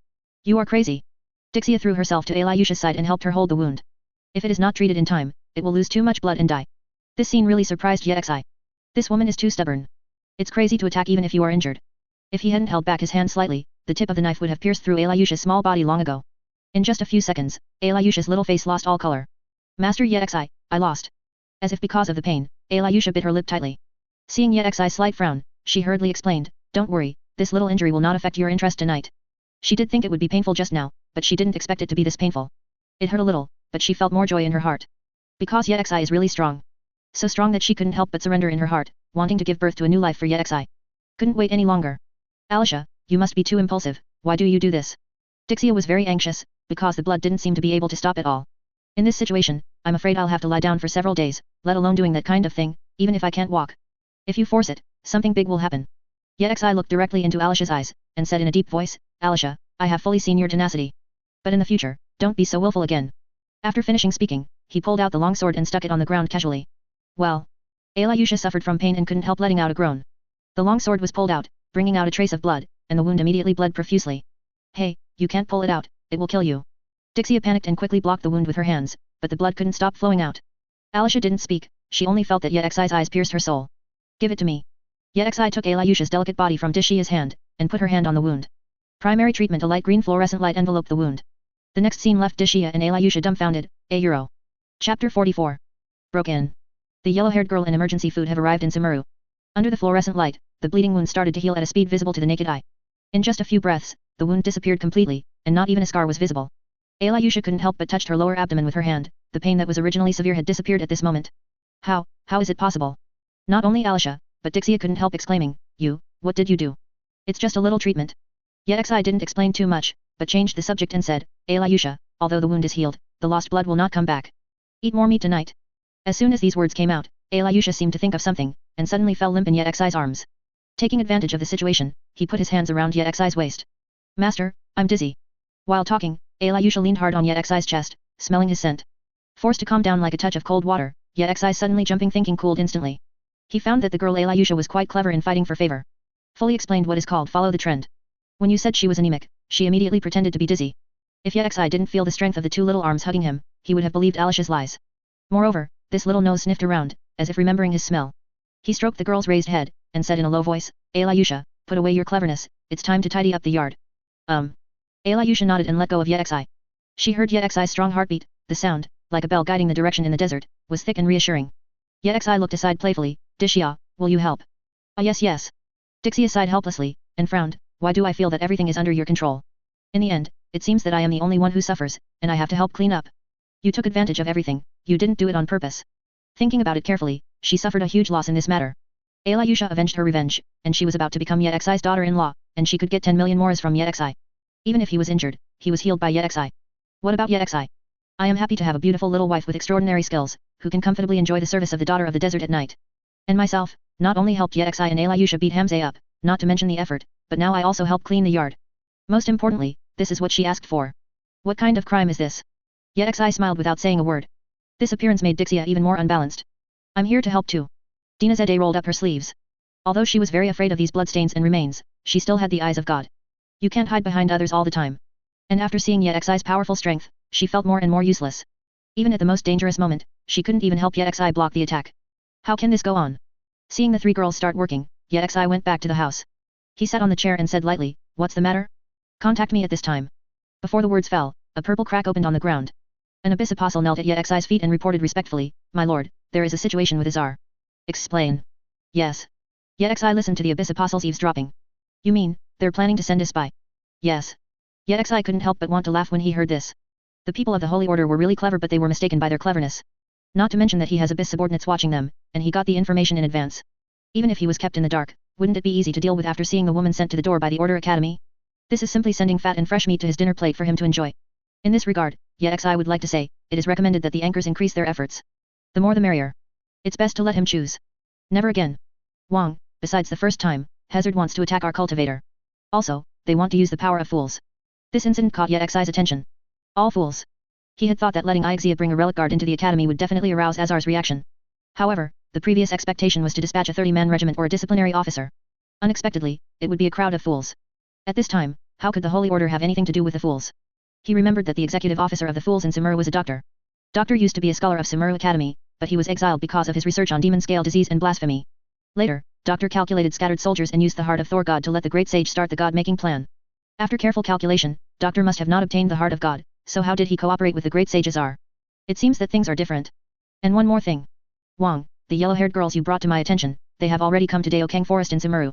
You are crazy. Dixie threw herself to Alyosha's side and helped her hold the wound. If it is not treated in time, it will lose too much blood and die. This scene really surprised Yexai. This woman is too stubborn. It's crazy to attack even if you are injured. If he hadn't held back his hand slightly, the tip of the knife would have pierced through Alyosha's small body long ago. In just a few seconds, Alyosha's little face lost all color. Master Yexai, I lost. As if because of the pain, Alyosha bit her lip tightly. Seeing Yexai's slight frown, she hurriedly explained, don't worry, this little injury will not affect your interest tonight. She did think it would be painful just now, but she didn't expect it to be this painful. It hurt a little, but she felt more joy in her heart. Because Yexai is really strong. So strong that she couldn't help but surrender in her heart, wanting to give birth to a new life for Yexai. Couldn't wait any longer. Alyosha, you must be too impulsive, why do you do this? Dixie was very anxious, because the blood didn't seem to be able to stop at all. In this situation, I'm afraid I'll have to lie down for several days, let alone doing that kind of thing, even if I can't walk. If you force it, something big will happen. Yexai looked directly into Alicia's eyes, and said in a deep voice, Alyosha, I have fully seen your tenacity. But in the future, don't be so willful again. After finishing speaking, he pulled out the long sword and stuck it on the ground casually. Well. Alyosha suffered from pain and couldn't help letting out a groan. The long sword was pulled out, bringing out a trace of blood, and the wound immediately bled profusely. Hey, you can't pull it out, it will kill you. Dixie panicked and quickly blocked the wound with her hands, but the blood couldn't stop flowing out. Alyosha didn't speak, she only felt that Yexai's eyes pierced her soul. Give it to me. Yexai took Alyosha's delicate body from Dishia's hand, and put her hand on the wound. Primary treatment: a light green fluorescent light enveloped the wound. The next scene left Dishia and Alyosha dumbfounded. Chapter 44. Broke in. The yellow-haired girl and emergency food have arrived in Sumeru. Under the fluorescent light, the bleeding wound started to heal at a speed visible to the naked eye. In just a few breaths, the wound disappeared completely, and not even a scar was visible. Alyosha couldn't help but touched her lower abdomen with her hand. The pain that was originally severe had disappeared at this moment. How is it possible? Not only Alyosha, but Dixie couldn't help exclaiming, what did you do? It's just a little treatment. Yexai didn't explain too much, but changed the subject and said, Alyosha, although the wound is healed, the lost blood will not come back. Eat more meat tonight. As soon as these words came out, Alyosha seemed to think of something, and suddenly fell limp in Yexai's arms. Taking advantage of the situation, he put his hands around Yexai's waist. Master, I'm dizzy. While talking, Alyosha leaned hard on Yexai's chest, smelling his scent. Forced to calm down like a touch of cold water, Yexai suddenly jumping thinking cooled instantly. He found that the girl Alyosha was quite clever in fighting for favor. Fully explained what is called follow the trend. When you said she was anemic, she immediately pretended to be dizzy. If Yexai didn't feel the strength of the two little arms hugging him, he would have believed Alish's lies. Moreover, this little nose sniffed around, as if remembering his smell. He stroked the girl's raised head, and said in a low voice, Alyosha, put away your cleverness, it's time to tidy up the yard. Alyosha nodded and let go of Yexi. She heard Yexi's strong heartbeat, the sound, like a bell guiding the direction in the desert, was thick and reassuring. Yexi looked aside playfully, Dixie, will you help? Yes. Dixie sighed helplessly, and frowned, why do I feel that everything is under your control? In the end, it seems that I am the only one who suffers, and I have to help clean up. You took advantage of everything, you didn't do it on purpose. Thinking about it carefully, she suffered a huge loss in this matter. Alyosha avenged her revenge, and she was about to become Yexi's daughter-in-law, and she could get 10 million mores from Yexi. Even if he was injured, he was healed by Yexi. What about Yexi? I am happy to have a beautiful little wife with extraordinary skills, who can comfortably enjoy the service of the daughter of the desert at night. And myself, not only helped Yexi and Alyosha beat Hamze up, not to mention the effort, but now I also help clean the yard. Most importantly, this is what she asked for. What kind of crime is this? Yexi smiled without saying a word. This appearance made Dixie even more unbalanced. I'm here to help too. Dinazade rolled up her sleeves. Although she was very afraid of these bloodstains and remains, she still had the eyes of God. You can't hide behind others all the time. And after seeing Yexi's powerful strength, she felt more and more useless. Even at the most dangerous moment, she couldn't even help Yexi block the attack. How can this go on? Seeing the three girls start working, Yexi went back to the house. He sat on the chair and said lightly, what's the matter? Contact me at this time. Before the words fell, a purple crack opened on the ground. An abyss apostle knelt at Yexi's feet and reported respectfully, my lord, there is a situation with Azar. Explain. Yes. Yexi listened to the abyss apostle's eavesdropping. You mean, they're planning to send a spy? Yes. Yexi couldn't help but want to laugh when he heard this. The people of the Holy Order were really clever, but they were mistaken by their cleverness. Not to mention that he has abyss subordinates watching them, and he got the information in advance. Even if he was kept in the dark, wouldn't it be easy to deal with after seeing the woman sent to the door by the Order Academy? This is simply sending fat and fresh meat to his dinner plate for him to enjoy. In this regard, Yexi would like to say, it is recommended that the anchors increase their efforts. The more the merrier. It's best to let him choose. Never again. Wang, besides the first time, Hazard wants to attack our cultivator. Also, they want to use the power of fools. This incident caught Yexi's attention. All fools. He had thought that letting Ixia bring a relic guard into the academy would definitely arouse Azar's reaction. However, the previous expectation was to dispatch a 30-man regiment or a disciplinary officer. Unexpectedly, it would be a crowd of fools. At this time, how could the Holy Order have anything to do with the fools? He remembered that the executive officer of the fools in Sumeru was a doctor. Doctor used to be a scholar of Sumeru Academy, but he was exiled because of his research on demon-scale disease and blasphemy. Later, Doctor calculated scattered soldiers and used the heart of Thor God to let the great sage start the god-making plan. After careful calculation, Doctor must have not obtained the heart of God, so how did he cooperate with the great sage Azar? It seems that things are different. And one more thing. Wang, the yellow-haired girls you brought to my attention, they have already come to Daokang Forest in Sumeru.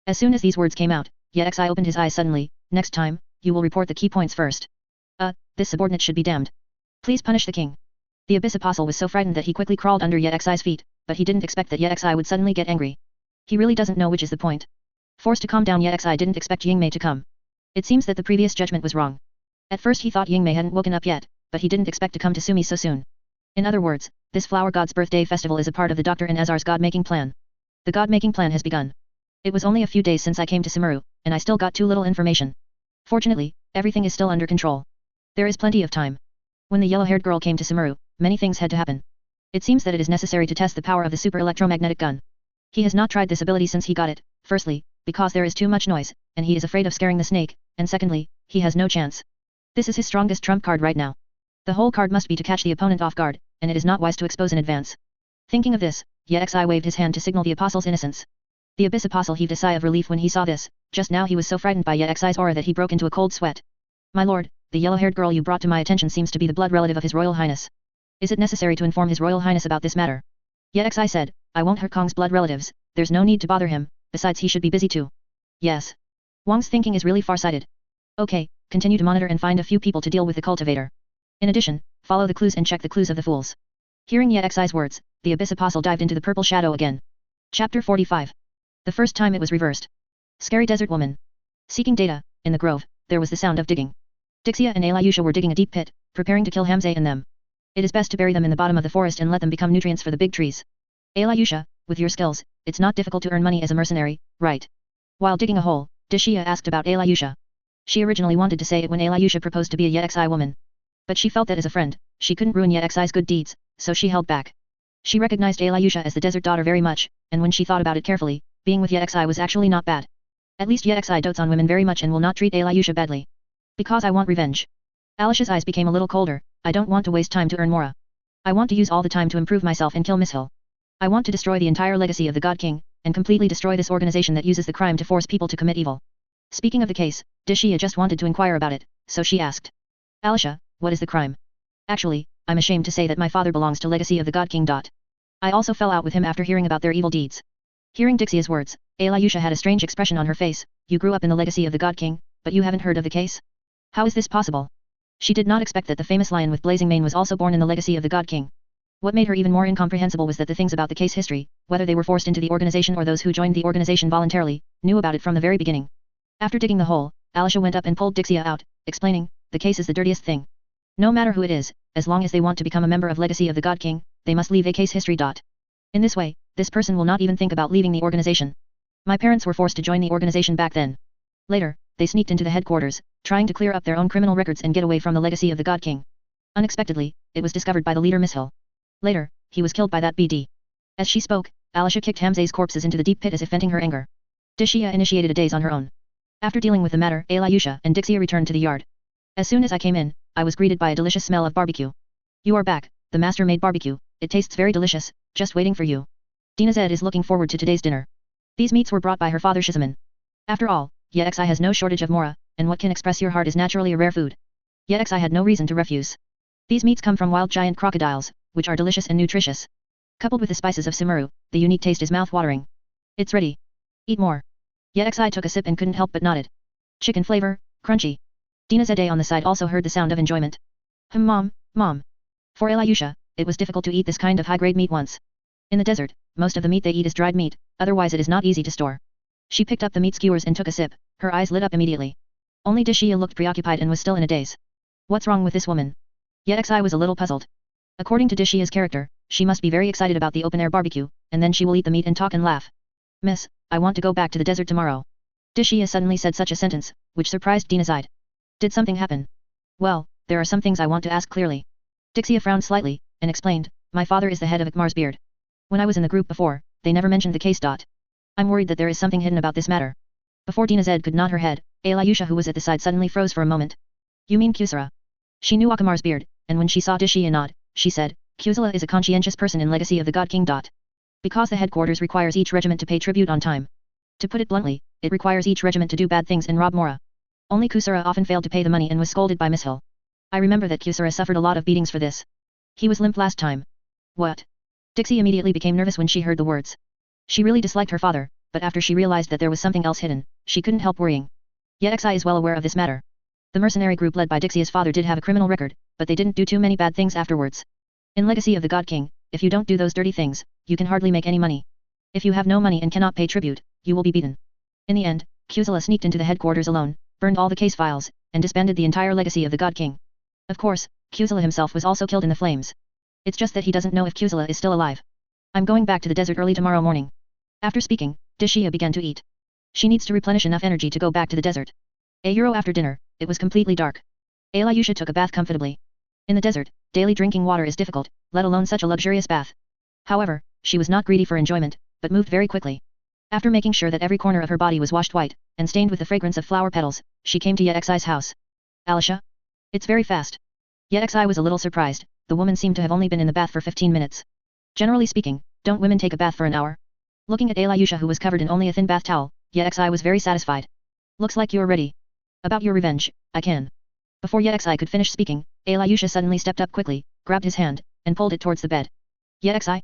As soon as these words came out, Yexi opened his eyes suddenly. Next time, you will report the key points first. This subordinate should be damned. Please punish the king. The abyss apostle was so frightened that he quickly crawled under Yexi's feet, but he didn't expect that Yexi would suddenly get angry. He really doesn't know which is the point. Forced to calm down, Yexi didn't expect Yingmei to come. It seems that the previous judgment was wrong. At first he thought Yingmei hadn't woken up yet, but he didn't expect to come to Sumi so soon. In other words, this flower god's birthday festival is a part of the Doctor and Azar's god-making plan. The god-making plan has begun. It was only a few days since I came to Sumeru, and I still got too little information. Fortunately, everything is still under control. There is plenty of time. When the yellow-haired girl came to Sumeru, many things had to happen. It seems that it is necessary to test the power of the super electromagnetic gun. He has not tried this ability since he got it, firstly, because there is too much noise, and he is afraid of scaring the snake, and secondly, he has no chance. This is his strongest trump card right now. The whole card must be to catch the opponent off guard, and it is not wise to expose in advance. Thinking of this, Yexi waved his hand to signal the apostle's innocence. The abyss apostle heaved a sigh of relief when he saw this. Just now he was so frightened by Yexi's aura that he broke into a cold sweat. My lord, the yellow-haired girl you brought to my attention seems to be the blood relative of His Royal Highness. Is it necessary to inform His Royal Highness about this matter? Yexi said, I won't hurt Kong's blood relatives, there's no need to bother him, besides he should be busy too. Yes. Wang's thinking is really far-sighted. Okay, continue to monitor and find a few people to deal with the cultivator. In addition, follow the clues and check the clues of the fools. Hearing Yexi's words, the abyss apostle dived into the purple shadow again. Chapter 45. The first time it was reversed. Scary desert woman. Seeking data, in the grove, there was the sound of digging. Dixie and Alyosha were digging a deep pit, preparing to kill Hamze and them. It is best to bury them in the bottom of the forest and let them become nutrients for the big trees. Alyosha, with your skills, it's not difficult to earn money as a mercenary, right? While digging a hole, Dixie asked about Alyosha. She originally wanted to say it when Alyosha proposed to be a Yexi woman. But she felt that as a friend, she couldn't ruin Yexi's good deeds, so she held back. She recognized Alyosha as the desert daughter very much, and when she thought about it carefully, being with Yexi was actually not bad. At least Yexi dotes on women very much and will not treat Alyosha badly. Because I want revenge. Alish's eyes became a little colder, I don't want to waste time to earn Mora. I want to use all the time to improve myself and kill Miss Hill. I want to destroy the entire legacy of the God King, and completely destroy this organization that uses the crime to force people to commit evil. Speaking of the case, Dixie just wanted to inquire about it, so she asked. Alicia, what is the crime? Actually, I'm ashamed to say that my father belongs to legacy of the God King. I also fell out with him after hearing about their evil deeds. Hearing Dixie's words, Alyosha had a strange expression on her face. You grew up in the legacy of the God King, but you haven't heard of the case? How is this possible? She did not expect that the famous lion with blazing mane was also born in the legacy of the God King. What made her even more incomprehensible was that the things about the case history, whether they were forced into the organization or those who joined the organization voluntarily, knew about it from the very beginning. After digging the hole, Alicia went up and pulled Dixie out, explaining, the case is the dirtiest thing. No matter who it is, as long as they want to become a member of legacy of the God King, they must leave a case history. In this way, this person will not even think about leaving the organization. My parents were forced to join the organization back then. Later, they sneaked into the headquarters, trying to clear up their own criminal records and get away from the legacy of the God King. Unexpectedly, it was discovered by the leader Miss Hill. Later, he was killed by that BD. As she spoke, Alicia kicked Hamza's corpses into the deep pit as if venting her anger. Dixie initiated a daze on her own. After dealing with the matter, Alyosha and Dixie returned to the yard. As soon as I came in, I was greeted by a delicious smell of barbecue. You are back, the master made barbecue, it tastes very delicious, just waiting for you. Dina Z is looking forward to today's dinner. These meats were brought by her father Shizaman. After all, Yexi has no shortage of Mora, and what can express your heart is naturally a rare food. Yexi had no reason to refuse. These meats come from wild giant crocodiles, which are delicious and nutritious. Coupled with the spices of Sumeru, the unique taste is mouth-watering. It's ready. Eat more. Yexi took a sip and couldn't help but nodded. Chicken flavor, crunchy. Dina Zede on the side also heard the sound of enjoyment. Mom. For Alyosha, it was difficult to eat this kind of high-grade meat once. In the desert, most of the meat they eat is dried meat, otherwise it is not easy to store. She picked up the meat skewers and took a sip, her eyes lit up immediately. Only Dixie looked preoccupied and was still in a daze. What's wrong with this woman? Yexi was a little puzzled. According to Dixie's character, she must be very excited about the open-air barbecue, and then she will eat the meat and talk and laugh. Miss, I want to go back to the desert tomorrow. Dixie suddenly said such a sentence, which surprised Dina's eye. Did something happen? Well, there are some things I want to ask clearly. Dixie frowned slightly, and explained, my father is the head of Ikmar's beard. When I was in the group before, they never mentioned the case. I'm worried that there is something hidden about this matter. Before Dina Z could nod her head, Alyosha who was at the side suddenly froze for a moment. You mean Kusara? She knew Akamar's beard, and when she saw Dixie nod, she said, Kusala is a conscientious person in legacy of the God King. Because the headquarters requires each regiment to pay tribute on time. To put it bluntly, it requires each regiment to do bad things and rob Mora. Only Kusara often failed to pay the money and was scolded by Miss Hill. I remember that Kusara suffered a lot of beatings for this. He was limp last time. What? Dixie immediately became nervous when she heard the words. She really disliked her father, but after she realized that there was something else hidden, she couldn't help worrying. Yet Xi is well aware of this matter. The mercenary group led by Dixie's father did have a criminal record, but they didn't do too many bad things afterwards. In Legacy of the God King, if you don't do those dirty things, you can hardly make any money. If you have no money and cannot pay tribute, you will be beaten. In the end, Kusala sneaked into the headquarters alone, burned all the case files, and disbanded the entire Legacy of the God King. Of course, Kusala himself was also killed in the flames. It's just that he doesn't know if Kusala is still alive. I'm going back to the desert early tomorrow morning. After speaking, Dixie began to eat. She needs to replenish enough energy to go back to the desert. After dinner, it was completely dark. Alyosha took a bath comfortably. In the desert, daily drinking water is difficult, let alone such a luxurious bath. However, she was not greedy for enjoyment, but moved very quickly. After making sure that every corner of her body was washed white, and stained with the fragrance of flower petals, she came to Yexi's house. Alicia? It's very fast. Yexi was a little surprised, the woman seemed to have only been in the bath for 15 minutes. Generally speaking, don't women take a bath for an hour? Looking at Alyosha who was covered in only a thin bath towel, Yexi was very satisfied. Looks like you're ready. About your revenge, I can. Before Yexi could finish speaking, Alyosha suddenly stepped up quickly, grabbed his hand, and pulled it towards the bed. Yexi?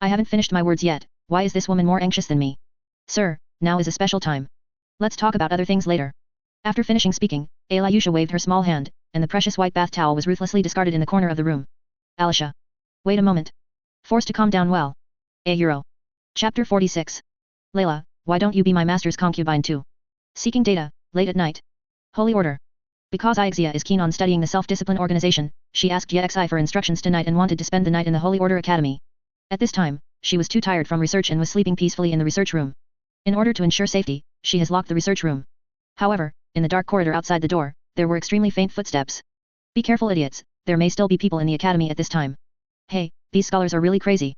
I haven't finished my words yet, why is this woman more anxious than me? Sir, now is a special time. Let's talk about other things later. After finishing speaking, Alyosha waved her small hand, and the precious white bath towel was ruthlessly discarded in the corner of the room. Alicia. Wait a moment. Forced to calm down well. Chapter 46. Layla, why don't you be my master's concubine too? Seeking data, late at night. Holy Order. Because Ixia is keen on studying the self-discipline organization, she asked Yexi for instructions tonight and wanted to spend the night in the Holy Order Academy. At this time, she was too tired from research and was sleeping peacefully in the research room. In order to ensure safety, she has locked the research room. However, in the dark corridor outside the door, there were extremely faint footsteps. Be careful, idiots, there may still be people in the academy at this time. Hey, these scholars are really crazy.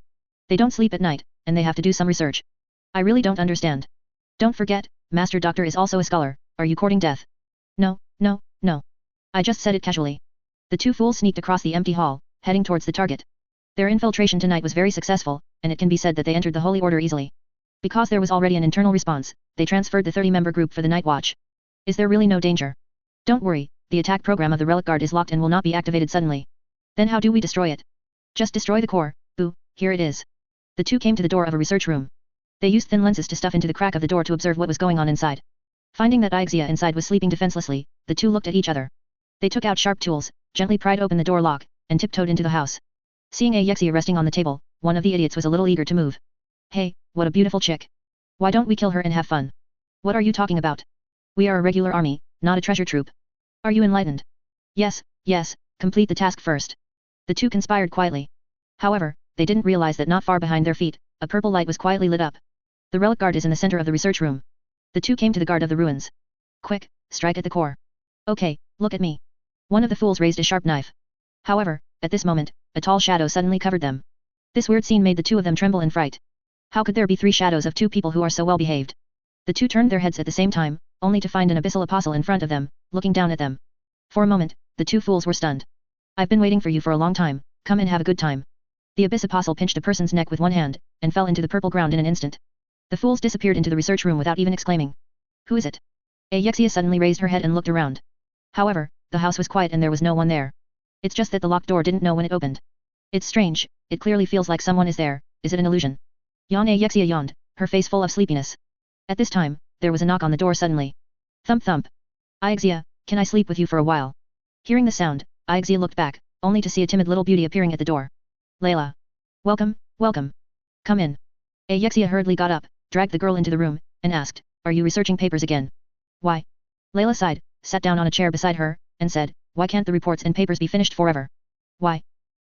They don't sleep at night, and they have to do some research. I really don't understand. Don't forget, Master Doctor is also a scholar, are you courting death? No. I just said it casually. The two fools sneaked across the empty hall, heading towards the target. Their infiltration tonight was very successful, and it can be said that they entered the Holy Order easily. Because there was already an internal response, they transferred the 30-member group for the night watch. Is there really no danger? Don't worry, the attack program of the Relic Guard is locked and will not be activated suddenly. Then how do we destroy it? Just destroy the core. Ooh, here it is. The two came to the door of a research room. They used thin lenses to stuff into the crack of the door to observe what was going on inside. Finding that Ixia inside was sleeping defenselessly, the two looked at each other. They took out sharp tools, gently pried open the door lock, and tiptoed into the house. Seeing Ixia resting on the table, one of the idiots was a little eager to move. Hey, what a beautiful chick. Why don't we kill her and have fun? What are you talking about? We are a regular army, not a treasure troop. Are you enlightened? Yes, yes, complete the task first. The two conspired quietly. However, they didn't realize that not far behind their feet, a purple light was quietly lit up. The Relic Guard is in the center of the research room. The two came to the guard of the ruins. Quick, strike at the core. Okay, look at me. One of the fools raised a sharp knife. However, at this moment, a tall shadow suddenly covered them. This weird scene made the two of them tremble in fright. How could there be three shadows of two people who are so well behaved? The two turned their heads at the same time, only to find an abyssal apostle in front of them, looking down at them. For a moment, the two fools were stunned. I've been waiting for you for a long time, come and have a good time. The abyss apostle pinched a person's neck with one hand, and fell into the purple ground in an instant. The fools disappeared into the research room without even exclaiming. Who is it? Ixia suddenly raised her head and looked around. However, the house was quiet and there was no one there. It's just that the locked door didn't know when it opened. It's strange, it clearly feels like someone is there, is it an illusion? Ixia yawned, her face full of sleepiness. At this time, there was a knock on the door suddenly. Thump thump. Ixia, can I sleep with you for a while? Hearing the sound, Ixia looked back, only to see a timid little beauty appearing at the door. Layla. Welcome, welcome. Come in. Ixia hurriedly got up, dragged the girl into the room, and asked, are you researching papers again? Why? Layla sighed, sat down on a chair beside her, and said, why can't the reports and papers be finished forever? Why?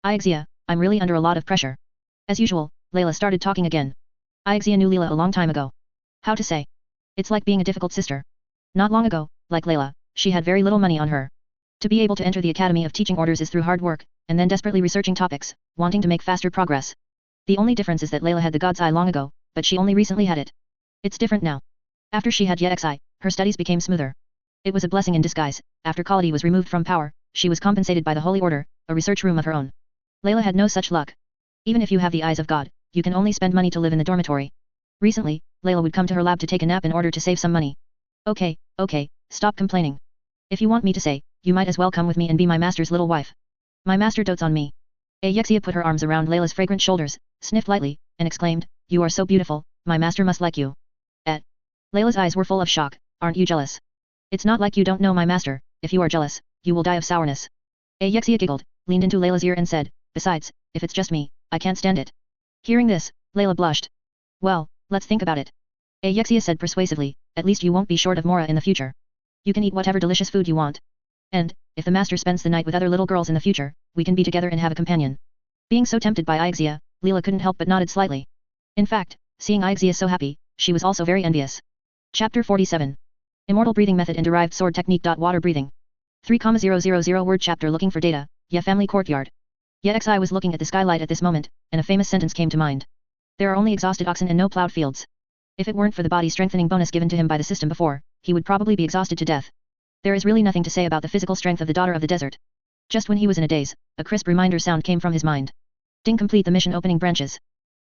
Ixia, I'm really under a lot of pressure. As usual, Layla started talking again. Ixia knew Layla a long time ago. How to say? It's like being a difficult sister. Not long ago, like Layla, she had very little money on her. To be able to enter the Academy of Teaching Orders is through hard work, and then desperately researching topics, wanting to make faster progress. The only difference is that Layla had the God's Eye long ago, but she only recently had it. It's different now. After she had Yexi, her studies became smoother. It was a blessing in disguise. After quality was removed from power, she was compensated by the Holy Order, a research room of her own. Layla had no such luck. Even if you have the eyes of God, you can only spend money to live in the dormitory. Recently, Layla would come to her lab to take a nap in order to save some money. Okay, stop complaining. If you want me to say, you might as well come with me and be my master's little wife. My master dotes on me. Ixia put her arms around Layla's fragrant shoulders, sniffed lightly, and exclaimed, you are so beautiful, my master must like you. Layla's eyes were full of shock, aren't you jealous? It's not like you don't know my master, if you are jealous, you will die of sourness. Ixia giggled, leaned into Layla's ear and said, besides, if it's just me, I can't stand it. Hearing this, Layla blushed. Well, let's think about it. Ixia said persuasively, at least you won't be short of Mora in the future. You can eat whatever delicious food you want. And, if the master spends the night with other little girls in the future, we can be together and have a companion. Being so tempted by Ixia, Layla couldn't help but nodded slightly. In fact, seeing Ixia so happy, she was also very envious. Chapter 47. Immortal Breathing Method and Derived Sword Technique. Water Breathing. 3,000 word chapter. Looking for data, Ya Family Courtyard. Yexi was looking at the skylight at this moment, and a famous sentence came to mind. There are only exhausted oxen and no plowed fields. If it weren't for the body strengthening bonus given to him by the system before, he would probably be exhausted to death. There is really nothing to say about the physical strength of the daughter of the desert. Just when he was in a daze, a crisp reminder sound came from his mind. Ding. Complete the mission opening branches.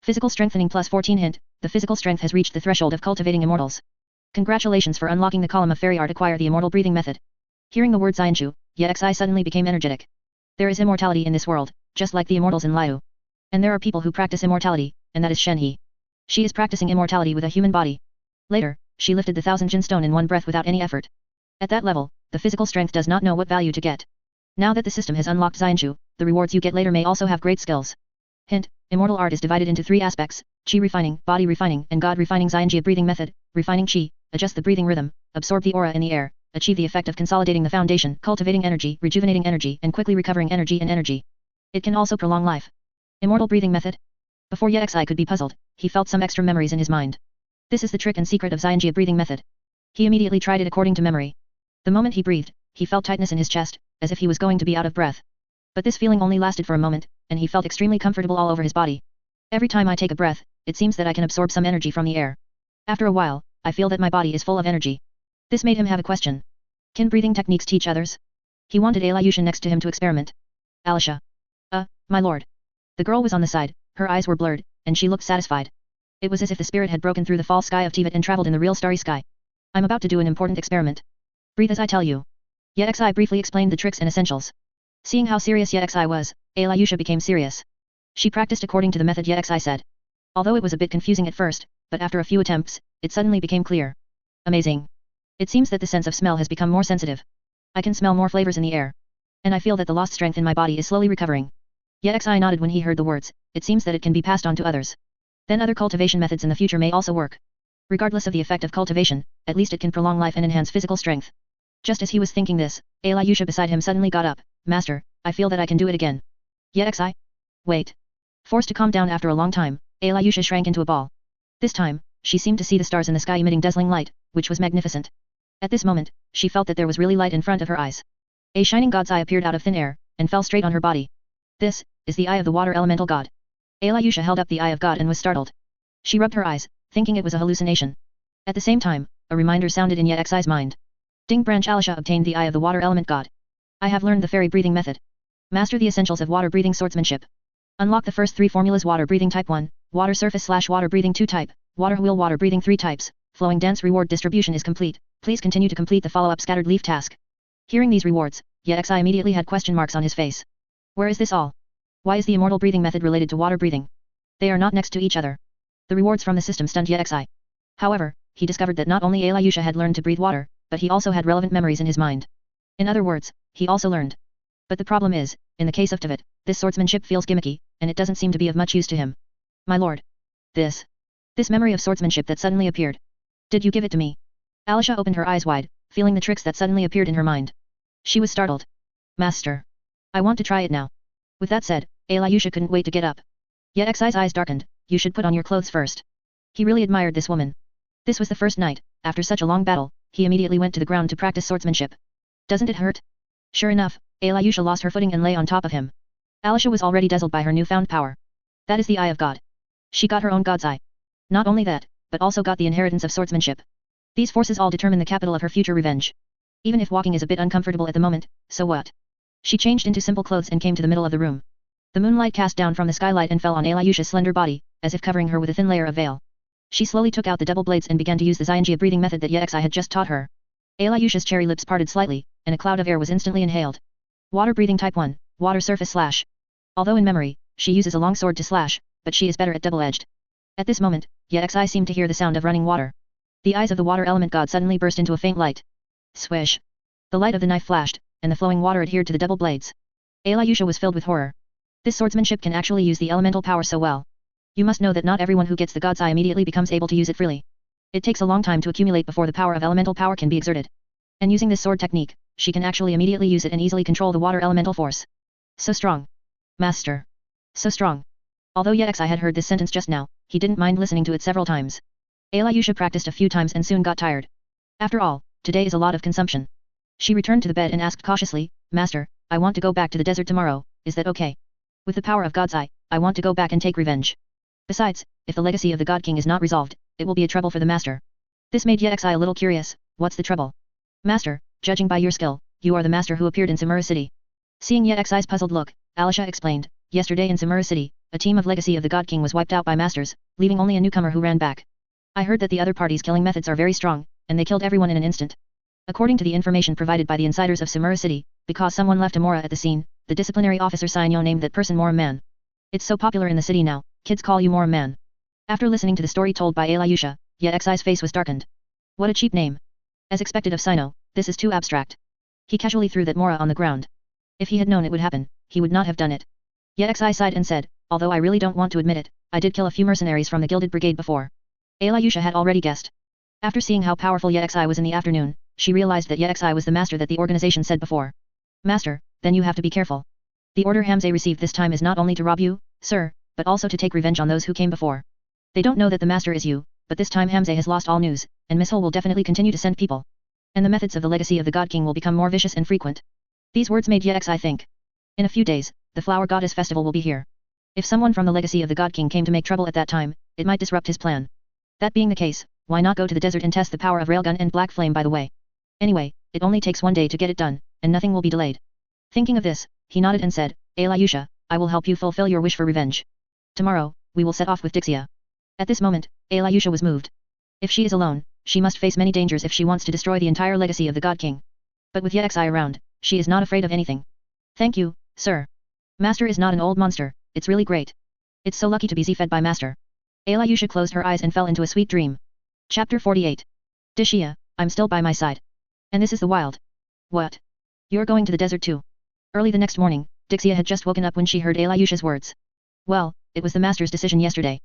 Physical strengthening plus 14 hint, the physical strength has reached the threshold of cultivating immortals. Congratulations for unlocking the column of fairy art. Acquire the immortal breathing method. Hearing the word Xianshu, Yexi suddenly became energetic. There is immortality in this world, just like the immortals in Liu. And there are people who practice immortality, and that is Shenhe. She is practicing immortality with a human body. Later, she lifted the 1,000 Jin stone in one breath without any effort. At that level, the physical strength does not know what value to get. Now that the system has unlocked Xianshu, the rewards you get later may also have great skills. Hint, immortal art is divided into three aspects, Qi refining, body refining, and God refining. Xianjia breathing method, refining Qi, adjust the breathing rhythm, absorb the aura in the air, achieve the effect of consolidating the foundation, cultivating energy, rejuvenating energy, and quickly recovering energy and energy. It can also prolong life. Immortal breathing method? Before Yexi could be puzzled, he felt some extra memories in his mind. This is the trick and secret of Xianjia breathing method. He immediately tried it according to memory. The moment he breathed, he felt tightness in his chest, as if he was going to be out of breath. But this feeling only lasted for a moment, and he felt extremely comfortable all over his body. Every time I take a breath, it seems that I can absorb some energy from the air. After a while, I feel that my body is full of energy. This made him have a question. Can breathing techniques teach others? He wanted Alyosha next to him to experiment. Alisha. My lord. The girl was on the side, her eyes were blurred, and she looked satisfied. It was as if the spirit had broken through the false sky of Tivat and traveled in the real starry sky. I'm about to do an important experiment. Breathe as I tell you. Yexi briefly explained the tricks and essentials. Seeing how serious Yexi was, Alyosha became serious. She practiced according to the method Yexi said. Although it was a bit confusing at first, but after a few attempts, it suddenly became clear. Amazing. It seems that the sense of smell has become more sensitive. I can smell more flavors in the air. And I feel that the lost strength in my body is slowly recovering. Yexi nodded when he heard the words. It seems that it can be passed on to others. Then other cultivation methods in the future may also work. Regardless of the effect of cultivation, at least it can prolong life and enhance physical strength. Just as he was thinking this, Alyosha beside him suddenly got up. Master, I feel that I can do it again. Yexi? Wait. Forced to calm down after a long time, Alyosha shrank into a ball. This time, she seemed to see the stars in the sky emitting dazzling light, which was magnificent. At this moment, she felt that there was really light in front of her eyes. A shining god's eye appeared out of thin air, and fell straight on her body. This is the eye of the water elemental god. Alyosha held up the eye of God and was startled. She rubbed her eyes, thinking it was a hallucination. At the same time, a reminder sounded in Yexi's mind. Ding branch Alisha obtained the eye of the water element god. I have learned the fairy breathing method. Master the essentials of water breathing swordsmanship. Unlock the first 3 formulas: water breathing type 1, water surface / water breathing 2 type, water wheel water breathing 3 types. Flowing dance reward distribution is complete. Please continue to complete the follow-up scattered leaf task. Hearing these rewards, Yexi immediately had question marks on his face. Where is this all? Why is the immortal breathing method related to water breathing? They are not next to each other. The rewards from the system stunned Yexi. However, he discovered that not only Alyosha had learned to breathe water, but he also had relevant memories in his mind. In other words, he also learned. But the problem is, in the case of Tivat, this swordsmanship feels gimmicky, and it doesn't seem to be of much use to him. My lord. This memory of swordsmanship that suddenly appeared. Did you give it to me? Alisha opened her eyes wide, feeling the tricks that suddenly appeared in her mind. She was startled. Master. I want to try it now. With that said, Alyosha couldn't wait to get up. Yexi's eyes darkened. You should put on your clothes first. He really admired this woman. This was the first night, after such a long battle, he immediately went to the ground to practice swordsmanship. Doesn't it hurt? Sure enough, Alyosha lost her footing and lay on top of him. Alisha was already dazzled by her newfound power. That is the eye of God. She got her own god's eye. Not only that, but also got the inheritance of swordsmanship. These forces all determine the capital of her future revenge. Even if walking is a bit uncomfortable at the moment, so what? She changed into simple clothes and came to the middle of the room. The moonlight cast down from the skylight and fell on Alyosha's slender body, as if covering her with a thin layer of veil. She slowly took out the double blades and began to use the Xianjia breathing method that Yexi had just taught her. Alyosha's cherry lips parted slightly, and a cloud of air was instantly inhaled. Water breathing type 1, water surface / Although in memory, she uses a long sword to slash, but she is better at double-edged. At this moment, Yexi seemed to hear the sound of running water. The eyes of the water element god suddenly burst into a faint light. Swish. The light of the knife flashed, and the flowing water adhered to the double blades. Alyosha was filled with horror. This swordsmanship can actually use the elemental power so well. You must know that not everyone who gets the god's eye immediately becomes able to use it freely. It takes a long time to accumulate before the power of elemental power can be exerted. And using this sword technique, she can actually immediately use it and easily control the water elemental force. So strong. Master. So strong. Although Yexi had heard this sentence just now, he didn't mind listening to it several times. Alyosha practiced a few times and soon got tired. After all, today is a lot of consumption. She returned to the bed and asked cautiously, Master, I want to go back to the desert tomorrow, is that okay? With the power of God's eye, I want to go back and take revenge. Besides, if the legacy of the God King is not resolved, it will be a trouble for the Master. This made Yexi a little curious. What's the trouble? Master, judging by your skill, you are the Master who appeared in Samura City. Seeing Yexi's puzzled look, Alisha explained, yesterday in Samura City, a team of Legacy of the God King was wiped out by Masters, leaving only a newcomer who ran back. I heard that the other party's killing methods are very strong, and they killed everyone in an instant. According to the information provided by the insiders of Samura City, because someone left a Mora at the scene, the disciplinary officer Sinyo named that person Mora Man. It's so popular in the city now, kids call you Mora Man. After listening to the story told by Alyosha, Yexi's face was darkened. What a cheap name. As expected of Sino, this is too abstract. He casually threw that Mora on the ground. If he had known it would happen, he would not have done it. Yexi sighed and said, although I really don't want to admit it, I did kill a few mercenaries from the Gilded Brigade before. Alyosha had already guessed. After seeing how powerful Yexi was in the afternoon, she realized that Yexi was the master that the organization said before. Master, then you have to be careful. The order Hamze received this time is not only to rob you, sir, but also to take revenge on those who came before. They don't know that the master is you, but this time Hamze has lost all news, and Miss Hole will definitely continue to send people. And the methods of the legacy of the God King will become more vicious and frequent. These words made Yexi think. In a few days, the Flower Goddess Festival will be here. If someone from the legacy of the God King came to make trouble at that time, it might disrupt his plan. That being the case, why not go to the desert and test the power of Railgun and Black Flame by the way? Anyway, it only takes one day to get it done, and nothing will be delayed. Thinking of this, he nodded and said, Alyosha, I will help you fulfill your wish for revenge. Tomorrow, we will set off with Dixie. At this moment, Alyosha was moved. If she is alone, she must face many dangers if she wants to destroy the entire legacy of the God King. But with Yexi around, she is not afraid of anything. Thank you, sir. Master is not an old monster, it's really great. It's so lucky to be fed by Master. Alyosha closed her eyes and fell into a sweet dream. Chapter 48. Dixie, I'm still by my side. And this is the wild. What? You're going to the desert too? Early the next morning, Dixie had just woken up when she heard Alyosha's words. Well, it was the Master's decision yesterday.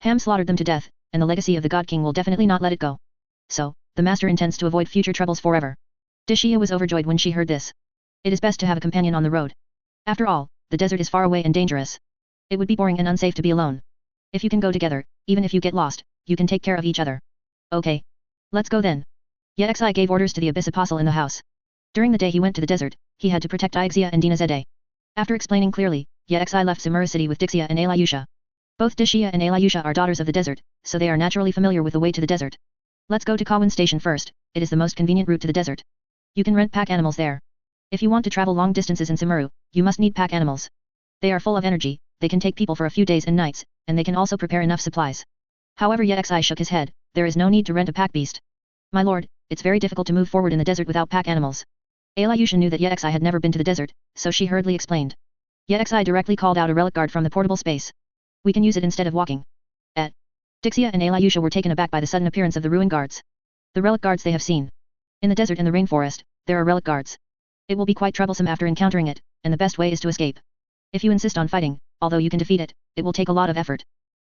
Ham slaughtered them to death, and the legacy of the God King will definitely not let it go. So, the Master intends to avoid future troubles forever. Dixie was overjoyed when she heard this. It is best to have a companion on the road. After all, the desert is far away and dangerous. It would be boring and unsafe to be alone. If you can go together, even if you get lost, you can take care of each other. Okay. Let's go then. Yexi gave orders to the Abyss Apostle in the house. During the day he went to the desert, he had to protect Ixia and Dinazede. After explaining clearly, Yexi left Sumeru City with Dixie and Alyosha. Both Dixie and Alyosha are daughters of the desert, so they are naturally familiar with the way to the desert. Let's go to Kawin Station first, it is the most convenient route to the desert. You can rent pack animals there. If you want to travel long distances in Sumeru, you must need pack animals. They are full of energy, they can take people for a few days and nights, and they can also prepare enough supplies. However, Yexi shook his head, there is no need to rent a pack beast. My lord, it's very difficult to move forward in the desert without pack animals. Alyosha knew that Yexi had never been to the desert, so she hurriedly explained. Yexi directly called out a relic guard from the portable space. We can use it instead of walking. Dixie and Alyosha were taken aback by the sudden appearance of the ruin guards. The relic guards they have seen. In the desert and the rainforest, there are relic guards. It will be quite troublesome after encountering it, and the best way is to escape. If you insist on fighting, although you can defeat it, it will take a lot of effort.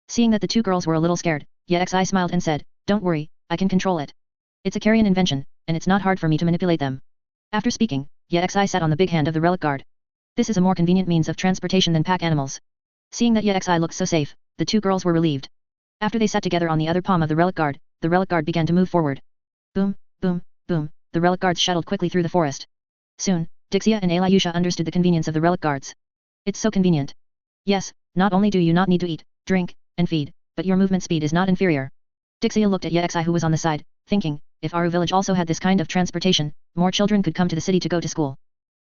Seeing that the two girls were a little scared, Yexi smiled and said, Don't worry, I can control it. It's a Kerriyan invention, and it's not hard for me to manipulate them. After speaking, Yexi sat on the big hand of the relic guard. This is a more convenient means of transportation than pack animals. Seeing that Yexi looked so safe, the two girls were relieved. After they sat together on the other palm of the relic guard began to move forward. Boom, boom, boom, the relic guards shuttled quickly through the forest. Soon, Dixie and Alyosha understood the convenience of the relic guards. It's so convenient. Yes, not only do you not need to eat, drink, and feed, but your movement speed is not inferior. Dixie looked at Yexi who was on the side, thinking, if Aru village also had this kind of transportation, more children could come to the city to go to school.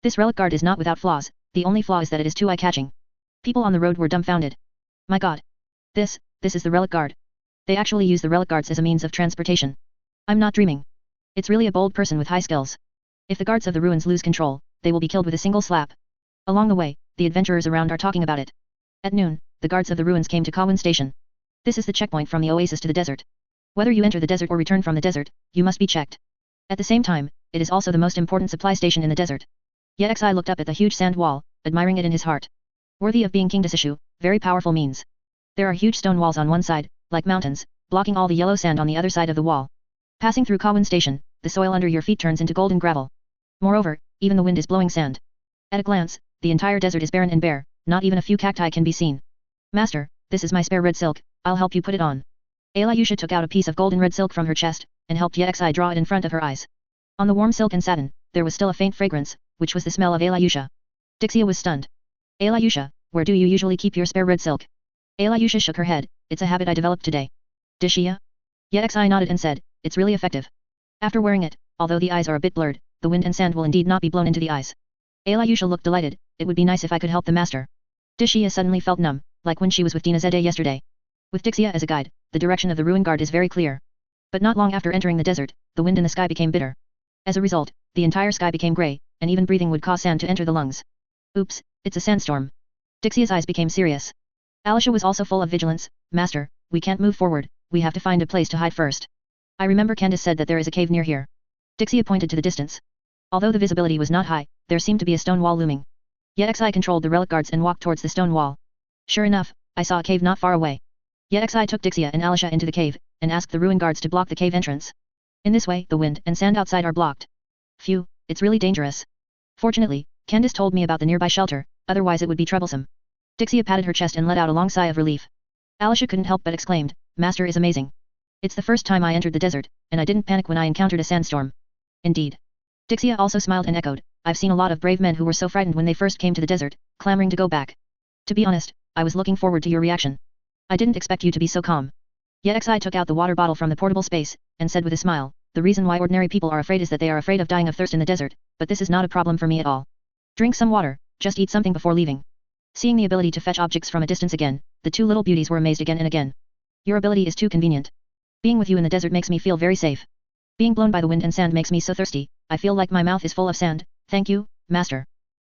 This relic guard is not without flaws, the only flaw is that it is too eye-catching. People on the road were dumbfounded. My god. This is the relic guard. They actually use the relic guards as a means of transportation. I'm not dreaming. It's really a bold person with high skills. If the guards of the ruins lose control, they will be killed with a single slap. Along the way, the adventurers around are talking about it. At noon, the guards of the ruins came to Kawin Station. This is the checkpoint from the oasis to the desert. Whether you enter the desert or return from the desert, you must be checked. At the same time, it is also the most important supply station in the desert. Yexi looked up at the huge sand wall, admiring it in his heart. Worthy of being King Desishu, very powerful means. There are huge stone walls on one side, like mountains, blocking all the yellow sand on the other side of the wall. Passing through Kawin Station, the soil under your feet turns into golden gravel. Moreover, even the wind is blowing sand. At a glance, the entire desert is barren and bare, not even a few cacti can be seen. Master, this is my spare red silk, I'll help you put it on. Alyosha took out a piece of golden red silk from her chest, and helped Yexi draw it in front of her eyes. On the warm silk and satin, there was still a faint fragrance, which was the smell of Alyosha. Dixie was stunned. Alyosha, where do you usually keep your spare red silk? Alyosha shook her head, it's a habit I developed today. Dixie? Yexi nodded and said, it's really effective. After wearing it, although the eyes are a bit blurred, the wind and sand will indeed not be blown into the eyes. Alyosha looked delighted, it would be nice if I could help the master. Dixie suddenly felt numb, like when she was with Dinazede yesterday. With Dixie as a guide, the direction of the ruin guard is very clear. But not long after entering the desert, the wind in the sky became bitter. As a result, the entire sky became grey, and even breathing would cause sand to enter the lungs. Oops, it's a sandstorm. Dixie's eyes became serious. Alyosha was also full of vigilance. Master, we can't move forward, we have to find a place to hide first. I remember Candace said that there is a cave near here. Dixie pointed to the distance. Although the visibility was not high, there seemed to be a stone wall looming. Yexi controlled the relic guards and walked towards the stone wall. Sure enough, I saw a cave not far away. Yexi took Dixie and Alyosha into the cave, and asked the ruin guards to block the cave entrance. In this way, the wind and sand outside are blocked. Phew, it's really dangerous. Fortunately, Candace told me about the nearby shelter, otherwise it would be troublesome. Dixie patted her chest and let out a long sigh of relief. Alyosha couldn't help but exclaimed, Master is amazing. It's the first time I entered the desert, and I didn't panic when I encountered a sandstorm. Indeed. Dixie also smiled and echoed, I've seen a lot of brave men who were so frightened when they first came to the desert, clamoring to go back. To be honest, I was looking forward to your reaction. I didn't expect you to be so calm. Yexi took out the water bottle from the portable space, and said with a smile, the reason why ordinary people are afraid is that they are afraid of dying of thirst in the desert, but this is not a problem for me at all. Drink some water, just eat something before leaving. Seeing the ability to fetch objects from a distance again, the two little beauties were amazed again and again. Your ability is too convenient. Being with you in the desert makes me feel very safe. Being blown by the wind and sand makes me so thirsty, I feel like my mouth is full of sand, thank you, master.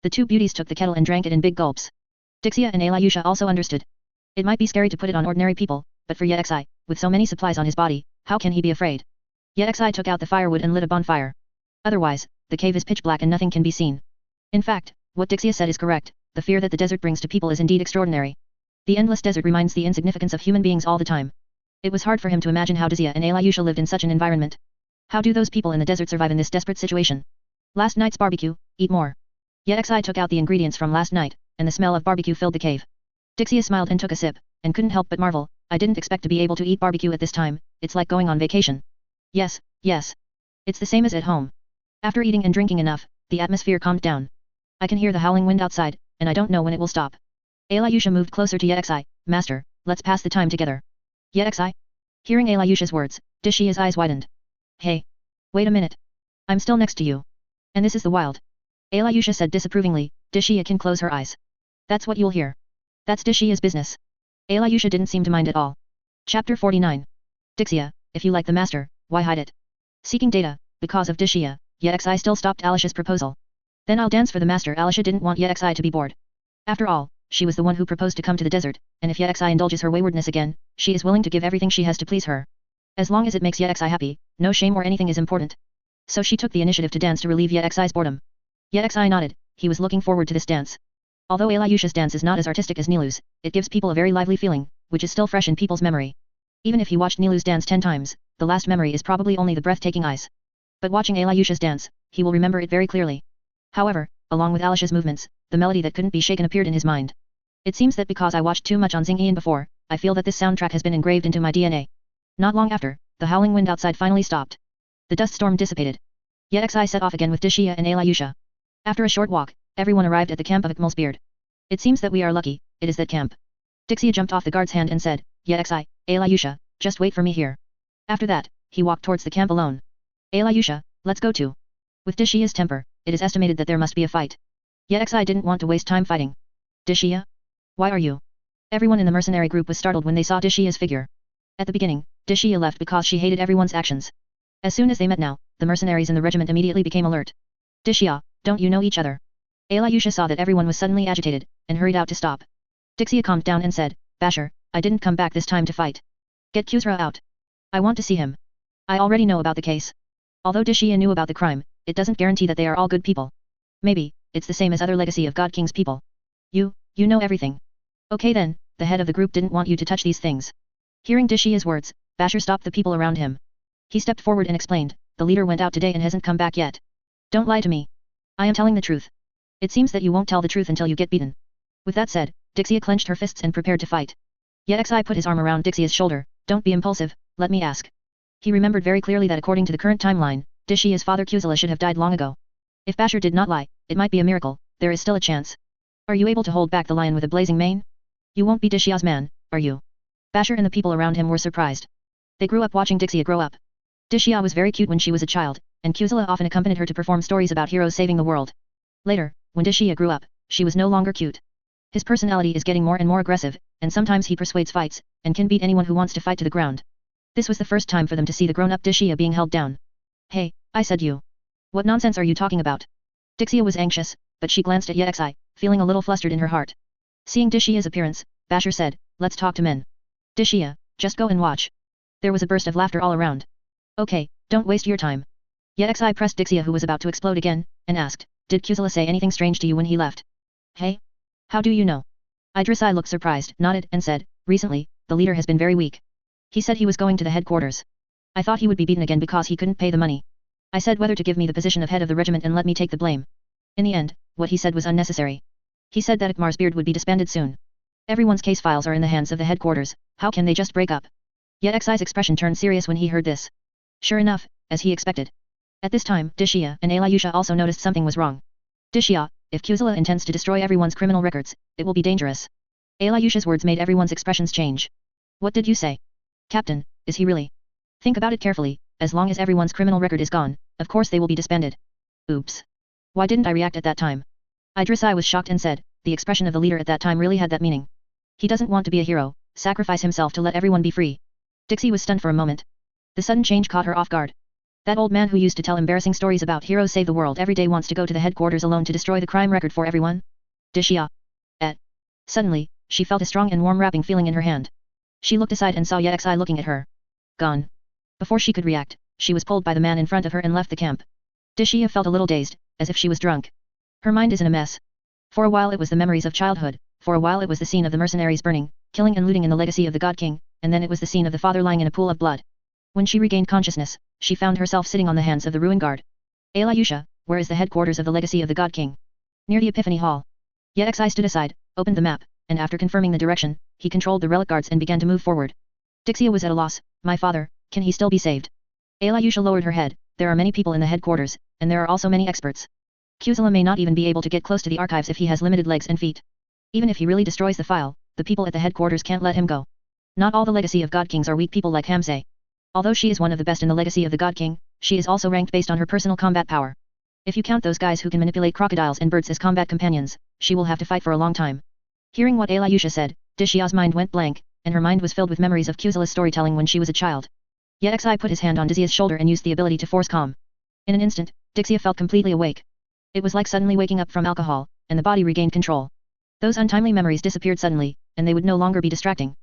The two beauties took the kettle and drank it in big gulps. Dixie and Alyosha also understood. It might be scary to put it on ordinary people, but for Yexi, with so many supplies on his body, how can he be afraid? Yexi took out the firewood and lit a bonfire. Otherwise, the cave is pitch black and nothing can be seen. In fact, what Dixie said is correct, the fear that the desert brings to people is indeed extraordinary. The endless desert reminds the insignificance of human beings all the time. It was hard for him to imagine how Dixie and Alyosha lived in such an environment. How do those people in the desert survive in this desperate situation? Last night's barbecue, eat more. Yexi took out the ingredients from last night, and the smell of barbecue filled the cave. Dixie smiled and took a sip, and couldn't help but marvel, I didn't expect to be able to eat barbecue at this time, it's like going on vacation. Yes, yes. It's the same as at home. After eating and drinking enough, the atmosphere calmed down. I can hear the howling wind outside, and I don't know when it will stop. Alyosha moved closer to Yexi, Master, let's pass the time together. Yexi? Hearing Alyosha's words, Dishia's eyes widened. Hey. Wait a minute. I'm still next to you. And this is the wild. Alyosha said disapprovingly, Dishia can close her eyes. That's what you'll hear. That's Dishia's business. Alyosha didn't seem to mind at all. Chapter 49. Dixia, if you like the master, why hide it? Seeking data, because of Dishia, Yexi still stopped Alisha's proposal. Then I'll dance for the master. Alisha didn't want Yexi to be bored. After all, she was the one who proposed to come to the desert, and if Yexi indulges her waywardness again, she is willing to give everything she has to please her. As long as it makes Yexi happy, no shame or anything is important. So she took the initiative to dance to relieve Yexi's boredom. Yexi nodded, he was looking forward to this dance. Although Alyosha's dance is not as artistic as Nilu's, it gives people a very lively feeling, which is still fresh in people's memory. Even if he watched Nilu's dance 10 times, the last memory is probably only the breathtaking eyes. But watching Alyosha's dance, he will remember it very clearly. However, along with Alisha's movements, the melody that couldn't be shaken appeared in his mind. It seems that because I watched too much on Xing Ian before, I feel that this soundtrack has been engraved into my DNA. Not long after, the howling wind outside finally stopped. The dust storm dissipated. Yexi set off again with Dishia and Alyosha. After a short walk, everyone arrived at the camp of Akmal's beard. It seems that we are lucky, it is that camp. Dixie jumped off the guard's hand and said, Yexi, Alyosha, just wait for me here. After that, he walked towards the camp alone. Alyosha, let's go too. With Dishia's temper, it is estimated that there must be a fight. Yexi didn't want to waste time fighting. Dishia? Why are you? Everyone in the mercenary group was startled when they saw Dishia's figure. At the beginning, Dishia left because she hated everyone's actions. As soon as they met now, the mercenaries in the regiment immediately became alert. Dishia, don't you know each other? Alyosha saw that everyone was suddenly agitated, and hurried out to stop. Dixie calmed down and said, Basher, I didn't come back this time to fight. Get Khaenri'ah out. I want to see him. I already know about the case. Although Dishia knew about the crime, it doesn't guarantee that they are all good people. Maybe, it's the same as other legacy of God King's people. You know everything. Okay then, the head of the group didn't want you to touch these things. Hearing Dishia's words, Basher stopped the people around him. He stepped forward and explained, the leader went out today and hasn't come back yet. Don't lie to me. I am telling the truth. It seems that you won't tell the truth until you get beaten. With that said, Dixie clenched her fists and prepared to fight. Yexi put his arm around Dixie's shoulder, don't be impulsive, let me ask. He remembered very clearly that according to the current timeline, Dishia's father Kuzila should have died long ago. If Basher did not lie, it might be a miracle, there is still a chance. Are you able to hold back the lion with a blazing mane? You won't be Dishia's man, are you? Basher and the people around him were surprised. They grew up watching Dixie grow up. Dishia was very cute when she was a child, and Kuzila often accompanied her to perform stories about heroes saving the world. Later, when Dishia grew up, she was no longer cute. His personality is getting more and more aggressive, and sometimes he persuades fights, and can beat anyone who wants to fight to the ground. This was the first time for them to see the grown-up Dishia being held down. Hey, I said you. What nonsense are you talking about? Dixia was anxious, but she glanced at Yexi, feeling a little flustered in her heart. Seeing Dishia's appearance, Basher said, let's talk to men. Dishia, just go and watch. There was a burst of laughter all around. Okay, don't waste your time. Yexi pressed Dixia who was about to explode again, and asked, did Kuzila say anything strange to you when he left? Hey? How do you know? Idrisai looked surprised, nodded, and said, recently, the leader has been very weak. He said he was going to the headquarters. I thought he would be beaten again because he couldn't pay the money. I said whether to give me the position of head of the regiment and let me take the blame. In the end, what he said was unnecessary. He said that Akmar's beard would be disbanded soon. Everyone's case files are in the hands of the headquarters, how can they just break up? Yet Xi's expression turned serious when he heard this. Sure enough, as he expected. At this time, Dishia and Alyosha also noticed something was wrong. Dishia, if Kuzila intends to destroy everyone's criminal records, it will be dangerous. Alyosha's words made everyone's expressions change. What did you say? Captain, is he really? Think about it carefully, as long as everyone's criminal record is gone, of course they will be disbanded. Oops. Why didn't I react at that time? Idris-I was shocked and said, the expression of the leader at that time really had that meaning. He doesn't want to be a hero, sacrifice himself to let everyone be free. Dixie was stunned for a moment. The sudden change caught her off guard. That old man who used to tell embarrassing stories about heroes save the world every day wants to go to the headquarters alone to destroy the crime record for everyone? Dixie. Suddenly, she felt a strong and warm wrapping feeling in her hand. She looked aside and saw Yexi looking at her. Gone. Before she could react, she was pulled by the man in front of her and left the camp. Dixie felt a little dazed, as if she was drunk. Her mind is in a mess. For a while it was the memories of childhood, for a while it was the scene of the mercenaries burning, killing and looting in the legacy of the God King, and then it was the scene of the father lying in a pool of blood. When she regained consciousness, she found herself sitting on the hands of the ruin guard. Alayusha, where is the headquarters of the legacy of the God King? Near the Epiphany Hall. Yexi stood aside, opened the map, and after confirming the direction, he controlled the relic guards and began to move forward. Dixie was at a loss. My father, can he still be saved? Alayusha lowered her head. There are many people in the headquarters, and there are also many experts. Kuzula may not even be able to get close to the archives if he has limited legs and feet. Even if he really destroys the file, the people at the headquarters can't let him go. Not all the legacy of God Kings are weak people like Hamze. Although she is one of the best in the legacy of the God King, she is also ranked based on her personal combat power. If you count those guys who can manipulate crocodiles and birds as combat companions, she will have to fight for a long time. Hearing what Alayusha said, Dishia's mind went blank, and her mind was filled with memories of Kuzula's storytelling when she was a child. Yexi put his hand on Dixia's shoulder and used the ability to force calm. In an instant, Dixia felt completely awake. It was like suddenly waking up from alcohol, and the body regained control. Those untimely memories disappeared suddenly, and they would no longer be distracting.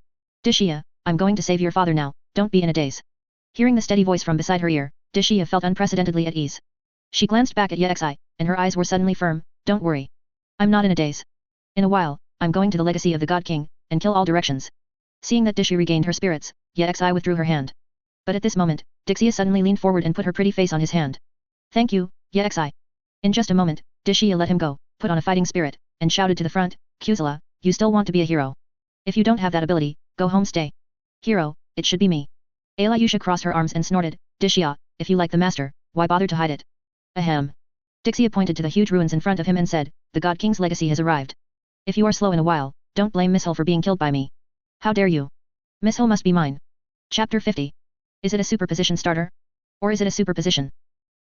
Dixia, I'm going to save your father now, don't be in a daze. Hearing the steady voice from beside her ear, Dixia felt unprecedentedly at ease. She glanced back at Yexi, and her eyes were suddenly firm. Don't worry. I'm not in a daze. In a while, I'm going to the legacy of the God King, and kill all directions. Seeing that Dixia regained her spirits, Yexi withdrew her hand. But at this moment, Dixia suddenly leaned forward and put her pretty face on his hand. Thank you, Yexi. In just a moment, Dixia let him go, put on a fighting spirit, and shouted to the front, Kuzula, you still want to be a hero. If you don't have that ability, go home stay. Hero, it should be me. Alayusha crossed her arms and snorted, Dixia, if you like the master, why bother to hide it? Ahem. Dixia pointed to the huge ruins in front of him and said, the God King's legacy has arrived. If you are slow in a while, don't blame Miss Hill for being killed by me. How dare you? Miss Hill must be mine. Chapter 50. Is it a superposition starter? Or is it a superposition?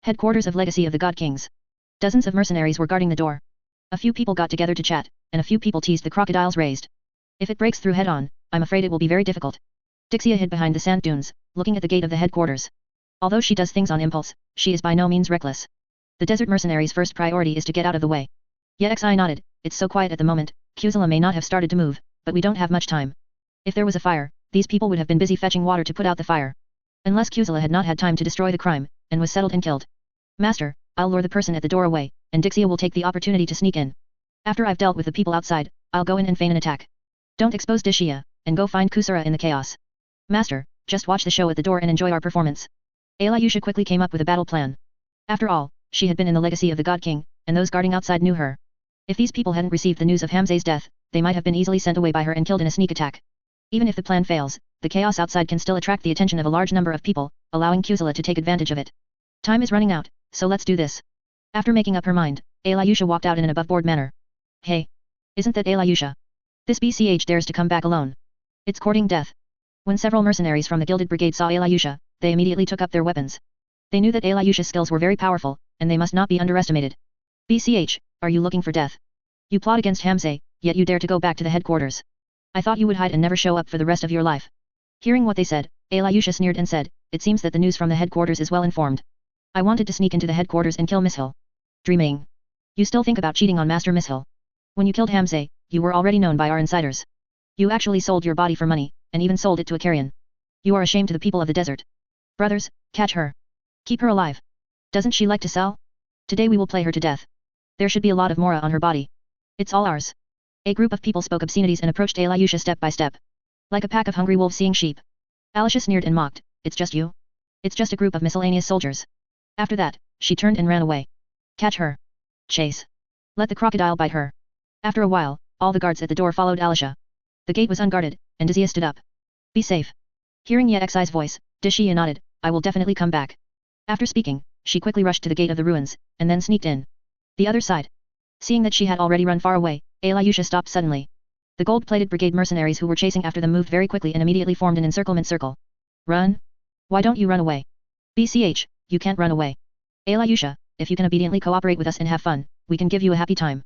Headquarters of Legacy of the God Kings. Dozens of mercenaries were guarding the door. A few people got together to chat, and a few people teased the crocodiles raised. If it breaks through head-on, I'm afraid it will be very difficult. Dixia hid behind the sand dunes, looking at the gate of the headquarters. Although she does things on impulse, she is by no means reckless. The desert mercenaries' first priority is to get out of the way. Yexi nodded, it's so quiet at the moment, Kuzula may not have started to move, but we don't have much time. If there was a fire, these people would have been busy fetching water to put out the fire. Unless Kuzula had not had time to destroy the crime, and was settled and killed. Master, I'll lure the person at the door away, and Dixia will take the opportunity to sneak in. After I've dealt with the people outside, I'll go in and feign an attack. Don't expose Dixia, and go find Kusura in the chaos. Master, just watch the show at the door and enjoy our performance. Alayusha quickly came up with a battle plan. After all, she had been in the legacy of the God King, and those guarding outside knew her. If these people hadn't received the news of Hamze's death, they might have been easily sent away by her and killed in a sneak attack. Even if the plan fails, the chaos outside can still attract the attention of a large number of people, allowing Kuzula to take advantage of it. Time is running out, so let's do this. After making up her mind, Alayusha walked out in an above-board manner. Hey! Isn't that Alayusha? This BCH dares to come back alone. It's courting death. When several mercenaries from the Gilded Brigade saw Alayusha, they immediately took up their weapons. They knew that Alayusha's skills were very powerful, and they must not be underestimated. BCH, are you looking for death? You plot against Hamze, yet you dare to go back to the headquarters. I thought you would hide and never show up for the rest of your life. Hearing what they said, Alayusha sneered and said, it seems that the news from the headquarters is well informed. I wanted to sneak into the headquarters and kill Miss Hill. Dreaming. You still think about cheating on Master Miss Hill. When you killed Hamze, you were already known by our insiders. You actually sold your body for money, and even sold it to a Kerriyan. You are a shame to the people of the desert. Brothers, catch her. Keep her alive. Doesn't she like to sell? Today we will play her to death. There should be a lot of mora on her body. It's all ours. A group of people spoke obscenities and approached Alayusha step by step. Like a pack of hungry wolves seeing sheep. Alayusha sneered and mocked, it's just you? It's just a group of miscellaneous soldiers. After that, she turned and ran away. Catch her. Chase. Let the crocodile bite her. After a while, all the guards at the door followed Alayusha. The gate was unguarded, and Dixia stood up. Be safe. Hearing Yexi's voice, Dixia nodded, I will definitely come back. After speaking, she quickly rushed to the gate of the ruins, and then sneaked in. The other side. Seeing that she had already run far away, Alayusha stopped suddenly. The gold-plated brigade mercenaries who were chasing after them moved very quickly and immediately formed an encirclement circle. Run? Why don't you run away? BCH, you can't run away. Alyosha, if you can obediently cooperate with us and have fun, we can give you a happy time.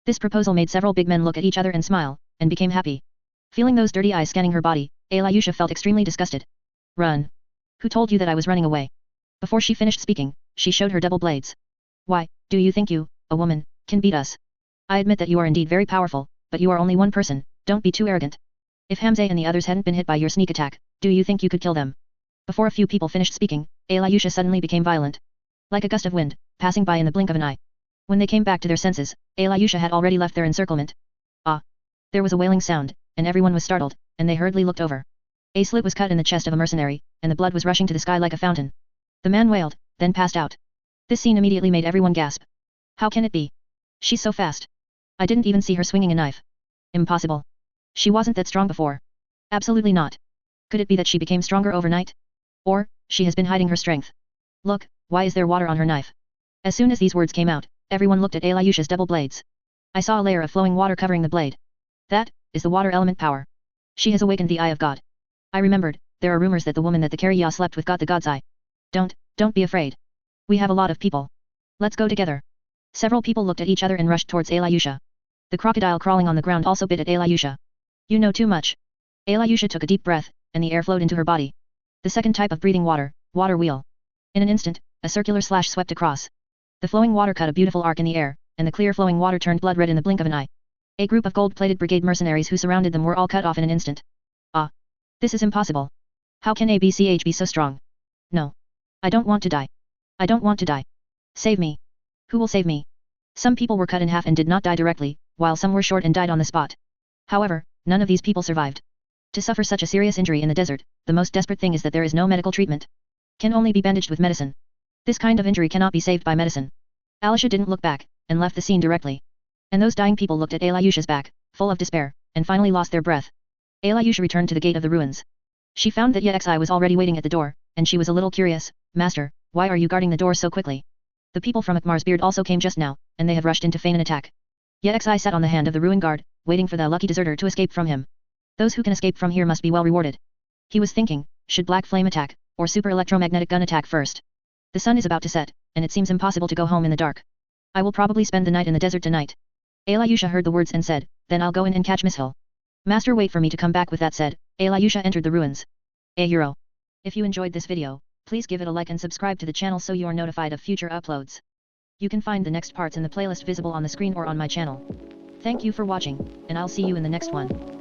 This proposal made several big men look at each other and smile, and became happy. Feeling those dirty eyes scanning her body, Alyosha felt extremely disgusted. Run. Who told you that I was running away? Before she finished speaking, she showed her double blades. Why, do you think you, a woman, can beat us? I admit that you are indeed very powerful, but you are only one person, don't be too arrogant. If Hamza and the others hadn't been hit by your sneak attack, do you think you could kill them? Before a few people finished speaking, Alyosha suddenly became violent. Like a gust of wind, passing by in the blink of an eye. When they came back to their senses, Alyosha had already left their encirclement. Ah! There was a wailing sound, and everyone was startled, and they hurriedly looked over. A slit was cut in the chest of a mercenary, and the blood was rushing to the sky like a fountain. The man wailed, then passed out. This scene immediately made everyone gasp. How can it be? She's so fast. I didn't even see her swinging a knife. Impossible. She wasn't that strong before. Absolutely not. Could it be that she became stronger overnight? Or, she has been hiding her strength. Look, why is there water on her knife? As soon as these words came out, everyone looked at Alyosha's double blades. I saw a layer of flowing water covering the blade. That is the water element power. She has awakened the eye of God. I remembered, there are rumors that the woman that the Kerriya slept with got the god's eye. Don't be afraid. We have a lot of people. Let's go together. Several people looked at each other and rushed towards Alyosha. The crocodile crawling on the ground also bit at Alyosha. You know too much. Alyosha took a deep breath, and the air flowed into her body. The second type of breathing water, water wheel. In an instant, a circular slash swept across. The flowing water cut a beautiful arc in the air, and the clear flowing water turned blood red in the blink of an eye. A group of gold-plated brigade mercenaries who surrounded them were all cut off in an instant. Ah! This is impossible. How can ABCH be so strong? No. I don't want to die. I don't want to die. Save me. Who will save me? Some people were cut in half and did not die directly, while some were short and died on the spot. However, none of these people survived. To suffer such a serious injury in the desert, the most desperate thing is that there is no medical treatment. Can only be bandaged with medicine. This kind of injury cannot be saved by medicine. Alyosha didn't look back, and left the scene directly. And those dying people looked at Alyosha's back, full of despair, and finally lost their breath. Alyosha returned to the gate of the ruins. She found that Yexi was already waiting at the door, and she was a little curious. Master, why are you guarding the door so quickly? The people from Akmar's beard also came just now, and they have rushed in to feign an attack. Yexi sat on the hand of the ruin guard, waiting for the lucky deserter to escape from him. Those who can escape from here must be well rewarded. He was thinking, should black flame attack, or super electromagnetic gun attack first? The sun is about to set, and it seems impossible to go home in the dark. I will probably spend the night in the desert tonight. Alyosha heard the words and said, then I'll go in and catch Miss Hill. Master, wait for me to come back. With that said, Alyosha entered the ruins. €. If you enjoyed this video, please give it a like and subscribe to the channel so you are notified of future uploads. You can find the next parts in the playlist visible on the screen or on my channel. Thank you for watching, and I'll see you in the next one.